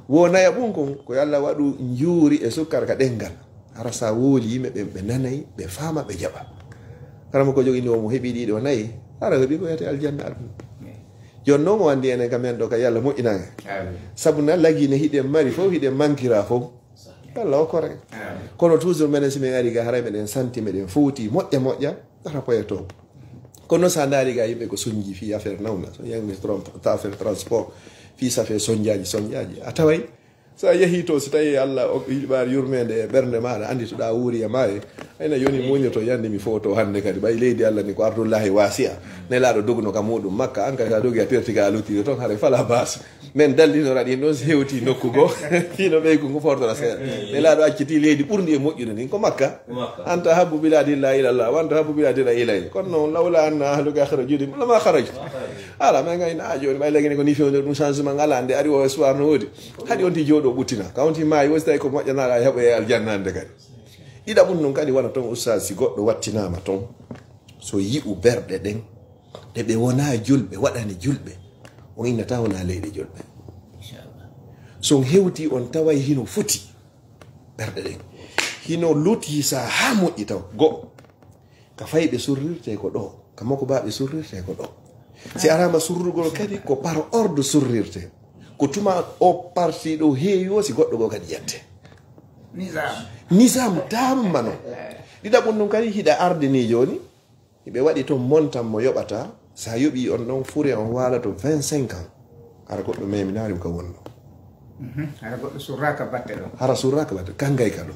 wo naya ɓunkon ko Allah waɗu juuri e sukkar ka ɗengal hara sa wooli yimɓe ɓe nanayi ɓe faama ɓe jaɓa karama ko jogini omo heɓi ɗiɗo nayi hara heɓi ko yiyate aljanna aduna joni noon o andi enen ka men ɗo ka yallah moƴƴinage saabu na lagine hiɗen mari fof hiɗen mankira fof Allah okkore kono toujours menen simin ari ga haray meɗen santi meɗen fowti moƴƴa ara poyeto kono sa daari ga yimɓe ko soñji fi affaire nawna so yangi affaire transport fi safe soñjaji a taway sa yehi to so tawi Allah yiɗɓari yurmede e ɓernde maɗa andi to ɗa wuuri e maayo ayna yoni muñoto yande mi foto hande kadi ɓay leydi Allah ni ko ardullahi wasi'a nelaɗo dogno ka muɗum makka an kadi sa dogi a tertiga a luttide toon haara fala base men dallinoɗa ɗin ɗon so hewti nokku go kino ɓeygu ngu fortora seeɗa nelaɗo acciti leydi ɓurdi e moƴƴude ndin ko makka anta habbu biladi illa ilallah wanta habbu biladi la ilayhi kono noon lawla anna ahluka kharaju lama kharajtu ala ma gayna a joni ɓay lagine ko ni fewde ɗum changement ngala nde ari o e soir no woodi haɗi on ti jooɗo ɓuttina ka on ti maayi wosi tawi ko moƴƴanaɗa heeɓa e aljanna nde kadi ɗiɗaɓum noon kadi wona toon oustad si goɗɗo wattinama toon so yi'u berɗe ɗen ɗe ɓe wona julɓe waɗani julɓe on innata wona leyɗe julɓe son hewti on taway hino foti ɓerɗe ɗen hino luti sa ha moƴƴi taw go ka fayɓe surrirte ko ɗo ka makko baɓe surrirte ko ɗo si arama surrugol kadi ko par ordre surrirte ko tuma o parti ɗo heewi o si goɗɗo go kadi yette nisam tammano ɗiɗaɓum ɗum kadi hiɗa arde ni joni ɓe waɗi toon montan mo yoɓata sa yoɓi on ɗon fure on waala to 25 ans hara goɗɗo meminari ko wonno hara goɗɗo surraka batte ɗo hara surraka batte kan gayka ɗo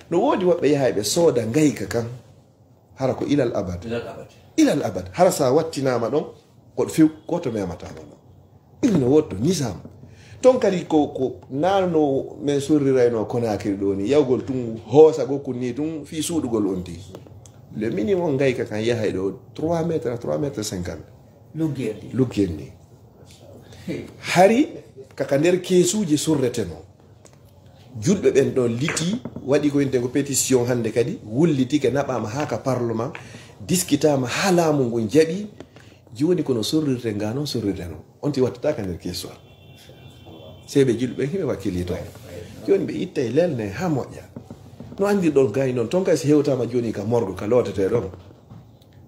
no woodi woɓɓe yahay ɓe sooda gayka kan hara ko ilal abad hara sa wattinama ɗon goɗo few goto mematama ɗon ɗin no wotto nisam ton kadi ko nano men surrirayno Conakry ɗo ni yawgol tun hoosa gokkul ni tun fi suuɗugol on ti le minimum gayka kan yahay ɗo 3 métres 50 luggel ni hari kaka nder keesuji surrete no julɓe ɓen ɗon liti waɗi ko winte ko pétition hande kadi wullitike naɓama ha ka parlement discutama ha laamu ngu jaɓi joni kono surrirte nga noon surrirte no on ti wattata ka nder keesuwal seɓe julɓe hiɓe wakkili toon joni ɓe itta e lelne ha moƴƴa no andi ɗon gay noon ton kay so hewtama joni ka morgo ka lotete ɗon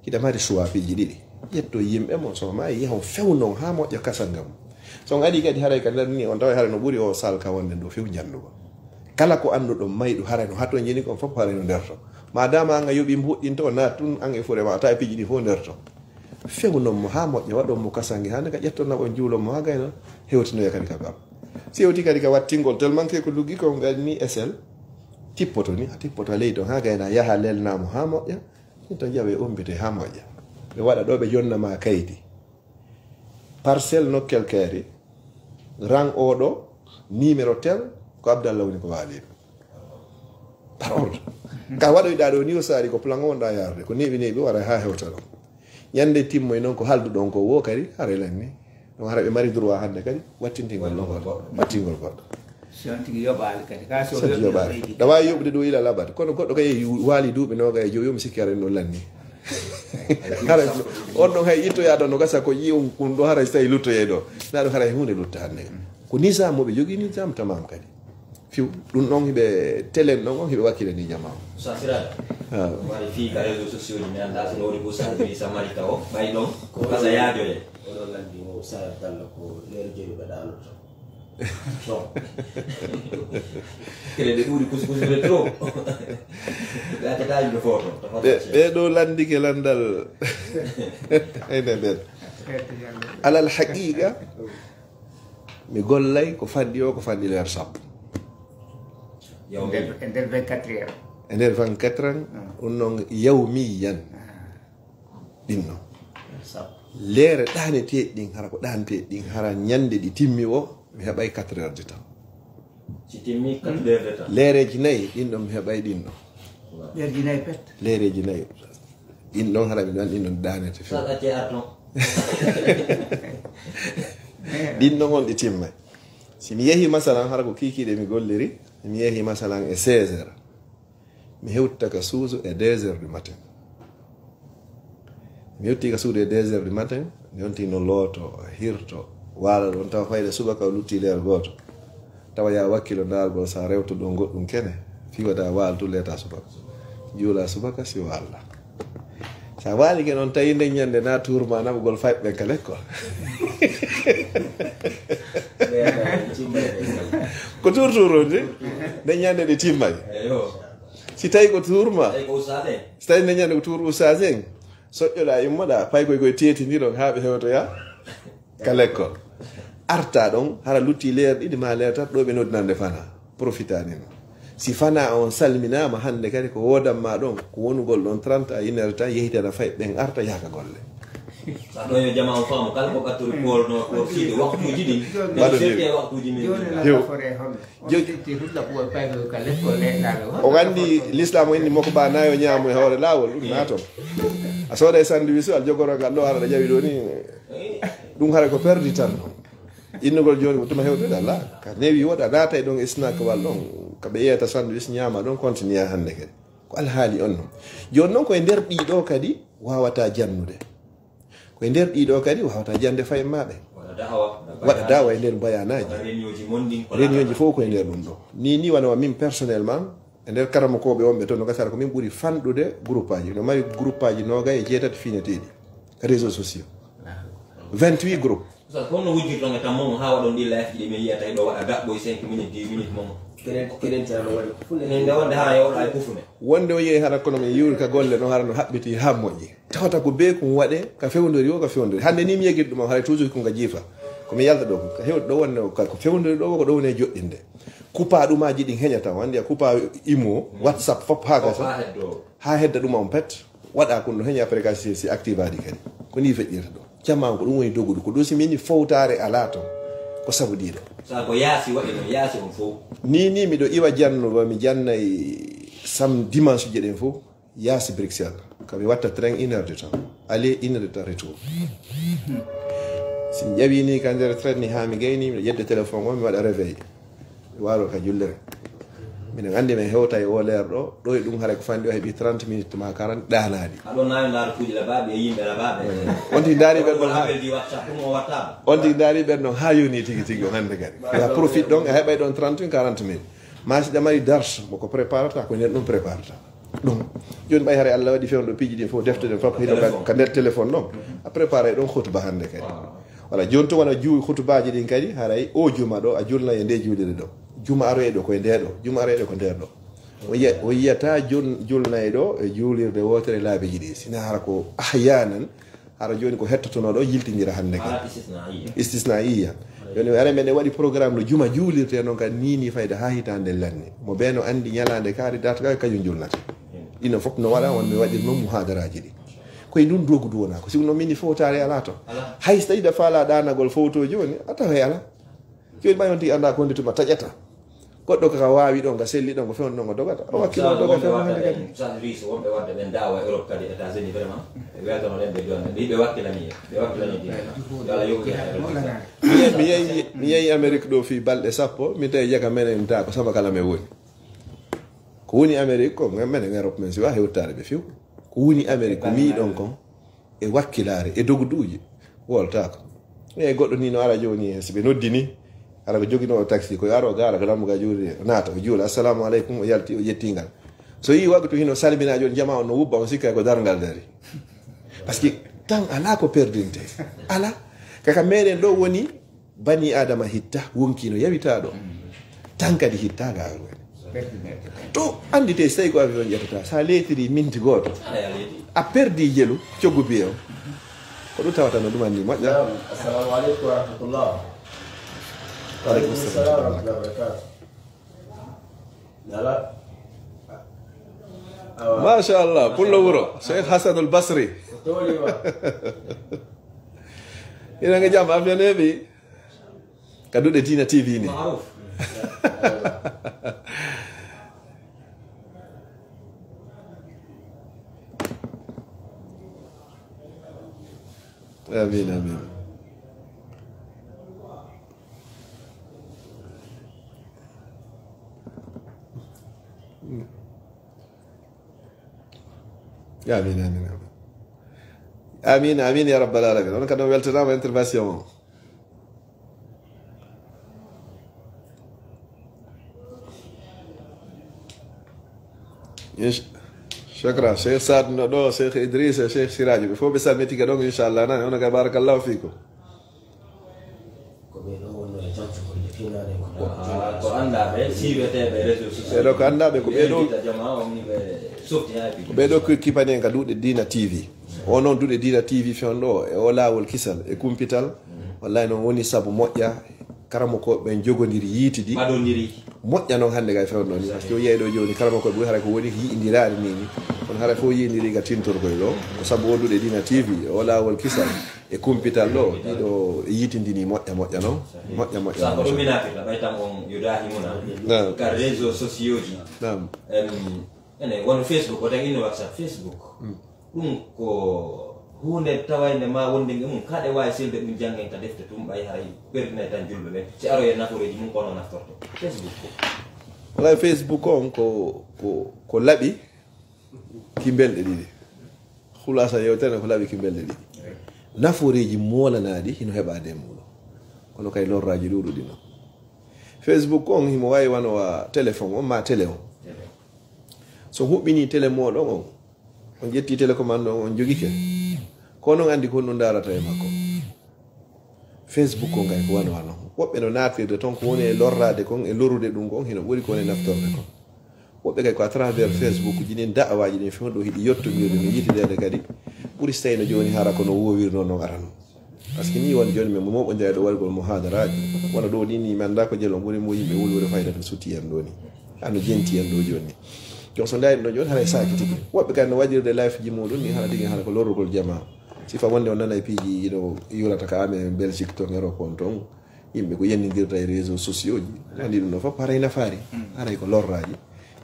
hiɗa mari choix piji ɗiɗi ƴetto yimɓe mo so ma yahon fewnon ha moƴƴa kasal ngam son adi kadi haray ka nder ni on tawa haray no ɓuuri o sal ka wonde ɗo few jandugo kala ko anduɗo mayɗu haray no hatto jeni kon fof haray no nder to madama anga yoɓi mbuɗɗinto nat tun an e fure ma ta e piji ɗi fof nder to fewnon mo ha moƴƴa waɗon mo kasange hande ka ƴettonna on juulon mo ha gayno hewtinoya kadi ka gam si hewti kadi ka wattingol tellement ke ko luggi ko ganni SL tippoto ni a tippoto leydi on ha gayna yaha lelnamo ha moƴƴa ni to jawe ombite ha moƴƴa ɓe waɗa ɗo ɓe jonnama kaydi parcelle nokkel kaari rang oɗo numéro tel ko Abdallah woni ko waali par ordre ka waɗoyɗa ɗo ni o saari ko plan wonɗa yarde ko neɓi wara ha hewta ɗon ñande timmoy noon ko halduɗon ko wo kadi hara lanni ɗon hara ɓe mari droit hande kadi wattintingol ɗon wattingol goɗɗo tigi yoɓali kadi ka so yoɓali ɗa wawi yoɓde ɗo ila labat kono goɗɗo kay waali duuɓi noga e joyi yomi sikki haren ɗon lanni hara on ɗon hay ittoya ɗon no gasa ko yiwon ɗum ɗo hara so tawi luttoye ɗo naɗo hara hunde lutta hande ko nisam moɓe jogui nisam tamam kadi fiw ɗum ɗon hiɓe télé ɗon on hiɓe wakkile ni jamama sa siraɗa waɗi fi ka réseau sociaux ji mi anda sono woni ko salbi sa mari taw ɓay ɗon ko kasa yaajole oɗon landi mo sa dalla ko leer joyi ɓe ɗanoto non kele ɗe ɓuuri kuskusude trop gatetaji ɓe foto ɓeɗo landike landal ene nden alal haqiqa mi gollay ko fanɗi o ko fanɗi leer sappo e nder 24 heures e nder 24 ans ɗum noon yawmiyan ɗinno leere ɗaneteɗi ɗin hara ko ɗaneteɗi ɗin hara ñande ɗi timmi o mi heɓay 4 heures de temps si timmi 4 heures de temps leereji nayyi ɗin ɗon mi heɓay ɗin ɗon leereji nayyi pet leereji nayyi ɗin ɗon hara mi ɗon ɗin ɗon ɗanete fe ɗin ɗon on ɗi timmay si mi yeehi masalan hara ko kikiɗe mi golliri mi yeehi masalan e 16 heures mi hewtta ka suudu e 2 heures du matin mi hetti ka suudu e 2 heures du matin mi yonti no looto hirto wala ɗon tawa fayde subaka o lutti leer goto tawa ya wakkilo dargol sa rewto ɗo goɗɗum kene fi waɗa waltu leta subaka juula subaka si walla sa waali ke noon tawi nde ñande na tourma naɓugol fayɓe ka l'école ko tourtourode nde ñande ɗe timmay si tawi ko tourma si tawi nde ñande ko tour oustage en soƴƴoɗa immoɗa pay koye koye tetiniɗon ha ɓe hewtoya ka l'école arta ɗon hara lutti leer ɗiɗi ma leer tat ɗo ɓe noddinande fana profitani no si fana on salminama hande kadi ko wodanma ɗon ko wonugol ɗon 30 1 tan yehitana fay ɓen arta yaka golle sa ɗo yo jama on faamu kala ko ɓattori kolno ko fiide waktuji ɗi ɓe waktuji min o gandi l'islam o inni moko ba nayo ñaamu e hoore lawol ɗum naton a sooda e sandwich al jogoro ngal ɗo hara ɗa jawi ɗo ni ɗum hara ko perdi tan ɗon innugol joni ko tuma hewtude ala ka newi woɗa naata e ɗon e snack wal ɗon kaɓe yeyata sandwich ñaama ɗon continue hande kadi ko alhaali on noon joni noon koye nder ɗiɗo kadi wawata jannude koye nder ɗiɗo kadi wawata jande faye maɓe waɗa dawa e nder bayanaji réunion ji fof koye nder ɗum ɗo ni wonama min personnellement e nder karamakoɓe wonɓe toon no gasara ko min ɓuuri fanɗude groupe aji no mari groupe aji nogay e jeetati fineteɗi réseaux sociaux 28 groupe kono wujjirɗon e tan momo ha waɗon ɗi life ɗi min yiyata ɗo waɗa gaɓɓo 5 minutes 10 minutes momo kenen tan waɗi nde wonde ha yewɗa e kufune wonde o yeehi hara kono min yiwri ka golle no hara no haɓɓiti ha moƴƴi tawata ko be ko waɗe ka fewdori o ka fewdori hande ni mi yeguiɗ ɗum haray toujours ko nga jiifa komi yalta ɗo ka hewɗo ɗo wonne ko fewdori ɗo ko ɗo woni e joɗɗinde coupa ɗumaji ɗin heñata wandi a coupa imo whatsapp fop ha gasa ha hedda ɗuma on pet waɗa kon ɗo heñi après ka si active aɗi kadi ko ni feƴƴirta ɗo jamma ko ɗum woni dogudu ko ɗo si mini fowtare ala ton ko sabu ɗiɗo sa ko yaasi waɗi no yaasi on fof ni miɗo iwa jannuba mi jannayi sam dimanche ji ɗen fof yaasi Bruxelles kaɓe watta train 1 heure de temps aller 1 heure de temps retour si mi ƴawi ni ka nder train ni ha mi gayni miɗo ƴedde téléphone o mi waɗa réveil mi waro ka jullere minen andi min hewta e o leer ɗo e ɗum haara ko fanndi o heeɓi 30 minutes ma 40 ɗanaɗi aɗon nawi ndaaratuji labaɓe e yimɓe labaɓe on tigi daari ɓen ɗon on tigi daari ɓen ɗon ha yoni tigi tigi on hannde kadi ya profite ɗon a heɓay ɗon 30 40 minutes ma si ɗamari darche moko préparata ko nden ɗum préparata ɗum joni ɓay haare Allah waɗi fewno ɗo piiji ɗin fof defte ɗen fof hiɗo ka nder téléphone ɗon a préparé ɗon hutuba hannde kadi voilà joni to wona juuwi hutubaji ɗin kadi haray o juma ɗo a julna e nde juulire ɗo juma aroyɗo koye ndeɗo juma aroyɗo ko nder ɗo o yiyata julnayɗo e juulirde wotere laabeji ɗi sina hara ko ahyanan hara joni ko hettotono ɗo yiltidira hannde ka istisna iya joni are men waɗi programme no juma juulirte noon kadi nini fayda ha hitande lanni mo ɓe no andi ñalande kaari data ka kañum julnata ɗino fof no waɗa won mi waɗir noon muhadaraji ɗi koye ndun dogudu wona ko siko no mini fowtare ala to hay so tawi da faala ɗanagol fowto joni a tawa ala joni ɓa yonti anda konde tuma taƴata goɗɗo kaka wawi ɗon ga selli ɗon ko fewno ɗon ko dogata o wakkilo doga few hande kadi riso wonɓe wadde ɓen dawa Europe kadi États-Unis vraiment ɓe weltono ɗen ɓe joni ɓe wakkilani ala yogi mi yeeyi Amérique ɗo fi balɗe 10 min tawi jaga menen ta ko sama kala men woni ko woni Amérique ko menen Europe men siwa hewtare ɓe few ko woni Amérique ko miɗon kon e wakkilare e doguduji woltako e goɗɗo ni no ara joni so ɓe noddini ara ko jogino taxi ko aro gara ko lamuga juuri naata o juula assalamu aleykum o yalti o yettingal so yi wagtu hino salmina joni jama on no wubba on sikka ko dargal dari par ce que tan ala ko perdinte ala kaka meɗen ɗo woni bani adama hitta wonkino yawita ɗo tan kadi hittaga to andite so tawi ko avion ƴettata sa letiri minti goto a perdi jelu coggu biye o ko ɗum tawata no ɗumanni moƴƴa assalamu aleykum wa rahmatullah Waalaikum salam warahmatullahi wabarakatuh. Nala. Masha Allah, pullo wuro Sheikh Hasan al-Basri. Toli wa. Ina nga jam afyaneɓe kaduɗe Dina TV ni. Ma'ruf. Amin amin. Amin amin amin amin ya rabbal alamin on kadi weltanama intervention shukran Cheikh Saad no ɗo Cheikh Idrissa Cheikh Siraji ɓe fof ɓe salmitiga ɗon inchallah nane on kadi barakallahu fikum ko andaɓe siweteɓe réseau social ɓeɗo ko andaɓe ko ɓeɗo jama woni ɓe softi ha ko ɓeɗo kipani en ka duuɗe Dina TV o noon duuɗe Dina TV fewn ɗo e o laawol kisal e kumpital wallahi noon woni saabu moƴƴa karama ko ɓen jogodiri yiitidi maɗodiri moƴƴa noon hannde kay fewn ɗo ni par ce que o yeey ɗo joni karama koye ɓuri hara ko woni yiindirade nini kono hara fof yiindiri ga tintorkoye ɗo ko saabu o duuɗe Dina TV o laawol kisal e kumpital ɗo ɗiɗo yiitidini moƴƴa moƴƴa noon moƴƴa moƴƴa sa ko ɗum minafirta ɓay tan on yudahimuna ka réseau sociaux ji nam ene wono Facebook o tan inno WhatsApp Facebook ɗum ko hunde tawayde ma wonde mum kaɗe wawi selde ɗum janggen ta defte tum ɓay haray perdinay tan julɓe ɓe si aroye naforeji mum kono naftorto Facebook wala Facebook on ko laaɓi kimbelɗe ɗiɗi hulasa yewtere ko laaɓi kimbelɗe ɗiɗi naforeji molanaɗi hino heɓade e muɗum kono kay lorraji ɗuɗuɗi noon Facebook on himo wawi wanowa téléphone on ma télé on so huɓɓini télé moɗon on ƴetti télécommande on joguike kono andi ko ɗum darata e makko Facebook on kay ko wanowa noon woɓɓe no natirde toon ko woni e lorrade kon e lorude ɗum kon hino ɓuuri ko woni naftorde kon woɓɓe kay ko à travers Facebook jinin da'awaji ɗin fewn ɗo hiɗi yettodirde no yitidede kadi ɓuuri so tawi no joni hara kono wowirno noon arano par ce que ni won joni min momoɓo jeyɗo wargol muhadaraji wona ɗo ni mi anda ko jelo ɓuuri mo yimɓe wulwure fayda to sutti en ɗo ni hano jenti en ɗo joni jon so ndayni ɗo joni haray saki tigi woɓɓe kadi no waɗirde life ji muɗum ni hara tigi hara ko lorrugol jama sifa wonde o nana e piiji ɗo yurata ka ame Belgique ton Europe on ton yimɓe ko yennidirta e réseau sociaux ji andi ɗum ɗo fof haray nafaari haray ko lorraji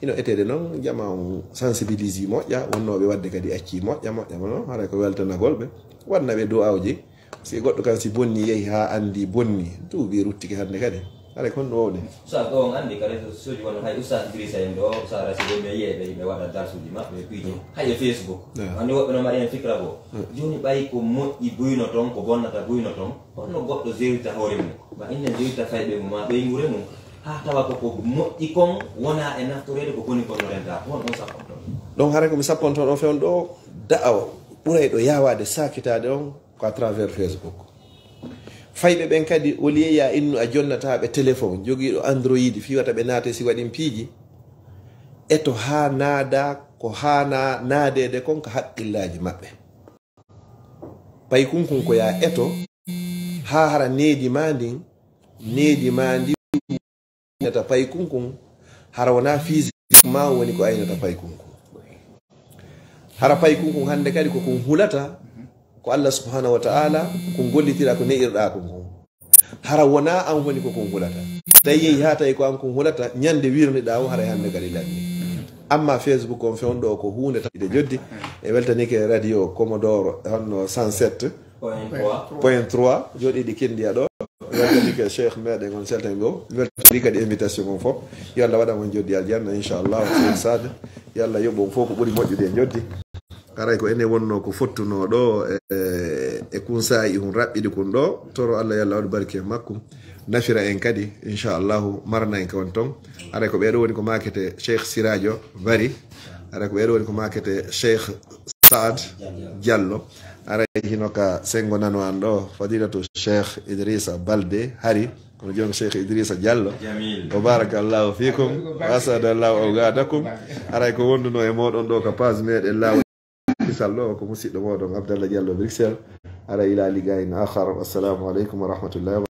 ino etede noon jama on sensibilise moƴƴa wonnoɓe wadde kadi acci moƴƴa noon haray ko weltanagol ɓe wannaɓe dow awji si goɗɗo kan si bonni yeehi ha andi bonni duuɓi ruttiki hande kadi haray kon ɗo wowɗe sa ɗo on andi ka réseau sociaux ji wono hay oustad Idrissa en ɗo sa rasi ɗo mi yeeɓe yimɓe waɗa darsuji maɓɓe piiji hay e Facebook andi woɓɓe no mbaɗi hen fikra bo joni ɓay ko moƴƴi buyno toon ko bonnata buyno toon honno goɗɗo zewita hoore mum ma innen zewita fayɓe mum ma ɓeygure mum ha tawa koko moƴƴi kon wona e naftorede ko boni kono renta hon on sapponton donc haray komi sapponton ɗo fewn ɗo da'awa ɓuuray ɗo yawade sakitade on ko à travers Facebook fayɓe ɓen kadi o liyeya innu a jonnataɓe téléphone jogiiɗo android fiwata ɓe naate si waɗin piiji eto ha naada ko hana naadede kon ko haqqillaji maɓɓe pay kunkun ko ya eto ha hara needi ma ndin aynata pay kunkun hara wona physique ma woni ko aynata pay kunkun hara pay kunkun hande kadi ko kun hulata ko Allah subhanahu wa ta'ala kun gollitira ko ne'irɗa kunkun hara wona an woni ko kun hulata tawi yehi ha tawi ko an kun hulata ñande wirniɗa o hara hande kadi lanni amma Facebook on fewndo ko hunde tawde joddi e weltanike radio Commodore honno 107.3 joɗiɗi kendiya ɗo weltanike cheikh meɗen on seltan go weltani kadi invitation on fof yo Allah waɗa mon joddi aljanna inchallah cheikh Sade yo Allah yoɓ on fof ko ɓuuri moƴƴude e joddi karay ko ene wonno ko fottuno ɗo e kunsayi hun raɓɓiɗi kun ɗo toro Allah yo Allah waɗa barke makko nafira en kadi inchallahu marna en kawon ton aɗa ko ɓeɗo woni ko makete cheikh Siradio Bari aɗa ko ɓeɗo woni ko makete cheikh Saad Diallo aɗa hino ka sengo nano an ɗo fadilatu cheikh Idrissa Balde hari kono joni cheikh Idrissa Diallo wa barakallahu fikum wa asadallahu awgadakum aɗa ko wonduno e moɗon ɗo ko page meɗen lawol kisal ɗo ko musidɗo moɗon Abdallah Diallo Bruxelles aɗa ila ligayin akhar. Assalamu aleykum wa rahmatullahi